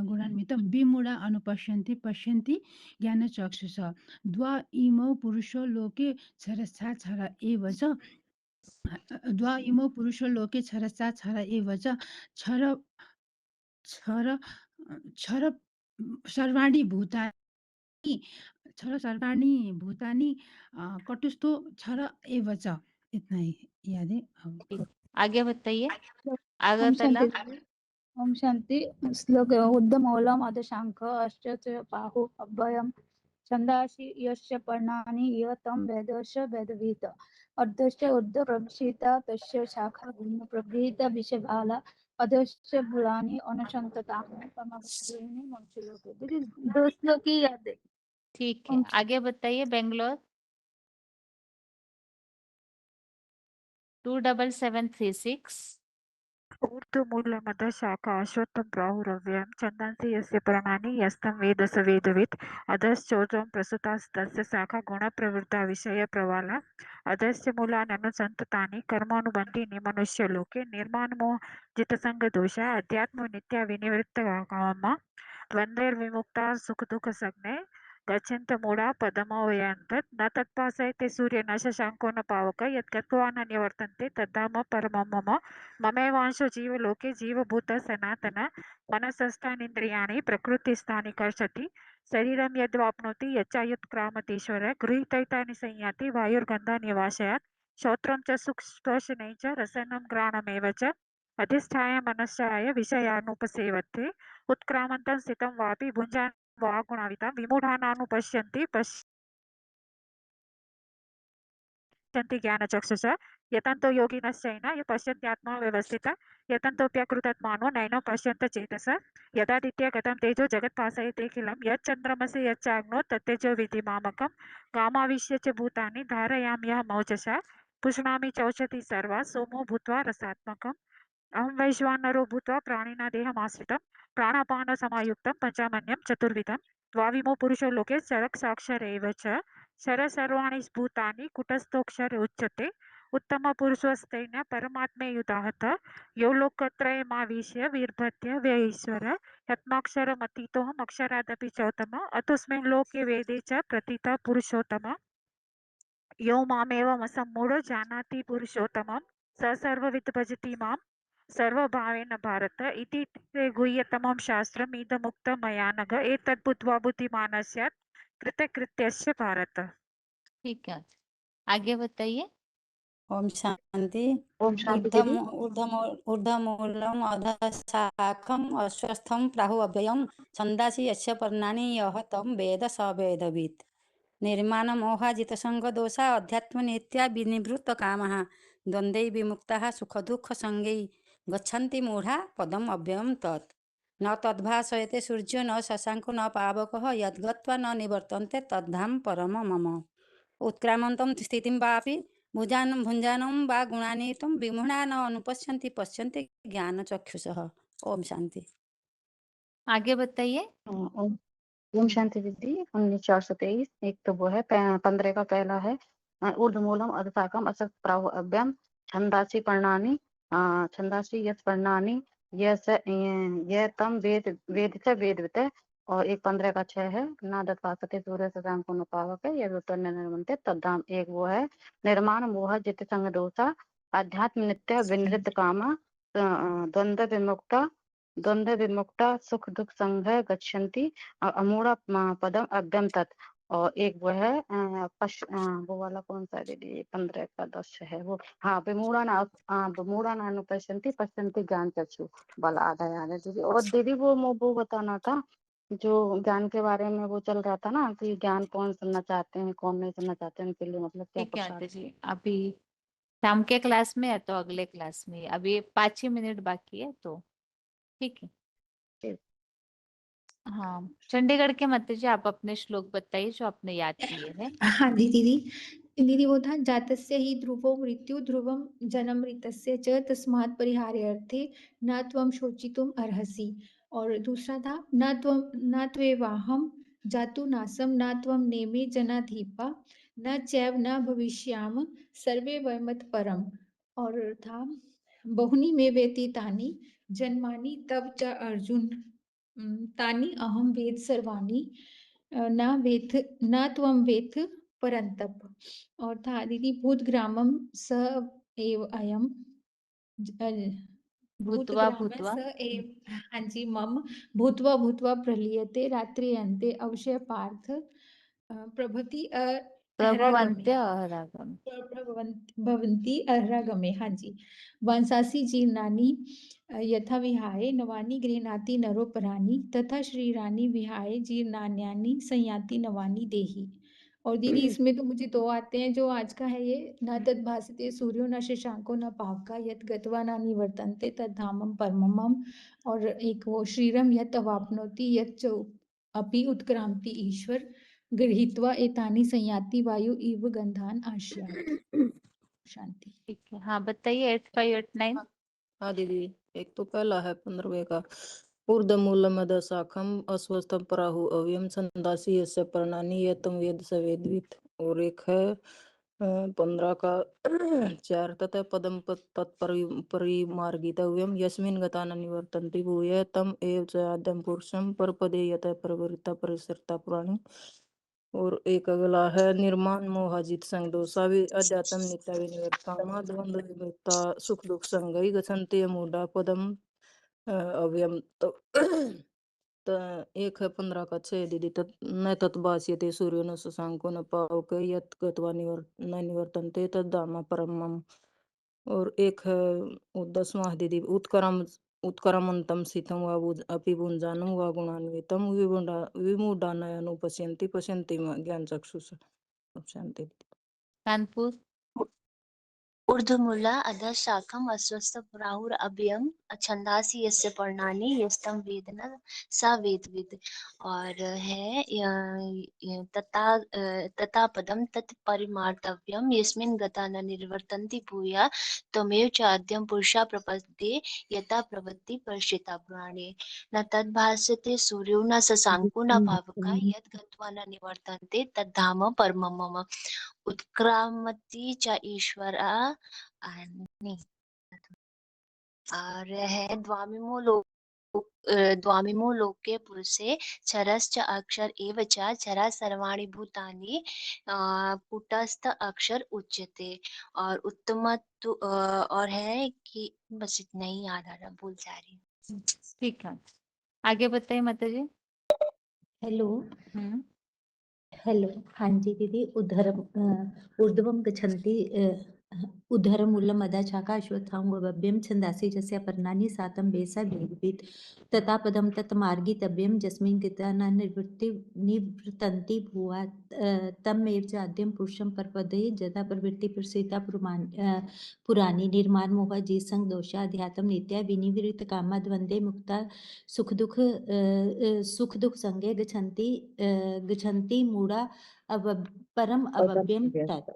गुणान्वितं विमूढा अनुपश्यन्ति पश्यन्ति ज्ञानचक्षुषा द्वा इमौ पुरुषो लोके क्षरश्चाक्षर एव च द्वा इमौ पुरुषो लोके क्षरश्चाक्षर एव च क्षर क्षर क्षर सर्वाणि भूतानि क्षर सर्वाणि भूतानि कटुस्थो क्षर एव च। इतना ही याद है। अब आगे बताइए। ओम आगरतला। शांति। ओम शांति। श्लोक ऊर्ध्वमूलम् अधशाङ्ख अश्च बाहु अभयम् छन्दांसि यस्य पर्णानि यतं वेदस्य वेदवित् अर्धस्य ऊर्ध्व प्रविशिता तस्य शाखा गुण प्रभृत विषभाला अधस्य मूलानि अनुसन्ततानि परमपदे मनुष्यलोके। देखिए 2 श्लोक ही याद है। ठीक है, आगे बताइए। बेंगलोर 27736। ऊर्ध्वमूलमधः शाखा अश्वत्थं प्राहुरव्ययं छन्दांसि यस्य पर्णानि यस्तं वेद स वेदवित् अधश्चोर्ध्वं प्रसुतास्तस्य शाखा गुणप्रवृत्ता विषयप्रवाला अधस्य मूलान्यनुसन्ततानि कर्मानुबन्धीनि मनुष्यलोके निर्माणमोह जितसङ्गदोषा अध्यात्म नित्या विनिवृत्तकामा द्वन्द्वैर्विमुक्ता सुखदुःखसज्ञे गच्छन्त मूढा पदमव्ययन्तत् न तत्पासयते सूर्य न शशाङ्को न पावक यद्गत्वा न निवर्तन्ते तद्धाम परमं मम ममैवांशो जीवलोके जीवभूत सनातन मनसस्थानीन्द्रियाणि प्रकृतिस्थानि कर्षति शरीरं यद्वाप्नोति यच्चायुत्क्रामतीश्वर गृहीतैतानि संयाति वायुर्गन्धा निवासयात् श्रोत्रं च सुखस्पर्शने च रसनं घ्राणमेव च अधिष्ठाय मनश्चाय विषयानुपसेवते उत्क्रामन्तं स्थितं वापि भुञ्जानं वा गुणावितं विमूढानानुपश्यन्ति पश्यन्ति ज्ञानचक्षुषा यतन्तो योगिनश्चैन ये पश्यन्त्यात्मा व्यवस्थिता यतन्तोऽप्यकृतात्मानो नैनं पश्यन्त चेतसा यदादित्य गतं तेजो जगत्पासयतेऽखिलं यच्चन्द्रमसि यच्चाग्नो तत्तेजो विधि मामकं गामाविश्य च भूतानि धारयाम्यहमोजसा पुष्णामि चौषधि सर्वा सोमो भूत्वा रसात्मकम् अहं वैश्वानरो भूत्वा प्राणिना देहमाश्रितं प्राणापानसमायुक्तं पञ्चामन्यं चतुर्विधं द्वाविमो पुरुषो लोके क्षरक्षाक्षर एव च क्षर सर्वाणि भूतानि कुटस्थोऽक्षर उच्यते उत्तमपुरुषोऽस्तेन परमात्मेयुदाहत यो लोकत्रयमाविश्य वीर्भद्य व्यईश्वर यत्माक्षरमतीतोऽहम् अक्षरादपि चौतम अतोऽस्मिन् लोके वेदे च प्रथितः पुरुषोत्तम यो मामेवमसम्मूढो जानाति पुरुषोत्तमं स सर्वविद् भजति मां सर्वभावेन भारत इति ते गुह्यतमं शास्त्रम् इदमुक्तं मया नघ एतद् बुद्ध्वा बुद्धिमानः स्यात् कृतकृत्यस्य भारत। ठीक है, आगे बताइए। ओम शांति। ओम शांति दीदी। ऊर्ध्वमूलम् अधःशाखम् अश्वस्थं प्राहुरव्ययं छन्दांसि यस्य पर्णानि यः तं वेद स वेदवित् निर्माणमोहाजितसङ्गदोषा अध्यात्मनित्या विनिवृत्तकामाः द्वन्द्वैः विमुक्ताः सुखदुःखसङ्गैः गच्छन्ति मूढा पदम् अव्ययं तत् न तद्भासयते सूर्यो न शशाङ्को न पावकः यद्गत्वा न निवर्तन्ते तद्धाम परमं मम उत्क्रामन्तं स्थितिं वापि भुञ्जानं वा गुणान्वितं विमूढा न अनुपश्यन्ति पश्यन्ति ज्ञानचक्षुषः। ओम शांति। आगे बताइए। ओम शांति दीदी। 1923 एक तो वो है 15 का पहला है ऊर्ध्वमूलम अधशाखम असत प्राहु अभ्यम छंदासी पर्णानि छंदासी यस पर्णानि यह तम वेद वेद से वेदवित है। और एक 15 का 6 है ना दत्पासते सूर्य शशांको न पावक यह उत्तर निर्मते तद्धाम। एक वो है निर्माण मोह जित संग दोषा अध्यात्म नित्य विनृत कामा द्वंद्व विमुक्ता सुख दुख संघ गच्छन्ति अमूढ़ पदम अभ्यम तत्। और एक वो है वो वाला कौन सा दीदी 15 का 10 है वो। हाँ विमूढ़ा ना अनुपश्यन्ति पश्यन्ति ज्ञान चक्षु बल आधा याद है दीदी। और दीदी वो बताना था जो ज्ञान के बारे में वो चल रहा था ना कि ज्ञान कौन सुनना चाहते हैं कौन नहीं सुनना चाहते हैं उनके लिए मतलब क्या ठीक है प्रसाद। आंटी जी, अभी शाम के क्लास में है तो अगले क्लास में, अभी 5 ही मिनट बाकी है तो ठीक है। हाँ, चंडीगढ़ के माता जी आप अपने श्लोक बताइए जो आपने याद किए हैं। हाँ जी दीदी। दीदी वो था जातस्य हि ध्रुवो मृत्यु ध्रुवम जनमृतस्य च तस्मात् परिहार्यर्थे न त्वं शोचितुम् अर्हसि। और दूसरा था न त्वेवाहं जातु नासं न त्वं नेमे जनाधिपा न चैव न भविष्याम सर्वे वयमत परम। और था बहुनि मे वेति तानि जन्मानि तव च अर्जुन तानि अहं वेद सर्वाणि न त्वं वेत्थ परन्तप। और था दीदी भूत ग्रामम स एव अयम भूत भूतवा ग्राम भूतवा स एव हाँ जी मम भूतवा भूतवा प्रलीयते रात्रियन्ते अवशय पार्थ प्रभति अहरागमे प्रभवन्त्य अहरागम। भवन्ति अहरागमे। हाँ जी वंशासी जीर्णानि यथा विहाय नवानि गृह्णाति नरोपराणि तथा श्रीरानी विहाय जीर्णान्यानि संयाति नवानि देहि। और दीदी इसमें तो मुझे दो आते हैं जो आज का है ये न तद्भासते सूर्यो न शशांको न पावका यत् गत्वा न निवर्तन्ते तद्धामं परमम्। और एक वो श्रीरम यत् अवाप्नोति यत् च अपि उत्क्रांति ईश्वर गृहीत्वा एतानि संयाति वायु इव गंधान आश्यात्। शांति। ठीक है, हाँ बताइए 8589। हाँ दीदी, एक तो पहला है 15वें का ऊर्ध्वमूलमद शाखम अस्वस्थम प्राहु अव्यम छंदासी यस्य पर्णानि यतम वेद स वेदवित्। और एक है 15 का 4 ततः पदम तत्परिमार्गितव्यम यस्मिन् गता न निवर्तन्ति भूय तम एव च आद्यं पुरुषं परपदे यतः प्रवृत्ता परिसरता पुराणी। और एक अगला है निर्माण मोहाजित संग दोषा अध्यात्म नित्या विनिवर्तकामा द्वंद्व विमुक्ता सुख दुख संगई गच्छन्ति मूढ़ा पदम अव्यम। तो एक है 15 का 6 दीदी न तत्भास्यते सूर्यो न शशांको न पावक यत् गत्वा न निवर्तन्ते तद्धाम परमम्। और एक है 10वां दीदी उत्करमन्तं स्थितं वा अपि भुञ्जानं वा गुणान्वितं विमूढानयनुपश्यन्ति पश्यन्ति ज्ञानचक्षुषा। शांति। कानपुर। ऊर्ध्वमूला अधः शाखम अस्वस्थ प्राहुर अभ्यम छंदासी यस्य पर्णानि यस्तं वेद न सा वेदविद। और है तथा पदम तत्परिमार्तव्यम यस्मिन् गता न निवर्तन्ति भूया त्वमेव चाद्यं पुरुषा प्रपद्ये यथा प्रवृत्ति परिष्ठिता पुराणे। न तद्भासते सूर्यो न शशांको न पावकः यत् गत्वा न निवर्तन्ते तद्धाम परमम् मम। उत्क्रामति च ईश्वर नहीं। और है द्वामिमो लोके पुरुषे क्षरश्च अक्षर एव च क्षरा सर्वाणि भूतानि कूटस्थ अक्षर उच्यते। और उत्तम और है कि बस इतना ही याद आ रहा, भूल जा रही हूँ। ठीक है, आगे बताइए माता जी। हेलो। हेलो हाँ जी दीदी ऊर्ध्वं गच्छन्ति उद्धरमूलम अदाचाका अश्वत्थांगोभ्यम छंदासी जस्य पर्णानि सातं वेसा वेदवित्। तथा पदम तत्मार्गितव्यं यस्मिन् गता न निवृत्तन्ति भुवा तमेव चाद्यं पुरुषं परपदे यदा प्रवृत्ति प्रसीता पुराणी। निर्माण मोह जीसंग दोषा अध्यात्म नित्या विनिवृत्त कामा द्वंद्वे मुक्ता सुख दुख संगे गच्छन्ति मूढ़ा परम अव्ययम तत्।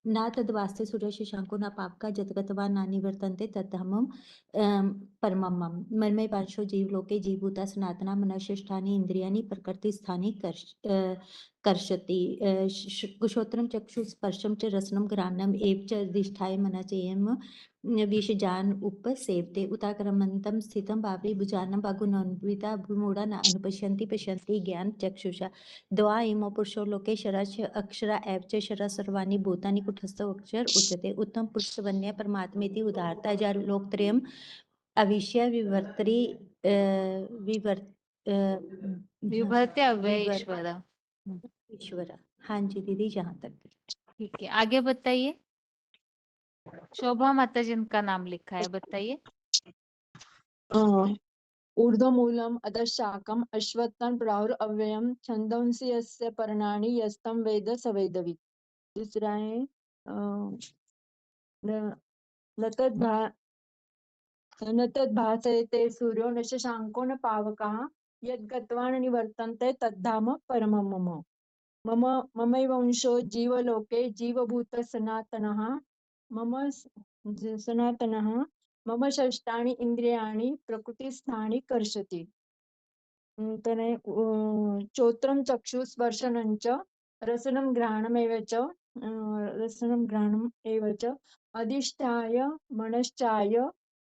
न तद्वास्ते सूर्य शशांको न पावका जतगतवा न निवर्तन्ते तद्धमं परमम् मम। मन्मय पांचो जीव लोके जीवभूता सनातना मनश्रेष्ठानि इंद्रियाणि प्रकृति स्थानि कर्षति। कुशोत्रम चक्षु स्पर्शम च रसनम घ्राणम एव च अधिष्ठाय मनचेयम विषजान उपसेवते। उताक्रमन्तं स्थितं भावे भुजानं बागुनन्विता भूमूढ़ा न अनुपश्यन्ति पश्यन्ति ज्ञान चक्षुषा। द्वा इमो पुरुषो लोके शरश्च अक्षरा एव च शरा सर्वाणि भूतानि कुटस्थो अक्षर उच्यते। उत्तम पुरुष वन्य परमात्मेति उदारता जा लोकत्रयम् अविश्य विभर्त्य अव्यय ईश्वर। ईश्वर। हाँ जी दीदी जहाँ तक। ठीक है, आगे बताइए। शोभा माता जिनका नाम लिखा है बताइए। ऊर्ध्वमूलम अधशाकम अश्वत्थं प्राहुर अव्ययम छंदंसि यस्य पर्णानि यस्तं वेद स वेदवित्। दूसरा है न तद्भासयते सूर्यो न शशांको न पावकः यद्गत्वान् निवर्तन्ते तद्धाम परमं मम। मम ममैवंशो जीवलोके जीवभूतः सनातनः सनातनः मम षष्ठानि इन्द्रियाणि प्रकृतिस्थानि कर्षति। चोत्रं चक्षुस्पर्शनं च रसनं घ्राणमेव च अधिष्ठाय मनश्चाय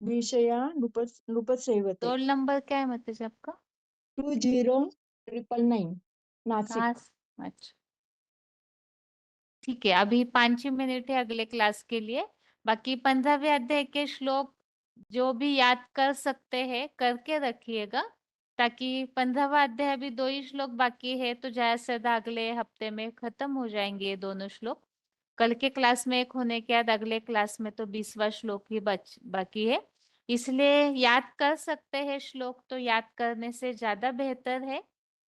विषयानुपसेवते। रोल नंबर क्या है मतलब आपका? 20999 नासिक। अच्छा ठीक है, अभी 5 मिनट है अगले क्लास के लिए। बाकी 15वें अध्याय के श्लोक जो भी याद कर सकते हैं करके रखिएगा, ताकि 15वां अध्याय अभी 2 ही श्लोक बाकी है, तो ज्यादा से ज्यादा अगले हफ्ते में खत्म हो जाएंगे ये दोनों श्लोक। कल के क्लास में एक होने के बाद अगले क्लास में तो 20वां श्लोक ही बाकी है, इसलिए याद कर सकते हैं श्लोक तो याद करने से ज्यादा बेहतर है,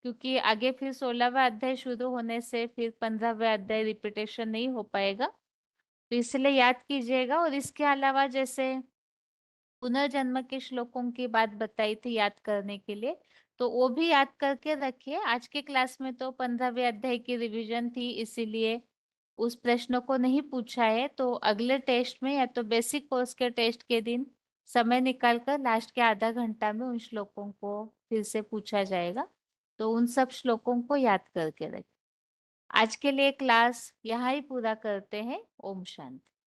क्योंकि आगे फिर 16वां अध्याय शुरू होने से फिर 15वां अध्याय रिपीटेशन नहीं हो पाएगा, तो इसलिए याद कीजिएगा। और इसके अलावा जैसे पुनर्जन्म के श्लोकों की बात बताई थी याद करने के लिए, तो वो भी याद करके रखिए। आज के क्लास में तो 15वें अध्याय की रिवीजन थी, इसीलिए उस प्रश्न को नहीं पूछा है, तो अगले टेस्ट में या तो बेसिक कोर्स के टेस्ट के दिन समय निकालकर लास्ट के आधा घंटा में उन श्लोकों को फिर से पूछा जाएगा, तो उन सब श्लोकों को याद करके रखें। आज के लिए क्लास यहाँ ही पूरा करते हैं। ओम शांति।